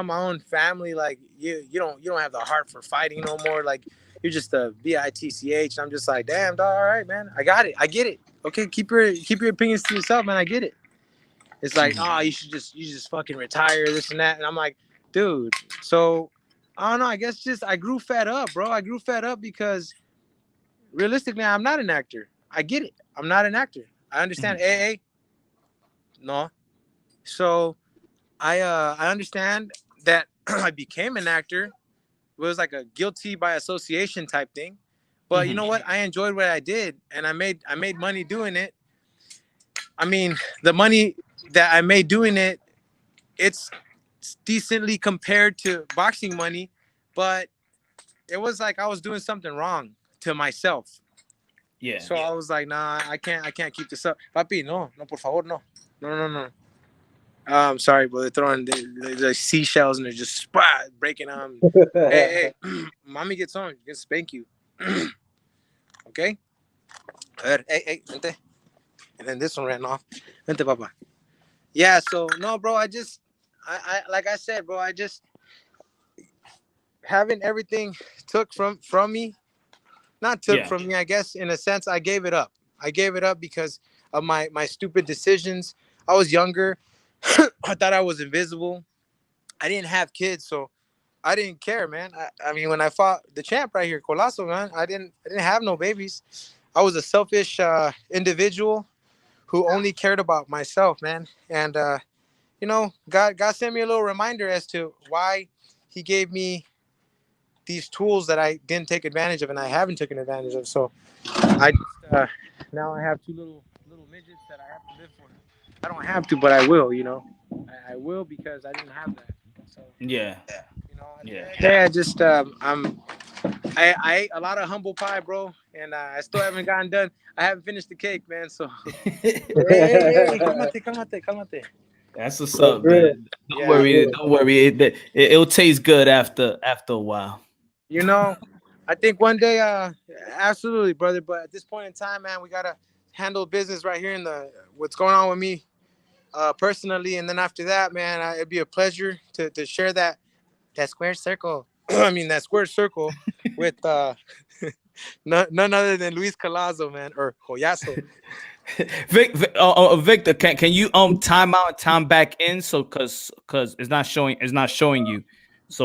own family, like you don't have the heart for fighting no more, like you're just a bitch. I'm just like, damn dog, all right man, I got it, I get it. Okay, keep your opinions to yourself, man, I get it. It's like, oh, you just fucking retire, this and that. And I'm like, dude, so I don't know, I guess just I grew fed up, bro. I grew fed up because realistically I'm not an actor. I get it, I'm not an actor. I understand AA. No. So I understand that I became an actor. It was like a guilty by association type thing. But you know what? I enjoyed what I did, and I made money doing it. I mean, the money that I made doing it, it's decently compared to boxing money, but it was like I was doing something wrong to myself. Yeah. So I was like, nah, I can't keep this up. Papi, no, no, por favor, no. No, no, no. Sorry, but they're throwing the seashells and they're just breaking them. Hey, mommy gets on, you can spank you. Okay? Hey, vente. And then this one ran off. Vente, papa. Yeah, so no, bro, I like I said, bro, I just having everything took from me. Not took from me, I guess, in a sense, I gave it up. I gave it up because of my stupid decisions. I was younger. I thought I was invisible. I didn't have kids, so I didn't care, man. I mean, when I fought the champ right here, Collazo, man, I didn't have no babies. I was a selfish individual who only cared about myself, man. And you know, God sent me a little reminder as to why He gave me these tools that I didn't take advantage of, and I haven't taken advantage of. So I just, now I have two little midgets that I have to live for. I don't have to, but I will. You know, I will because I didn't have that. So Yeah. you know, Yeah. yeah, I just I ate a lot of humble pie, bro, and I still haven't gotten done. I haven't finished the cake, man. So hey, calmate. That's what's That's up, real. man. Don't Yeah, worry. Don't worry. It'll taste good after a while. you know, I think one day, absolutely, brother. But at this point in time, man, we gotta handle business right here in the what's going on with me, personally, and then after that, man, it'd be a pleasure to share that square circle. I mean, that square circle with none other than Luis Collazo, man, or Collazo. Victor, can you time out, time back in, so cause it's not showing you.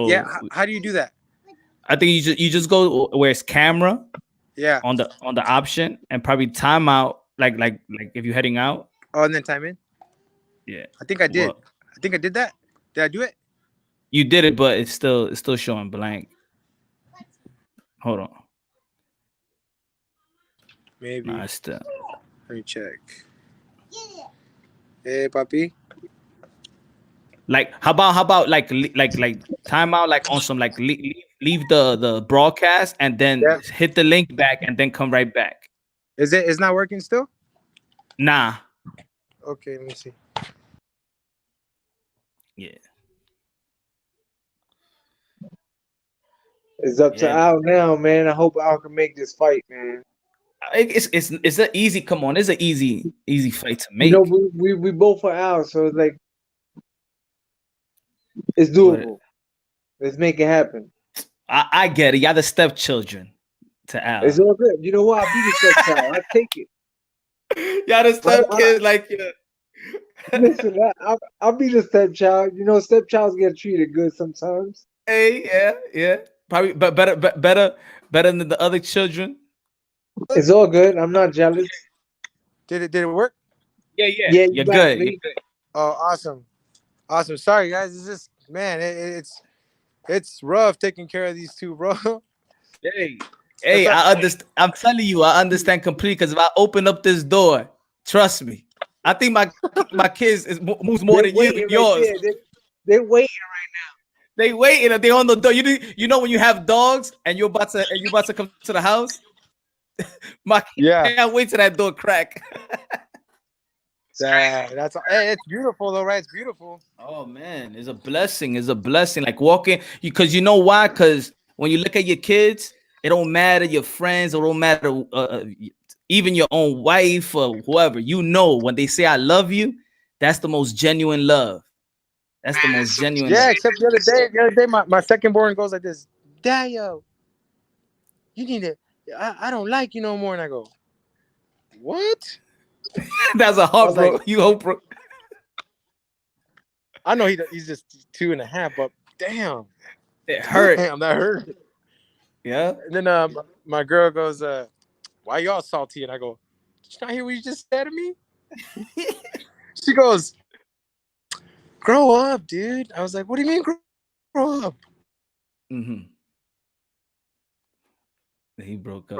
Yeah, So how do you do that? I think you just go where it's camera Yeah. on the option and probably time out, like if you're heading out. Oh, and then time in. Yeah. I think I did. Well, I think I did that. Did I do it? you did it, but it's still showing blank. Hold on. Maybe. Nah, it's still. Let me check. Hey, papi. Like how about like time out, like on some like leave the broadcast and then Yeah. hit the link back and then come right back. Is it? It's not working still? Nah. Okay, let me see. Yeah. It's up to Yeah. Al now, man. I hope Al can make this fight, man. It's an easy, come on, it's an easy fight to You know, make. we both are Al, so it's like it's What doable. Let's make it happen. I get it. Y'all the stepchildren to It's Al. all good. You know what? I'll be the stepchild. I take it. Y'all the But stepkids, like listen, I'll be the stepchild. You know, stepchilds get treated good sometimes. hey, yeah. Probably but better than the other children. It's all good. I'm not jealous. Did it work? Yeah. Yeah, you You're back, good. You're Lee. good. Oh, awesome. Awesome. Sorry, guys. It's just man, it's rough taking care of these two, bro. Hey, That's all, I understand. I'm telling you, I understand completely. Because if I open up this door, trust me, I think my kids moves more They're than waiting right yours. there. They're waiting. They waiting. They on the door. You know when you have dogs and you about to come to the house. My kids yeah. can't wait till that door crack. That's hey, it's beautiful though, right? It's beautiful. Oh man, it's a blessing. It's a blessing. Like walking, because you know why? Because when you look at your kids, it don't matter your friends, or don't matter even your own wife or whoever. You know when they say "I love you," that's the most genuine love. That's the most genuine. Yeah, except the other day, my second born goes like this, Dad, yo, you need to. I don't like you no more. And I go, what? That's a I heart, was like, bro. You hope, bro. I know he's just 2.5, but damn, It hurt. damn, that hurt. Yeah. And then my girl goes, why y'all salty? And I go, did you not hear what you just said to me? She goes, grow up, dude. I was like, what do you mean grow up? Mm-hmm. He broke up.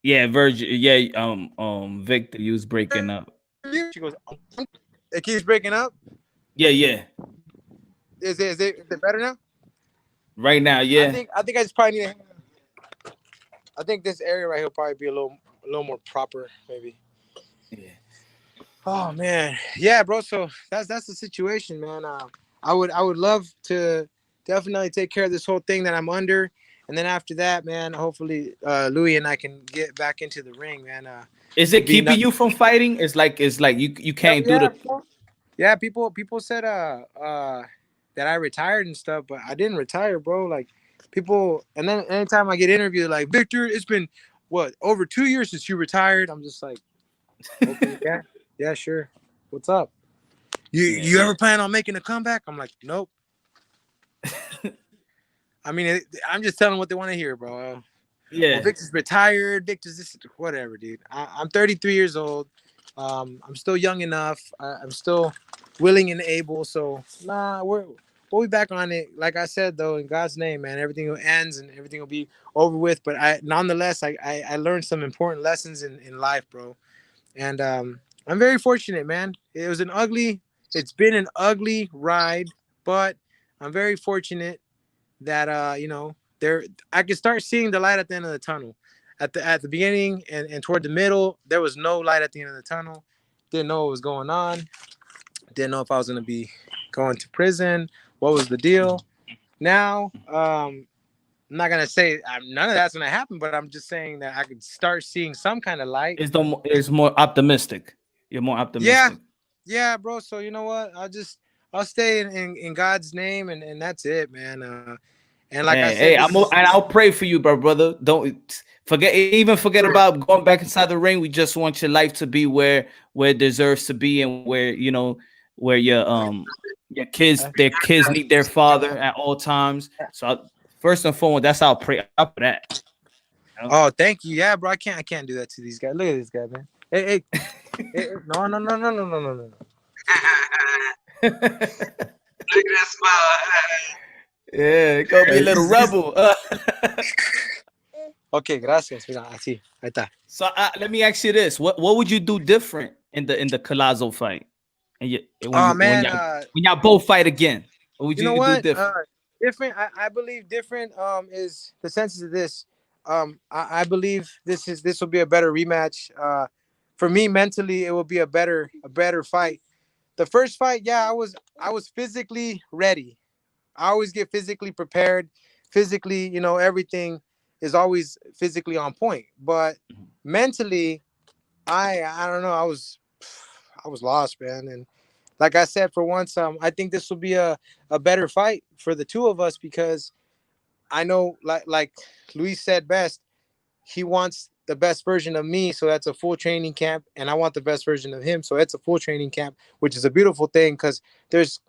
Yeah, Virgil. Yeah, Victor, you was breaking up. She goes, it keeps breaking up. Yeah, yeah. Is it better now? Right now, I yeah. think I think I just probably need. I think this area right here will probably be a little more proper, maybe. Yeah. Oh man, yeah, bro. So that's the situation, man. I would love to definitely take care of this whole thing that I'm under, and then after that, man, hopefully Louis and I can get back into the ring, man. Is it Being keeping up. you from fighting? It's like you Hell can't do yeah, the. bro. Yeah. People said that I retired and stuff, but I didn't retire, bro. Like people, and then anytime I get interviewed, like Victor, it's been what over 2 years since you retired. I'm just like, okay, yeah, sure. What's up? Yeah, You ever plan on making a comeback? I'm like, nope. I mean, I'm just telling what they want to hear, bro. Well, yeah. Victor's retired. Victor's this, whatever, dude. I'm 33 years old. I'm still young enough. I'm still willing and able. So, we'll be back on it. Like I said, though, in God's name, man, everything will ends and everything will be over with. But nonetheless, I learned some important lessons in life, bro. And I'm very fortunate, man. It's been an ugly ride, but I'm very fortunate that there I could start seeing the light at the end of the tunnel. At the beginning and toward the middle, there was no light at the end of the tunnel. Didn't know what was going on. Didn't know if I was gonna be going to prison. What was the deal? Now, I'm not gonna say none of that's gonna happen, but I'm just saying that I could start seeing some kind of light. It's more optimistic. You're more Yeah, optimistic. yeah, bro. So you know what? I'll stay in God's name, and that's it, man. And like I Hey, said, hey, this is and I'll pray for you, bro, brother. Don't forget about going back inside the ring. We just want your life to be where it deserves to be, and where where your kids their kids need their father at all times. So first and foremost, that's how I'll pray up for that. You know? Oh, thank you. Yeah, bro. I can't do that to these guys. Look at this guy, man. Hey, no, no, no, no, no, no, no, no. Look at that smile. Yeah, it gonna be a little rebel. Okay, gracias. Mira, así. Ahí está. So let me ask you this: what would you do different in the Collazo fight? And Oh man, when y'all both fight again, what would you know you do what? different? Different. I believe different. Is the sense of this. I believe this will be a better rematch. For me mentally, it will be a better fight. The first fight, yeah, I was physically ready. I always get physically prepared. Physically, everything is always physically on point. But mentally, I don't know. I was lost, man. And like I said, for once, I think this will be a better fight for the two of us because I know, like Luis said best, he wants the best version of me, so that's a full training camp, and I want the best version of him, so it's a full training camp, which is a beautiful thing because there's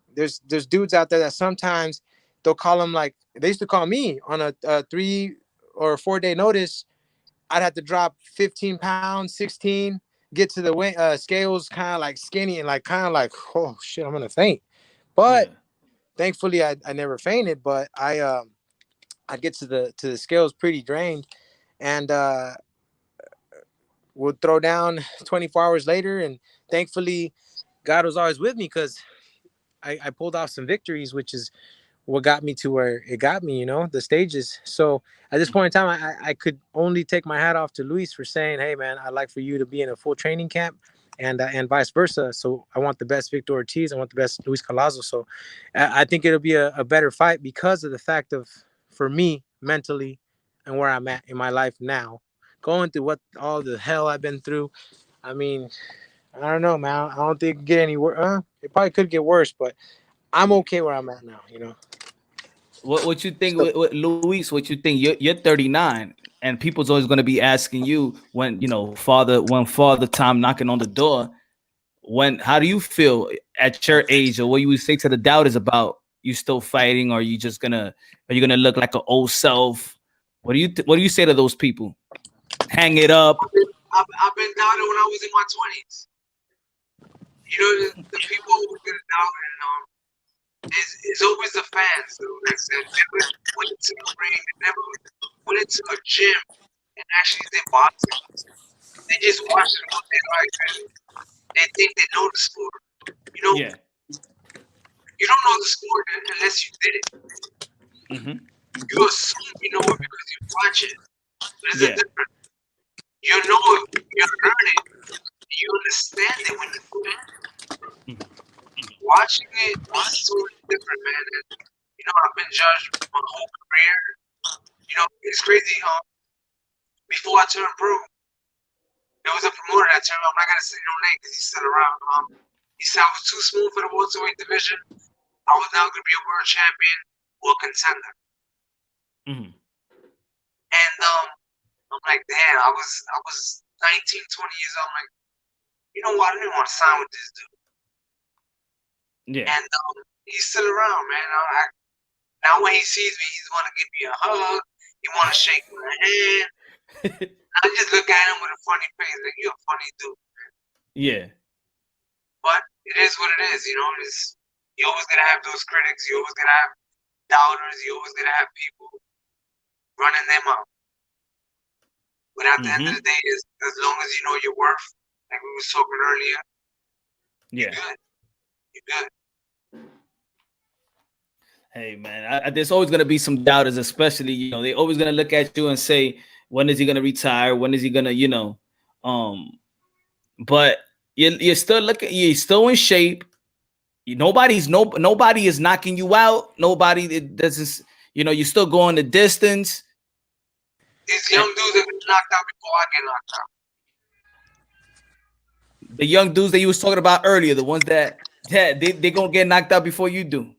dudes out there that sometimes they'll call them like they used to call me on a 3 or 4 day notice. I'd have to drop 15 pounds, 16, get to the scales kind of like skinny and like kind of like, oh shit, I'm gonna faint. But Yeah, thankfully, I never fainted. But I get to the scales pretty drained, and would throw down 24 hours later. And thankfully, God was always with me because I pulled off some victories, which is what got me to where it got me, the stages. So at this point in time, I could only take my hat off to Luis for saying, hey, man, I'd like for you to be in a full training camp and vice versa. So I want the best Victor Ortiz. I want the best Luis Collazo. So I think it'll be a better fight because of the fact of, for me, mentally and where I'm at in my life now, going through what all the hell I've been through. I mean, I don't know, man. I don't think it could get any worse. It probably could get worse, but I'm okay where I'm at now. You know. What you think, So Luis? What you think? You're 39, and people's always going to be asking you when father time knocking on the door. How do you feel at your age, or what you would say to the doubters about you still fighting, or are you gonna look like an old self? What do you say to those people? Hang it up. I've been doubted when I was in my 20s. You know, the people who get doubted is always the fans. So like I said, never went into the ring, they never went into a gym and actually did boxing. They just watch it what they like and they think they know the sport. You know, Yeah. you don't know the sport unless you did it. Mm-hmm. You assume you know it because you watch it. There's a Yeah. difference. You know it, you learn it, you understand it when you do it. Watching it is totally different, man. And, you know, I've been judged my whole career. You know, it's crazy. Before I turned pro, there was a promoter that turned. I'm not gonna say no name because he's still around. He said I was too small for the welterweight division. I was now gonna be a world champion or a contender. Mm-hmm. And I'm like, damn, I was 19, 20 years old. I'm like, you know what? I didn't want to sign with this dude. Yeah. And he's still around, man. Now when he sees me, he's want to give me a hug. He want to shake my hand. I just look at him with a funny face, like you're a funny dude. Yeah. But it is what it is, you know. You always gonna have those critics. You always gonna have doubters. You always gonna have people running them out. But at the end of the day, as long as you know your worth, like we was talking earlier, Yeah. you're good. You're good. Hey man, there's always gonna be some doubters, especially they're always gonna look at you and say, when is he gonna retire? When is he gonna, But you're still looking. You're still in shape. Nobody is knocking you out. Nobody it doesn't. You're still going the distance. These young dudes have been knocked out before I get knocked out. The young dudes that you was talking about earlier, the ones that they gonna get knocked out before you do.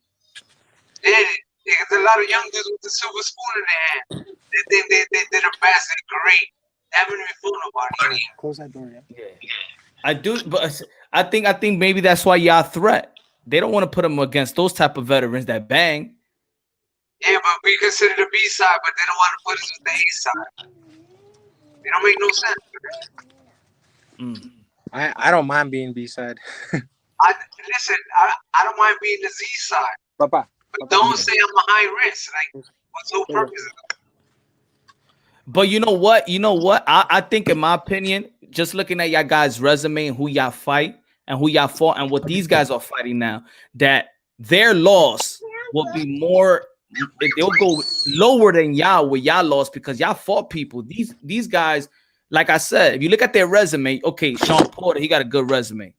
Yeah, there's a lot of young dudes with the silver spoon in their hand. They think they're the best. They're great. They haven't even fooled nobody. Close that door, Yeah. I do, but I think maybe that's why y'all threat. They don't want to put them against those type of veterans that bang. Yeah, but we consider the B side, but they don't want to put us with the A side. They don't make no sense. I don't mind being B side. Listen, I don't mind being the Z side. Papa. But don't say I'm a high risk. Like, what's the whole purpose of it? But you know what? I think, in my opinion, just looking at y'all guys' resume and who y'all fight and who y'all fought and what these guys are fighting now, that their loss will be more. They'll go lower than y'all where y'all lost because y'all fought people. These guys, like I said, if you look at their resume, okay, Sean Porter, he got a good resume.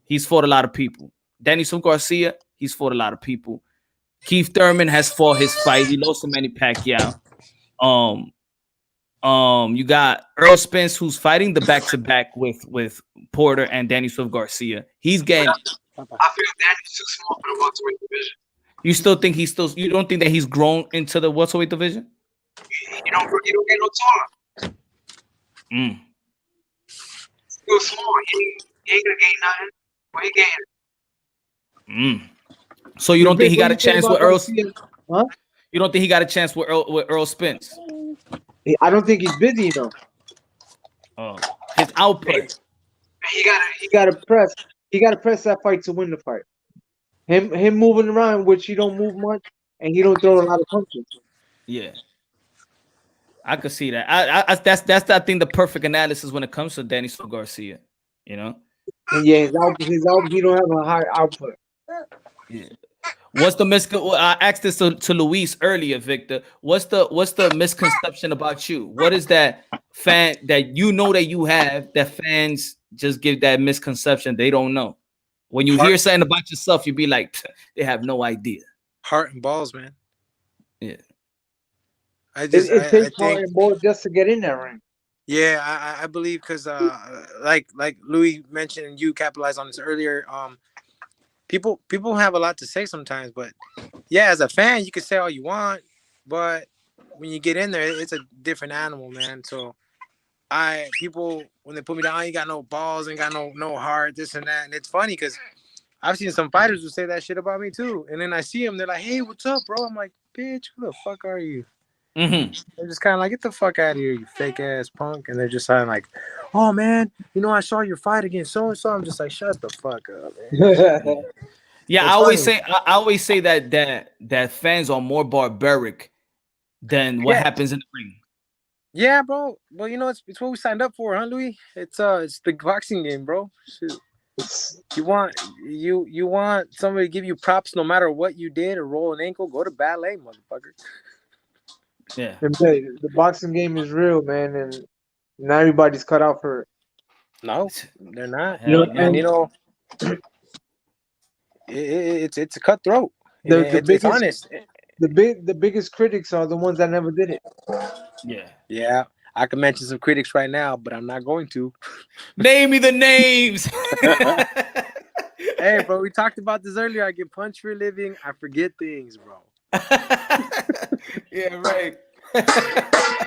He's fought a lot of people. Danielson Garcia, he's fought a lot of people. Keith Thurman has fought his fight. He lost to Manny Pacquiao. You got Earl Spence, who's fighting the back-to-back with Porter and Danielson Garcia. He's getting. I feel Daniel's too small for the welterweight division. You still think you don't think that he's grown into the welterweight division? You don't get no taller. Still small. He ain't gonna gain nothing. What he gaining? So you don't think he got a chance with Earl? Huh? You don't think he got a chance with Earl Spence? I don't think he's busy enough. Oh, his output. He got to press. He got to press that fight to win the fight. Him moving around, which he don't move much, and he don't throw a lot of punches. Yeah, I could see that. That's I think the perfect analysis when it comes to Danielson Garcia. And yeah, his output, he don't have a high output. Yeah. What's the I asked this to Luis earlier, Victor. What's the misconception about you? What is that fan that that you have that fans just give that misconception they don't know? When you hear something about yourself, you be like, they have no idea. Heart and balls, man. Yeah. It takes heart and balls just to get in that ring. Yeah, I believe because like Louis mentioned and you capitalized on this earlier. People have a lot to say sometimes, but yeah, as a fan, you can say all you want, but when you get in there, it's a different animal, man. So I people when they put me down, you got no balls and got no heart, this and that, and it's funny because I've seen some fighters who say that shit about me too, and then I see them, they're like, "Hey, what's up, bro?" I'm like, "Bitch, who the fuck are you?" Mm-hmm. They're just kind of like, "Get the fuck out of here, you fake ass punk," and they're just kind of like, "Oh man, I saw your fight against so and so." I'm just like, "Shut the fuck up, man." Yeah, It's funny. I always say that fans are more barbaric than what Yeah, happens in the ring. yeah, bro. Well, it's what we signed up for, huh, Louis? It's the boxing game, bro. Shoot. You want you want somebody to give you props no matter what you did or roll an ankle, go to ballet, motherfucker. Yeah. The boxing game is real, man, and not everybody's cut out for it. No, they're not, You know, Hell and no. it's a cutthroat, and the it's biggest honest. the biggest critics are the ones that never did it. Yeah. Yeah, I can mention some critics right now, but I'm not going to. Name me the names. Hey, bro, we talked about this earlier. I get punched for a living. I forget things, bro. Yeah, right.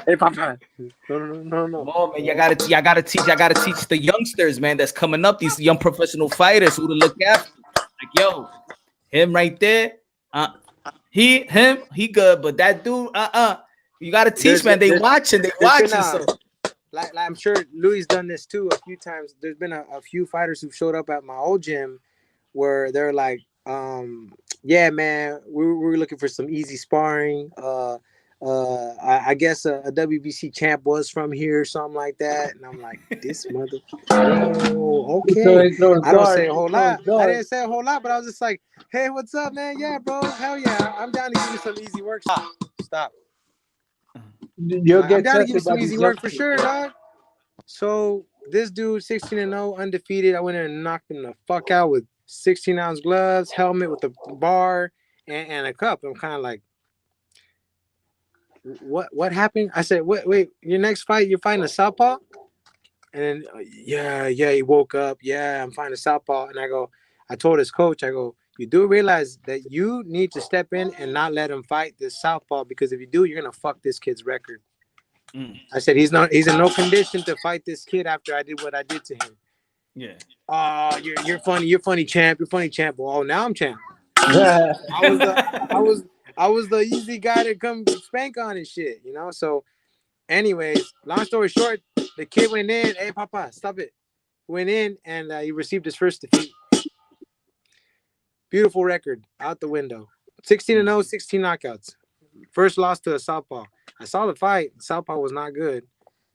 Hey, Papa. No. Come on, man. I gotta teach the youngsters, man, that's coming up, these young professional fighters who to look after. Like, yo, him right there. Uh, he good, but that dude, you gotta teach, There's man. They there's watching, they there's been watching. So like I'm sure Louis done this too a few times. There's been a few fighters who've showed up at my old gym where they're like, yeah, man, we were looking for some easy sparring. I guess a WBC champ was from here, or something like that. And I'm like, this mother. Oh, So okay. he's throwing I don't say darts. a He's whole throwing lot. I didn't darts. say a whole lot, but I was just like, hey, what's up, man? Yeah, bro. Hell yeah. I'm down to give you some easy work. Stop. You'll I'm get down to give you tested by some these easy work for youngsters, sure, bro. dog. So this dude, 16-0, undefeated. I went in and knocked him the fuck out with 16-ounce gloves, helmet with a bar, and a cup. I'm kind of like, what happened? I said, wait, your next fight, you're fighting a southpaw? And then, yeah, he woke up. Yeah, I'm fighting a southpaw. And I told his coach, I go, you do realize that you need to step in and not let him fight this southpaw, because if you do, you're gonna fuck this kid's record. mm, I said he's in no condition to fight this kid after I did what I did to him. yeah. Oh, you're funny, champ. You're funny, champ. Oh, now I'm champ. I was the I was the easy guy to come spank on and shit. So, anyways, long story short, the kid went in. Hey, Papa, stop it. Went in and he received his first defeat. Beautiful record out the window. 16-0, 16 knockouts. First loss to a southpaw. I saw the fight. Southpaw was not good,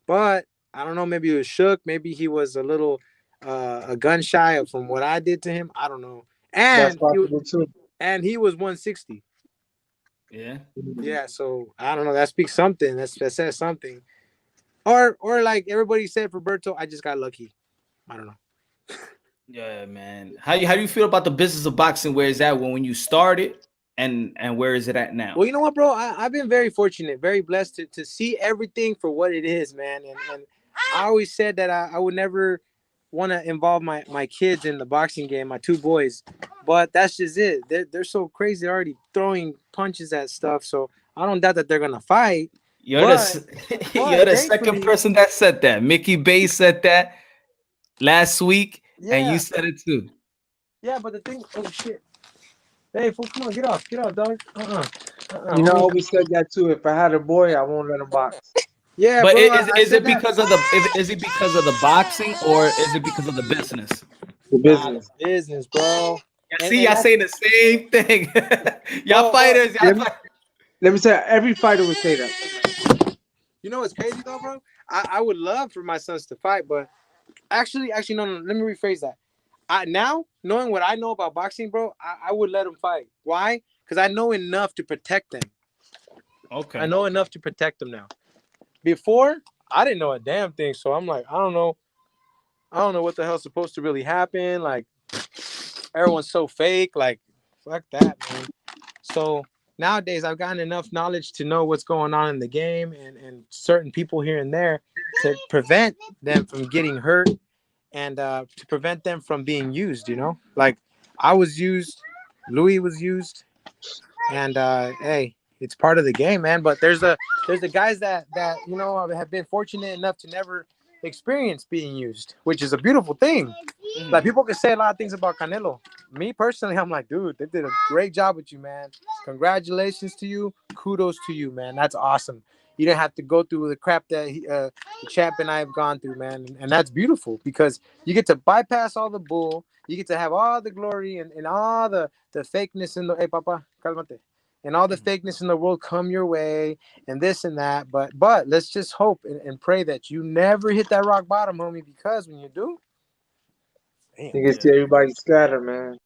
but I don't know. Maybe he was shook. Maybe he was a little a gun shy from what I did to him. I don't know. That's And possible too. he was 160. Yeah. Yeah, so I don't know. That speaks something. That says something. Or like everybody said, Roberto, I just got lucky. I don't know. Yeah, man. How do you feel about the business of boxing? Where is that when you started, and where is it at now? Well, you know what, bro? I've been very fortunate, very blessed to see everything for what it is, man. And I always said that I would never want to involve my kids in the boxing game, my two boys. But that's just it. They're so crazy. They're already throwing punches at stuff. So I don't doubt that they're going to fight. You're But, you're the second thankfully, person that said that. Mickey Bay said that last week, and you yeah. said it too. Yeah, but the thing, oh, shit. Hey, fool, come on, get off, dog. You know, I Homie. always said that too. If I had a boy, I won't let him box. Yeah, But bro, I is said it that. because of is it because of the boxing, or is it because of the business? The Nah, the business. business, bro. Yeah, And see, and y'all that's saying the same thing. Y'all bro. fighters, Let me let me say every fighter would say that. You know what's crazy though, bro? I would love for my sons to fight, but actually, no. Let me rephrase that. Now knowing what I know about boxing, bro, I would let them fight. Why? Because I know enough to protect them. I Okay. know enough to protect them now. Before, I didn't know a damn thing, so I'm like, I don't know. I don't know what the hell's supposed to really happen. Like everyone's so fake. Like fuck that, man. So nowadays I've gotten enough knowledge to know what's going on in the game and certain people here and there to prevent them from getting hurt and to prevent them from being used. Like I was used, Louis was used, and hey, it's part of the game, man. But there's the guys that have been fortunate enough to never experience being used, which is a beautiful thing. Like people can say a lot of things about Canelo. Me personally, I'm like, dude, they did a great job with you, man. Congratulations to you. Kudos to you, man. That's awesome. You didn't have to go through the crap that the champ and I have gone through, man. And that's beautiful because you get to bypass all the bull. You get to have all the glory and all the fakeness in the hey papa, calmate. And all the fakeness in the world come your way and this and that. But let's just hope and pray that you never hit that rock bottom, homie, because when you do, damn, You can see everybody scatter, man.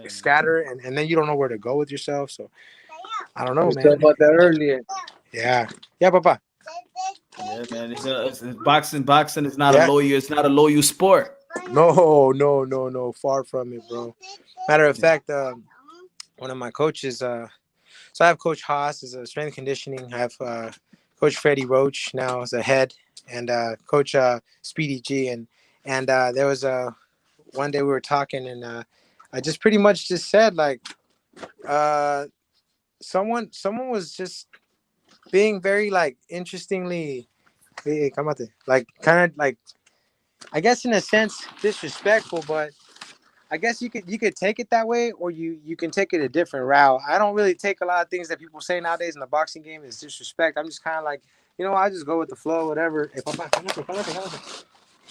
scatter and then you don't know where to go with yourself. So I don't know, We man. talked about that earlier. Yeah, papa. Yeah, man. It's boxing. Boxing is not a Yeah. lawyer. It's not a lawyer sport. No. Far from it, bro. Matter of fact, one of my coaches, so I have Coach Haas as a strength and conditioning. I have Coach Freddie Roach now as a head, and Coach Speedy G. And there was one day we were talking, and I just pretty much just said like, someone was just being very like interestingly, like kind of like I guess in a sense disrespectful, but I guess you could take it that way, or you can take it a different route. I don't really take a lot of things that people say nowadays in the boxing game as disrespect. I'm just kind of like, I just go with the flow, whatever. Hey, papa,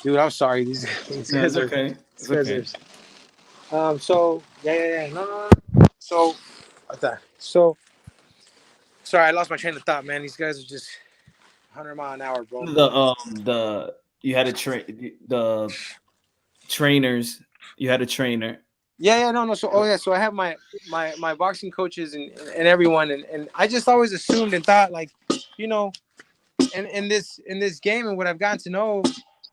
dude, I'm sorry. These No, guys it's are. okay. These It's guys okay. are. So yeah. No. So, so sorry, I lost my train of thought, man. These guys are just 100 mile an hour, bro. The you had a the trainers. You had a trainer. Yeah, no. So, so I have my boxing coaches and everyone, and I just always assumed and thought like, you know, in this game and what I've gotten to know,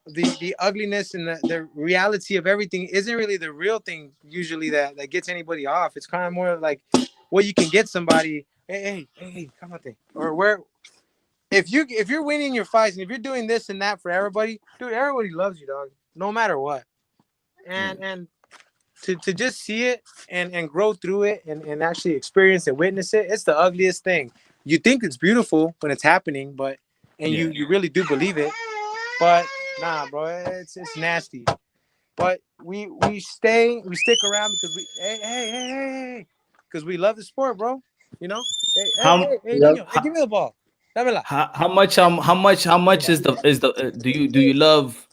the ugliness and the reality of everything isn't really the real thing usually that gets anybody off. It's kind of more like what you can get somebody. Hey, come on, thing. Or where if you're winning your fights and if you're doing this and that for everybody, dude, everybody loves you, dog, no matter what. And to just see it and grow through it and actually experience and witness it, it's the ugliest thing. You think it's beautiful when it's happening, but you really do believe it. But nah, bro, it's nasty. But we stick around because we hey, because we love the sport, bro. You know? How Niño, Yep. hey, give me the ball. Dámela. how much is the do you love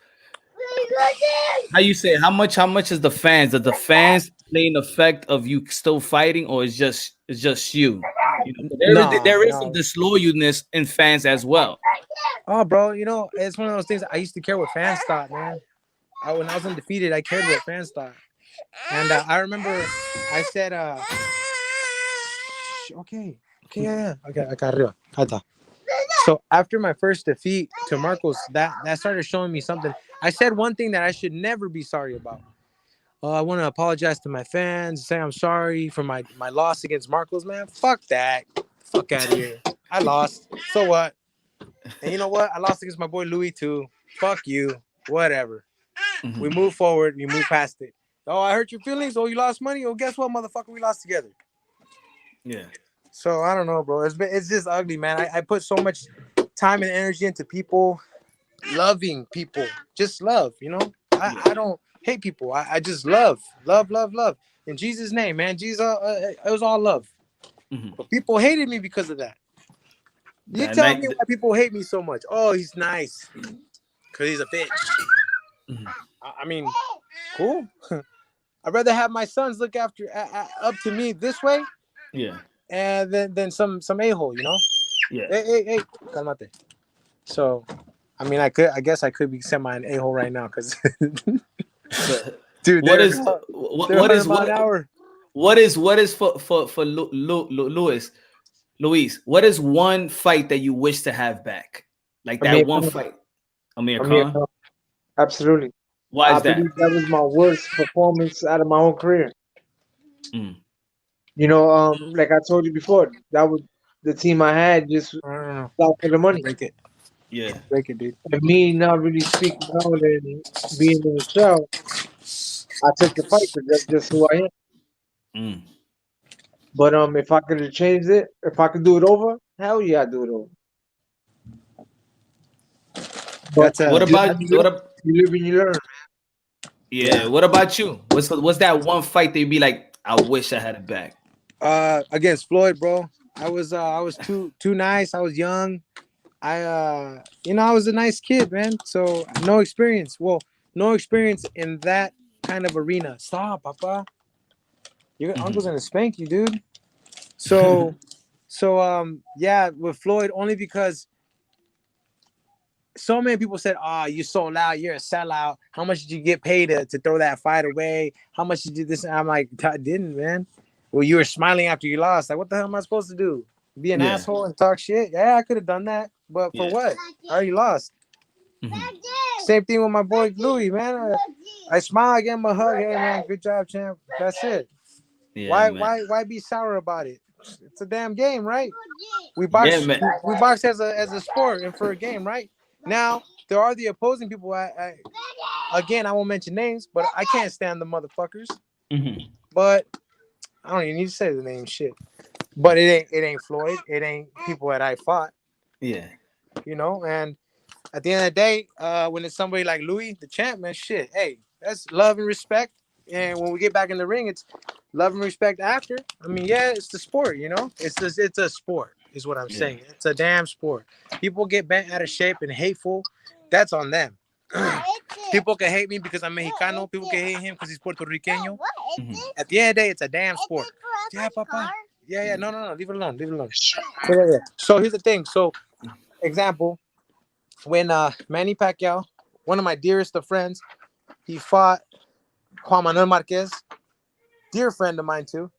how you say how much is the fans? Does the fans play an effect of you still fighting, or it's just you? There is some No. disloyalness in fans as well. Oh, bro, it's one of those things. I used to care what fans thought, man. When I was undefeated, I cared what fans thought. And I remember I said, yeah. Okay, arriba. Ahí está. So after my first defeat to Marcos, that started showing me something. I said one thing that I should never be sorry about. I want to apologize to my fans, say I'm sorry for my loss against Marcos, man. Fuck that. Fuck out of here. I lost. So what? And you know what? I lost against my boy Louis too. Fuck you. Whatever. We move forward. We move past it. Oh, I hurt your feelings. Oh, you lost money. Oh, guess what, motherfucker? We lost together. Yeah. So I don't know, bro. It's just ugly, man. I put so much time and energy into people, loving people, just love. I don't hate people. I just love. In Jesus' name, man. Jesus, it was all love. But people hated me because of that. You That tell night. me why people hate me so much. Oh, he's nice because he's a bitch. I mean, cool. I'd rather have my sons look after up to me this way, Yeah. and then some a-hole, Yeah. Hey, calmate. So, I mean, I guess I could be semi an a-hole right now because, So, dude, what they're is they're what 100 is mile an hour. what is for Luis? What is one fight that you wish to have back? Like that Amir one Khan. fight. Amir Amir Khan. Khan. Absolutely. Why I is that? believe that was my worst performance out of my whole career. Mm. You know, like I told you before, that was the team I had just Uh, stopped for the money. break it, Yeah. break it, dude. And me not really speaking out and being in the show, I took the fight because that's just who I am. Mm. But if I could have changed it, if I could do it over, hell yeah, I'd do it over. But That's What a about what? you live and you learn. Yeah. yeah. What about you? What's that one fight they'd be like? I wish I had it back. Against Floyd, bro. I was too nice. I was young. I was a nice kid, man. So no experience. Well, no experience in that kind of arena. Stop, Papa. Your uncle's gonna spank you, dude. So, yeah, with Floyd, only because so many people said, "Ah, you sold out. You're a sellout. How much did you get paid to throw that fight away? How much did you do this?" And I'm like, "I didn't, man." Well, you were smiling after you lost. Like, what the hell am I supposed to do? Be an Yeah. asshole and talk shit? Yeah, I could have done that, but for Yeah. what? I already lost. Mhm. Same thing with my boy Louis, man. I smile, I give him a hug. Hey, man, good job, champ. That's it. Yeah, Why, man. why, why be sour about it? It's a damn game, right? We Yeah, box, man. we box as a sport and for a game, right? Now there are the opposing people. Again, I won't mention names, but I can't stand the motherfuckers. Mhm. But I don't even need to say the name, shit. But it ain't Floyd. It ain't people that I fought, Yeah. And at the end of the day, when it's somebody like Louis, the champ, man, shit, hey, that's love and respect. And when we get back in the ring, it's love and respect after. I mean, yeah, it's the sport, It's a sport, is what I'm Yeah. saying. It's a damn sport. People get bent out of shape and hateful. That's on them. People can hate me because I'm Mexicano. People can hate him because he's Puerto Rican. Mhm. At the end of the day, it's a damn sport. Yeah, Papa. Yeah, yeah. Yeah. No. Leave it alone. Leave it alone. Yeah. So here's the thing. So, example, when Manny Pacquiao, one of my dearest of friends, he fought Juan Manuel Marquez, dear friend of mine too,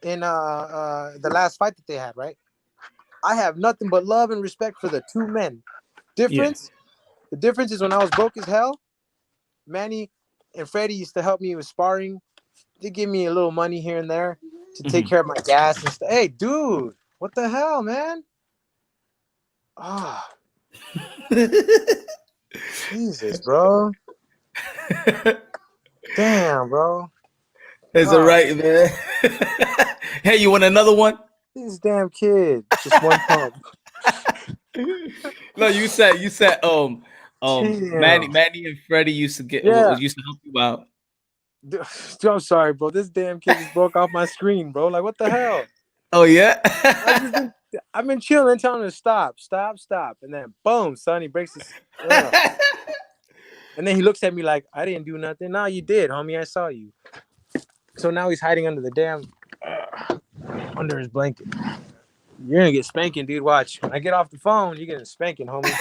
in the last fight that they had, right? I have nothing but love and respect for the two men. Yeah. Difference? The difference is when I was broke as hell, Manny and Freddie used to help me with sparring. They give me a little money here and there to take Mhm. care of my gas and stuff. Hey, dude, what the hell, man? Ah, oh, Jesus, bro. Damn, bro. It's all Ah, right, man. Hey, you want another one? this damn kid. Just one pump. No, Manny Damn. Manny and Freddie used to Yeah. used to help you out. Dude, I'm sorry, bro. This damn kid just broke off my screen, bro. Like, what the hell? Oh yeah. I've just been, I've been chilling, telling him to stop, stop, stop, and then boom, son, he breaks his. And then he looks at me like, I didn't do nothing. No, you did, homie. I saw you. So now he's hiding under the damn, under his blanket. You're gonna get spanking, dude. Watch. When I get off the phone, you're getting spanking, homie.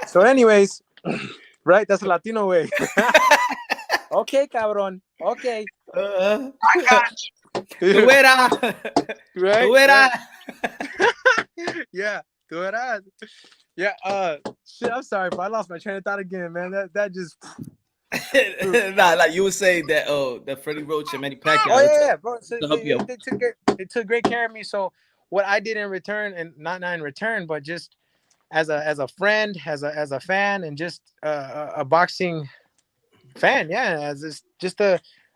So, anyways, right? That's a Latino way. Okay, cabron. Okay. Uh, tú right? verás. Tú Right. verás. Yeah. Do it as. Yeah. Shit. I'm sorry, but I lost my train of thought again, man. That just. Nah, like you would say that that Freddie Roach and Manny Oh Pacquiao yeah, bro. So to help you out. they took great care of me. So what I did in return, and not in return, but just as a friend, as a fan, and just a boxing fan, yeah, as just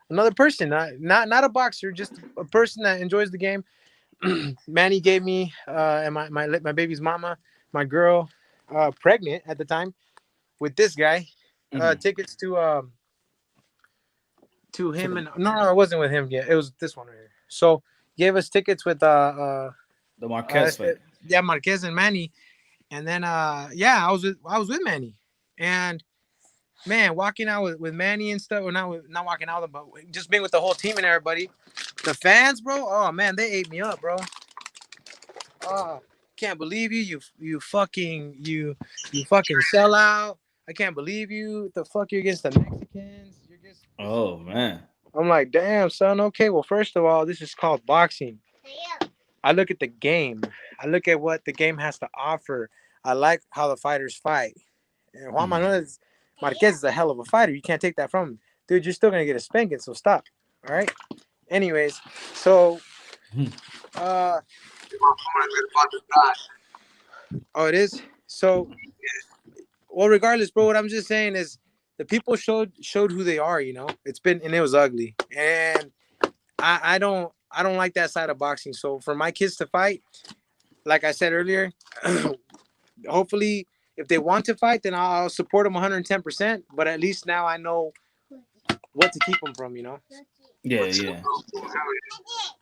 another person, not a boxer, just a person that enjoys the game. Manny gave me and my baby's mama, my girl, pregnant at the time, with this guy, Mhm. tickets to To him, the and no, it wasn't with him yet. It was this one right here. So gave us tickets with Marquez fight. yeah, Marquez and Manny, and then yeah, I was with Manny, and man, walking out with Manny and stuff, or not walking out, but just being with the whole team and everybody, the fans, bro. Oh man, they ate me up, bro. Oh, can't believe you fucking sell out. I can't believe you. The fuck you're against the Mexicans. You're against. Oh man. I'm like, damn, son. Okay, well, first of all, this is called boxing. I look at the game. I look at what the game has to offer. I like how the fighters fight. And Juan Mhm. Manuel Marquez is a hell of a fighter. You can't take that from him. Dude, you're still gonna get a spanking, so stop. All right. Anyways, so Hmm. uh oh, it is. So well, regardless, bro, what I'm just saying is the people showed who they are, you know. And it was ugly. And I don't like that side of boxing. So for my kids to fight, like I said earlier, hopefully if they want to fight, then I'll support them 110%. But at least now I know what to keep them from, you know. Yeah, yeah.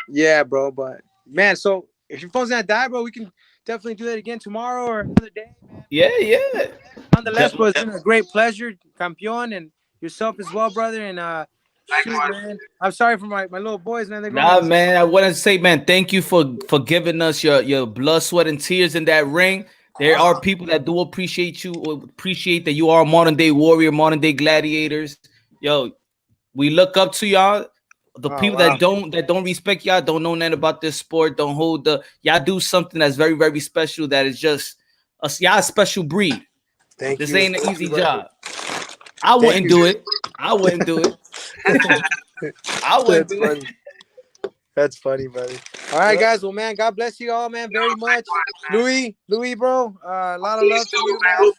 Yeah, bro. But man, so if your phone's gonna die, bro, we can definitely do that again tomorrow or another day. Yeah, yeah. Nonetheless, bro, it's been a great pleasure, campeon, and yourself as well, brother. And shoot, man, I'm sorry for my little boys, man. They're going Nah, to man. I want to say, man, thank you for giving us your blood, sweat, and tears in that ring. There are people that do appreciate you, or appreciate that you are a modern day warrior, modern day gladiators. Yo, we look up to y'all. The Oh people wow, that don't respect y'all, don't know nothing about this sport, don't hold the y'all do something that's very, very special. That is just y'all a special breed. thank This you, ain't an thank you, easy brother. job. I Thank wouldn't you. do it. I wouldn't do it. I wouldn't That's do it. funny. That's funny, brother. All right, guys. Well, man, God bless you all, man, very much. Louis, bro. A lot of love to you, man.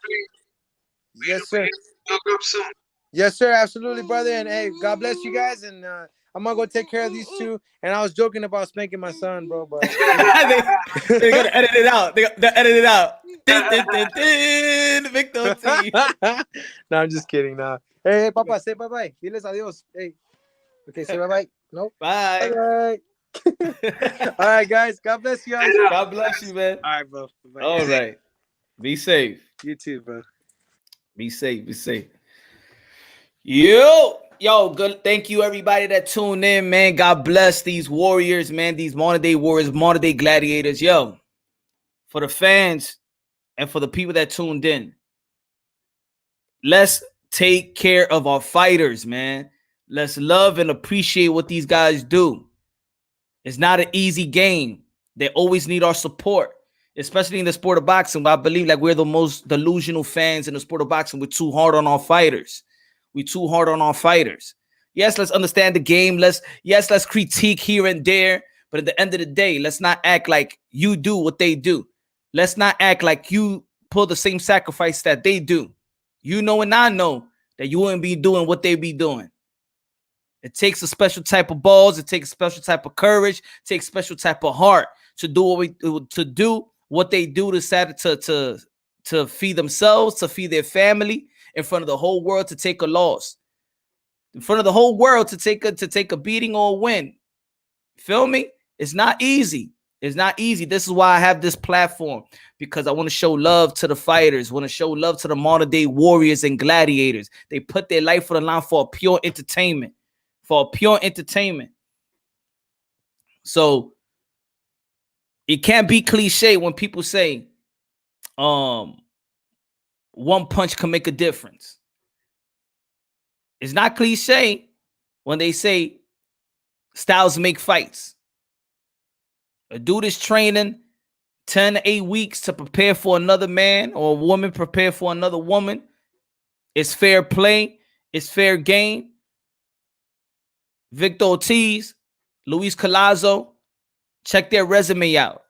Yes, sir. Yes, sir. Absolutely, brother. And hey, God bless you guys. And I'm gonna go take care of these two. And I was joking about spanking my son, bro, but They're gonna edit it out. They edit it out. Din, din, din, din. Victor Ortiz. no, I'm just kidding. Nah. Hey, papa, say bye bye. Diles adios. Hey. Okay, say bye bye. No. Bye Bye. bye. All right, guys. God bless you guys. God bless you, man. All right, bro. Bye. All right. Be safe. You too, bro. Be safe. Be safe. Yo, good. Thank you, everybody that tuned in, man. God bless these warriors, man. These modern day warriors, modern day gladiators. Yo, for the fans and for the people that tuned in, let's take care of our fighters, man. Let's love and appreciate what these guys do. It's not an easy game. They always need our support, especially in the sport of boxing. I believe like we're the most delusional fans in the sport of boxing. We're too hard on our fighters. We're too hard on our fighters. Yes, let's understand the game. Let's critique here and there. But at the end of the day, let's not act like you do what they do. Let's not act like you pull the same sacrifice that they do. You know and I know that you wouldn't be doing what they be doing. It takes a special type of balls. It takes a special type of courage. It takes a special type of heart to do what they do to feed themselves, to feed their family, in front of the whole world, to take a loss, in front of the whole world, to take a beating or a win. Feel me? It's not easy. It's not easy. This is why I have this platform, because I want to show love to the fighters, want to show love to the modern day warriors and gladiators. They put their life on the line for a pure entertainment. So it can't be cliche when people say one punch can make a difference. It's not cliche when they say styles make fights. A dude is training 10 to 8 weeks to prepare for another man, or a woman prepare for another woman. It's fair play. It's fair game. Victor Ortiz, Luis Collazo, check their resume out.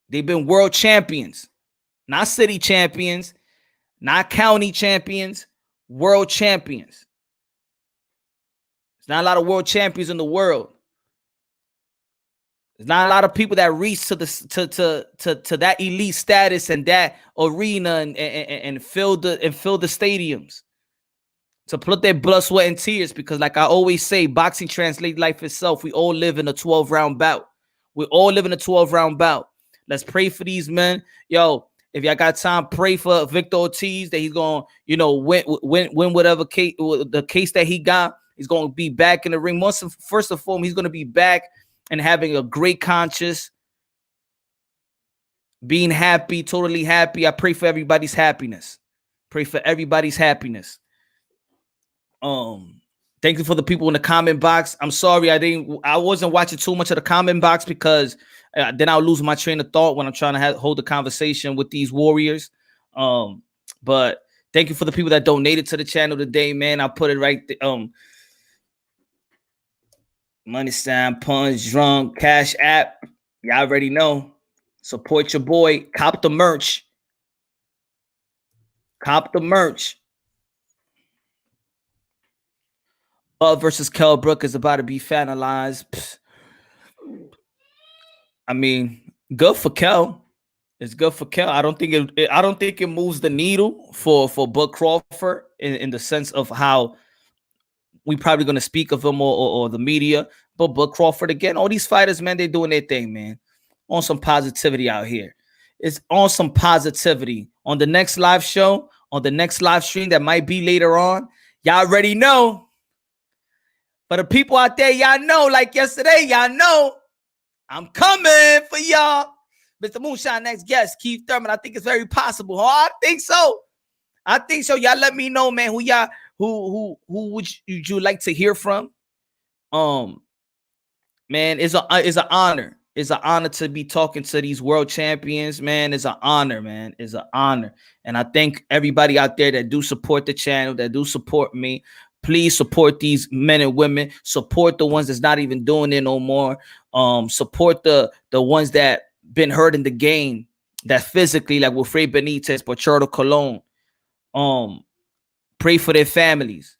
They've been world champions, not city champions, not county champions, world champions. There's not a lot of world champions in the world. There's not a lot of people that reach to that elite status and that arena and fill the stadiums, to put their blood, sweat, and tears. Because like I always say, boxing translates life itself. We all live in a 12-round bout. Let's pray for these men. Yo, if y'all got time, pray for Victor Ortiz that he's going to, win whatever case, the case that he got. He's going to be back in the ring. First and foremost, he's going to be back and having a great conscience, being happy, totally happy. I pray for everybody's happiness. Thank you for the people in the comment box. I'm sorry I wasn't watching too much of the comment box, because then I'll lose my train of thought when I'm trying to hold a conversation with these warriors. But thank you for the people that donated to the channel today, man. I'll put it right there. Money Sign, Punch, Drunk, Cash App. Y'all already know. Support your boy. Cop the merch. Cop the merch. Bud versus Kell Brook is about to be finalized. Pfft. I mean, good for Kell. It's good for Kell. I don't think it moves the needle for Bud Crawford in the sense of how we probably gonna speak of him or the media. But Bud Crawford again, all these fighters, man, they doing their thing, man. On some positivity out here. It's on some positivity. On the next live show, on the next live stream that might be later on, y'all already know. For the people out there, y'all know, like yesterday, y'all know, I'm coming for y'all. Mr. Moonshine, next guest, Keith Thurman. I think it's very possible. Oh, I think so. I think so. Y'all let me know, man, who y'all, who would you like to hear from? Man, it's an honor. It's an honor to be talking to these world champions, man. It's an honor, man. It's an honor. And I thank everybody out there that do support the channel, that do support me. Please support these men and women. Support the ones that's not even doing it no more. Support the ones that been hurt in the game, that physically, like Wilfred Benitez, Pachardo Colon. Pray for their families.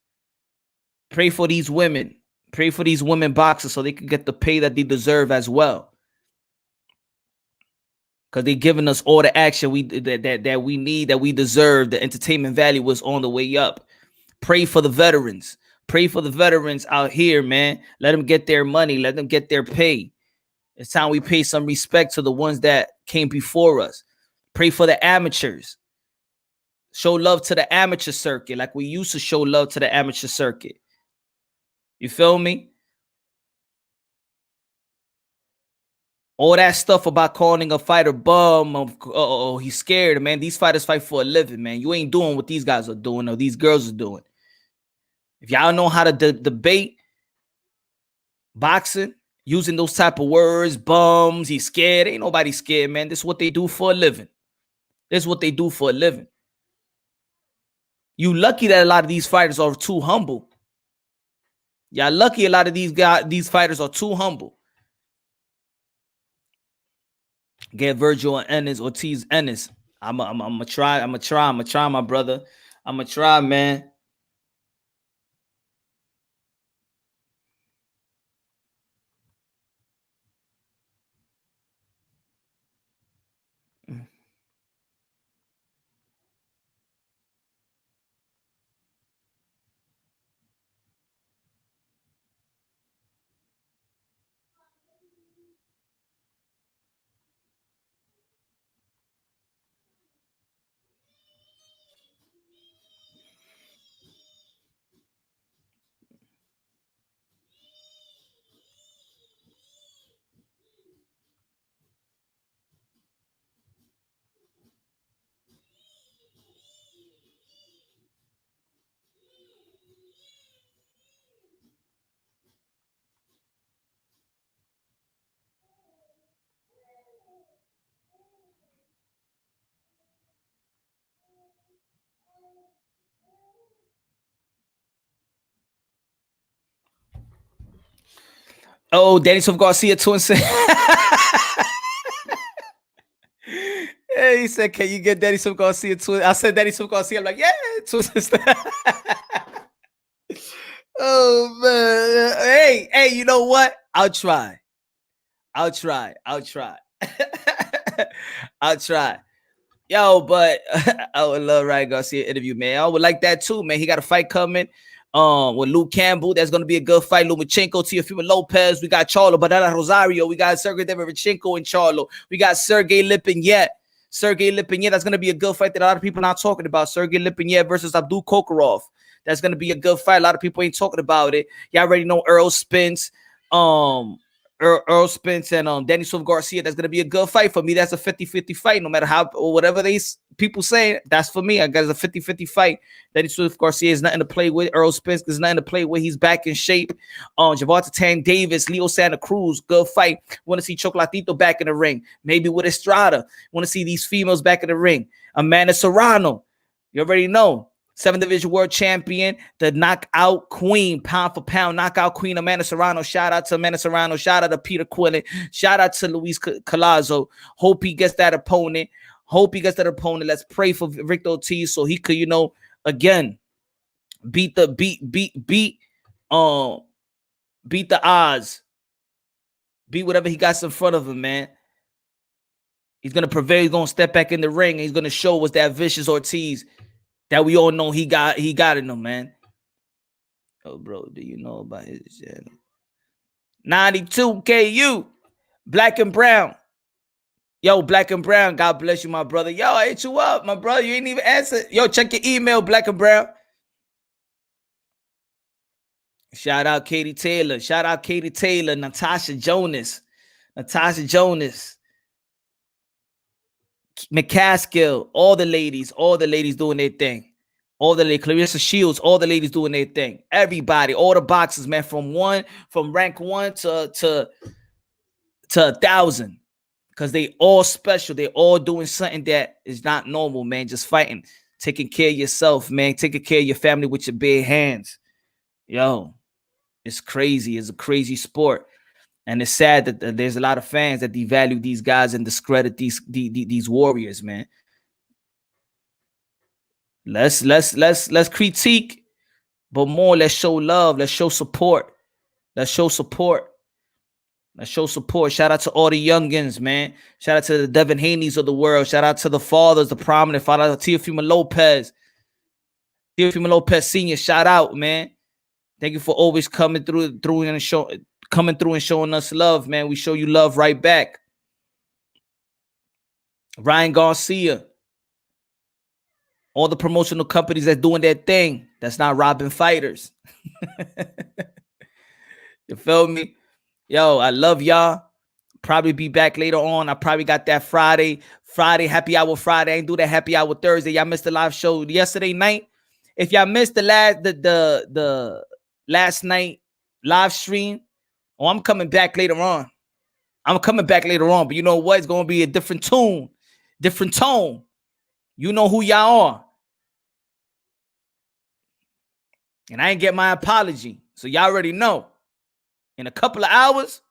Pray for these women. Pray for these women boxers so they can get the pay that they deserve as well. Because they're giving us all the action that we need, that we deserve. The entertainment value was on the way up. Pray for the veterans. Pray for the veterans out here, man. Let them get their money. Let them get their pay. It's time we pay some respect to the ones that came before us. Pray for the amateurs. Show love to the amateur circuit like we used to show love to the amateur circuit. You feel me? All that stuff about calling a fighter bum, he's scared, man. These fighters fight for a living, man. You ain't doing what these guys are doing or these girls are doing. If y'all know how to debate boxing using those type of words, bums, he's scared. Ain't nobody scared, man. This is what they do for a living. This is what they do for a living. You lucky that a lot of these fighters are too humble. Y'all lucky a lot of these fighters are too humble. Get Virgil Ennis, Ortiz Ennis. I'm gonna try, my brother. I'm gonna try, man. Oh, Danny Swift Garcia too and said, yeah, he said, can you get Danny Swift Garcia too? I said Danny Swift Garcia. I'm like, yeah, too sister. Oh man. Hey, you know what? I'll try. I'll try. Yo, but I would love Ryan Garcia interview, man. I would like that too, man. He got a fight coming with Luke Campbell. That's going to be a good fight. Lomachenko, Teofimo Lopez. We got Charlo Banana Rosario. We got Sergey Derevchenko and Charlo. We got Sergey Lipinets. That's going to be a good fight that a lot of people are not talking about. Sergey Lipinets versus Abdul Kokorov. That's going to be a good fight. A lot of people ain't talking about it. Y'all already know Earl Spence. Earl Spence and Danny Swift Garcia. That's going to be a good fight for me. That's a 50-50 fight. No matter how or whatever people say, that's for me. I got a 50-50 fight. Danny Swift Garcia is nothing to play with. Earl Spence is nothing to play with. He's back in shape. Javante Tank Davis, Leo Santa Cruz, good fight. Want to see Chocolatito back in the ring. Maybe with Estrada. Want to see these females back in the ring. Amanda Serrano. You already know. 7 division world champion, the knockout queen, pound for pound, knockout queen, Amanda Serrano. Shout out to Amanda Serrano. Shout out to Peter Quillen. Shout out to Luis Collazo. Hope he gets that opponent. Let's pray for Victor Ortiz so he could, again, beat the odds. Beat whatever he got in front of him, man. He's gonna prevail. He's gonna step back in the ring. And he's gonna show us that vicious Ortiz that we all know he got in him, man. Oh, bro, do you know about his channel? 92 KU, Black and Brown. Yo, Black and Brown, God bless you, my brother. Yo, I hit you up, my brother. You ain't even answer. Yo, check your email, Black and Brown. Shout out Katie Taylor. Natasha Jonas. McCaskill. All the ladies doing their thing. Clarissa Shields, all the ladies doing their thing. Everybody, all the boxes, man, from rank 1 to 1,000. Because they all special. They all doing something that is not normal, man. Just fighting. Taking care of yourself, man. Taking care of your family with your bare hands. Yo, it's crazy. It's a crazy sport. And it's sad that there's a lot of fans that devalue these guys and discredit these warriors, man. Let's critique, but more, let's show love. Let's show support. Shout out to all the youngins, man. Shout out to the Devin Haneys of the world. Shout out to the fathers, the prominent father, Teofimo Lopez. Sr., shout out, man. Thank you for always coming through and showing us love, man. We show you love right back. Ryan Garcia. All the promotional companies that's doing their thing. That's not robbing fighters. You feel me? Yo, I love y'all. Probably be back later on. I probably got that Friday happy hour Friday. I ain't do that happy hour Thursday. Y'all missed the live show yesterday night. If y'all missed the last night live stream, I'm coming back later on. But you know what? It's gonna be a different tone. You know who y'all are. And I ain't get my apology. So y'all already know. In a couple of hours.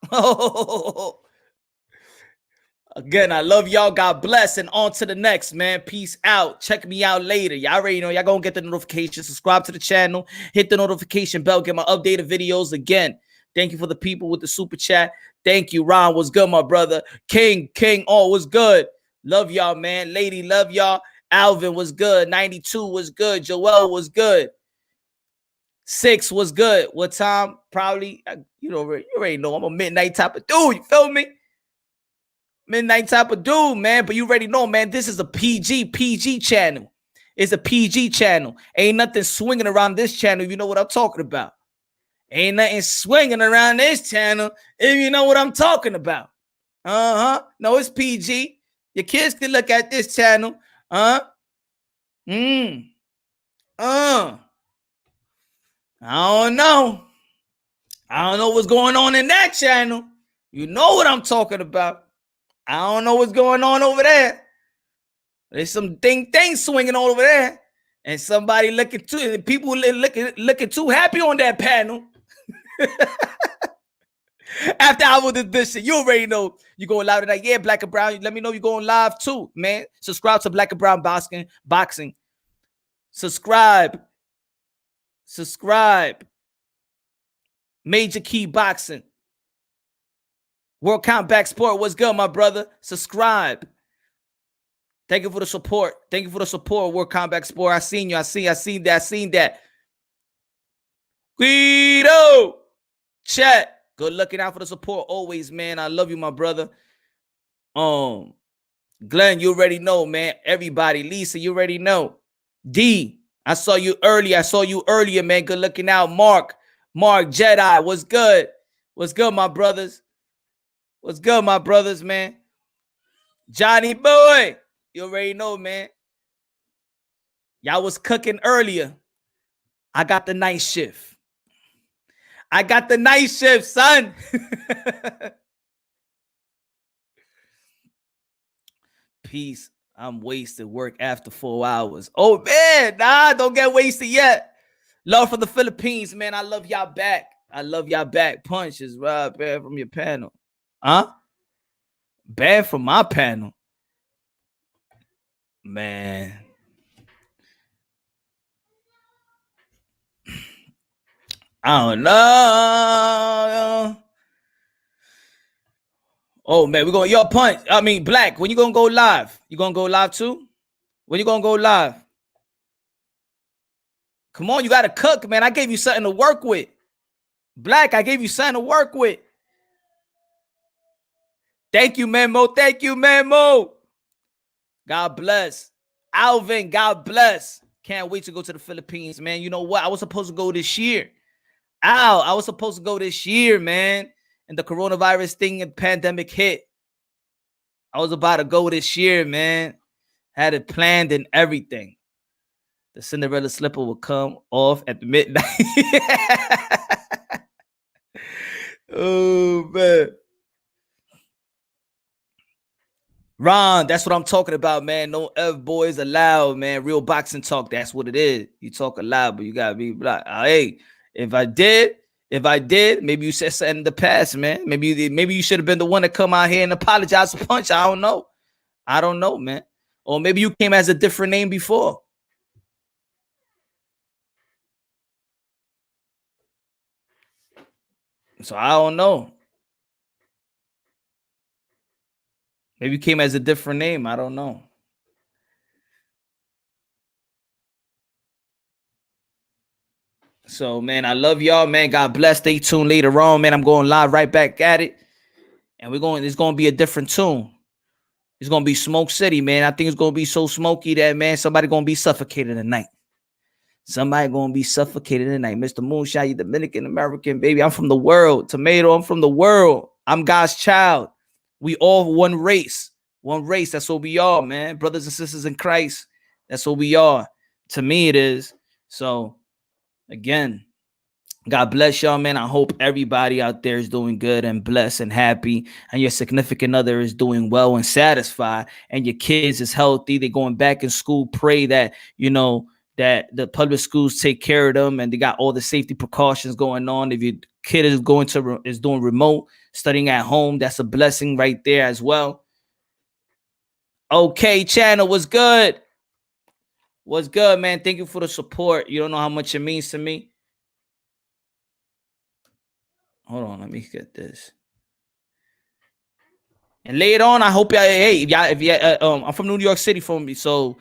Again, I love y'all. God bless. And on to the next, man. Peace out. Check me out later. Y'all already know. Y'all gonna get the notification. Subscribe to the channel. Hit the notification bell. Get my updated videos. Again, thank you for the people with the super chat. Thank you, Ron. What's good, my brother? King. Oh, what's good? Love y'all, man. Lady, love y'all. Alvin was good. 92 was good. Joel was good. 6 was good. What time? Probably, you already know. I'm a midnight type of dude. You feel me? Midnight type of dude, man. But you already know, man. This is a PG channel. It's a PG channel. Ain't nothing swinging around this channel. You know what I'm talking about. Ain't nothing swinging around this channel if you know what I'm talking about. No, it's PG. Your kids can look at this channel. I don't know what's going on in that channel. You know what I'm talking about. I don't know what's going on over there. There's some things swinging all over there. And somebody people looking too happy on that panel. After I was this shit, you already know you going live tonight. Yeah, Black and Brown. Let me know you're going live too, man. Subscribe to Black and Brown Boxing. Subscribe. Major Key Boxing. World Combat Sport. What's good, my brother? Subscribe. Thank you for the support. World Combat Sport. I seen you. I seen that. Guido. Chat. Good looking out for the support always, man. I love you, my brother. Glenn, you already know, man. Everybody. Lisa, you already know. D. I saw you earlier, man. Good looking out. Mark Jedi. What's good? My brothers? Man? Johnny boy. You already know, man. Y'all was cooking earlier. I got the night shift. Son. Peace. I'm wasted. Work after 4 hours. Oh man, nah, don't get wasted yet. Love for the Philippines, man. I love y'all back. I love y'all back. Punches, right? Bad from your panel. Huh? Bad from my panel. Man. I don't know. Oh man, we're going your punch. I mean, Black, when you gonna go live? You gonna go live too? When you gonna go live? Come on, you gotta cook, man. I gave you something to work with. Black, I gave you something to work with. Thank you, Memo. Thank you, Memo. God bless. Alvin, God bless. Can't wait to go to the Philippines, man. You know what? I was supposed to go this year. I was supposed to go this year, man. And the coronavirus thing and pandemic hit. I was about to go this year, man. Had it planned and everything. The Cinderella slipper would come off at midnight. Oh, man. Ron, that's what I'm talking about, man. No F boys allowed, man. Real boxing talk, that's what it is. You talk a lot, but you gotta be like, hey, if I did, maybe you said something in the past, man. Maybe you should have been the one to come out here and apologize for Punch. I don't know, man. Or maybe you came as a different name before. So I don't know. Maybe you came as a different name. I don't know. So, man, I love y'all, man. God bless. Stay tuned later on, man. I'm going live right back at it. And it's going to be a different tune. It's going to be Smoke City, man. I think it's going to be so smoky that, man, somebody going to be suffocated tonight. Somebody going to be suffocated tonight. Mr. Moonshine, you Dominican American, baby. I'm from the world. Tomato, I'm from the world. I'm God's child. We all one race. One race. That's what we are, man. Brothers and sisters in Christ. That's what we are. To me, it is. So, again, God bless y'all, man. I hope everybody out there is doing good and blessed and happy, and your significant other is doing well and satisfied, and your kids is healthy. They're going back in school. Pray that, that the public schools take care of them and they got all the safety precautions going on. If your kid is doing remote, studying at home, that's a blessing right there as well. Okay, channel, what's good? What's good, man? Thank you for the support. You don't know how much it means to me. Hold on, let me get this. And later on, I hope y'all. Hey, I'm from New York City, so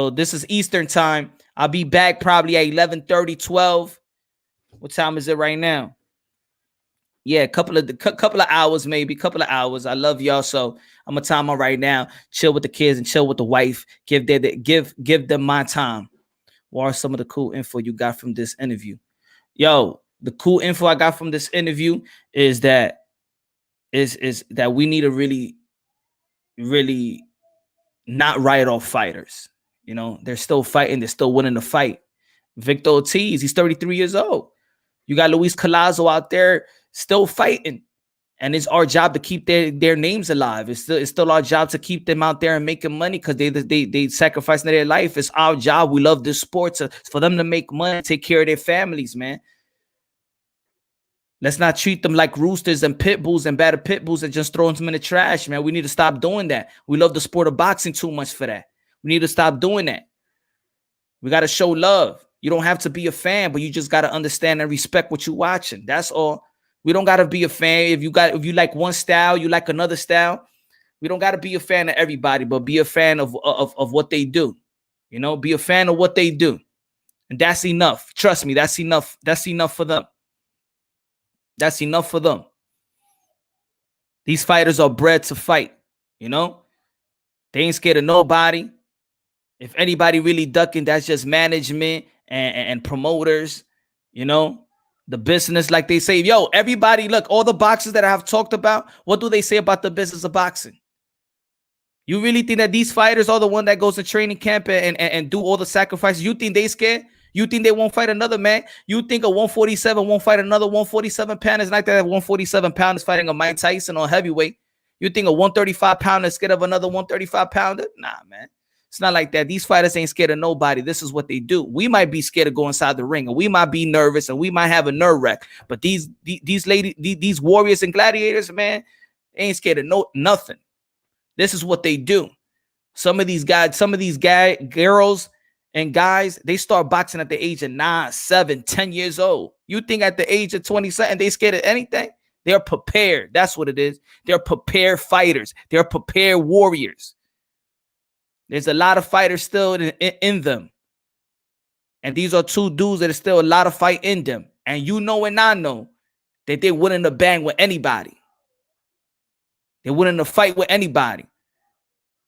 this is Eastern time. I'll be back probably at 11:30, 12. What time is it right now? Yeah, a couple of hours, maybe. Couple of hours. I love y'all, so I'm gonna time on right now. Chill with the kids and chill with the wife. Give them my time. What are some of the cool info you got from this interview? Yo, the cool info I got from this interview is that we need to really, really not write off fighters. They're still fighting. They're still winning the fight. Victor Ortiz, he's 33 years old. You got Luis Collazo out there still fighting. And it's our job to keep their names alive. It's still our job to keep them out there and making money because they sacrificing their life. It's our job. We love this sport for them to make money, take care of their families, man. Let's not treat them like roosters and pit bulls and battered pit bulls and just throwing them in the trash, man. We need to stop doing that. We love the sport of boxing too much for that. We need to stop doing that. We got to show love. You don't have to be a fan, but you just got to understand and respect what you're watching. That's all. We don't got to be a fan. If you like one style, you like another style. We don't got to be a fan of everybody, but be a fan of what they do. Be a fan of what they do. And that's enough. Trust me, that's enough. That's enough for them. That's enough for them. These fighters are bred to fight, They ain't scared of nobody. If anybody really ducking, that's just management and promoters, the business, like they say. Yo, everybody, look, all the boxers that I have talked about, what do they say about the business of boxing? You really think that these fighters are the one that goes to training camp and do all the sacrifices? You think they scared? You think they won't fight another man? You think a 147 won't fight another 147 pound? It's like that 147 pound is fighting a Mike Tyson or heavyweight. You think a 135 pounder is scared of another 135 pounder? Nah, man. It's not like that. These fighters ain't scared of nobody. This is what they do. We might be scared to go inside the ring, and we might be nervous, and we might have a nerve wreck. But these warriors and gladiators, man, they ain't scared of nothing. This is what they do. Some of these girls and guys, they start boxing at the age of 9, 7, 10 years old. You think at the age of 20-something, they scared of anything? They're prepared. That's what it is. They're prepared fighters. They're prepared warriors. There's a lot of fighters still in them. And these are two dudes that are still a lot of fight in them. And you know and I know that they're willing to bang with anybody. They're willing to fight with anybody.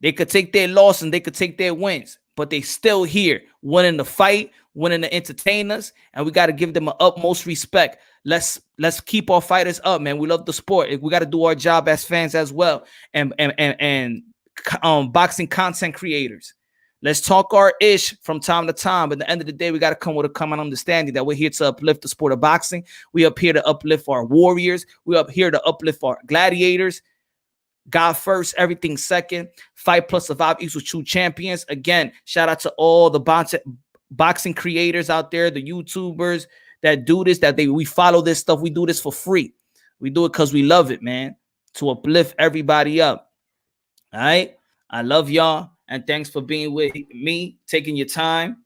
They could take their loss and they could take their wins, but they still here, winning the fight, winning to entertain us, and we got to give them an utmost respect. Let's keep our fighters up, man. We love the sport. We got to do our job as fans as well, and boxing content creators. Let's talk our ish from time to time, but at the end of the day, we got to come with a common understanding that we're here to uplift the sport of boxing. We up here to uplift our warriors. We up here to uplift our gladiators. God first, everything second. Fight plus survive equals true champions. Again, shout out to all the boxing creators out there, the YouTubers that do this, we follow this stuff. We do this for free. We do it because we love it, man, to uplift everybody up. All right. I love y'all. And thanks for being with me, taking your time.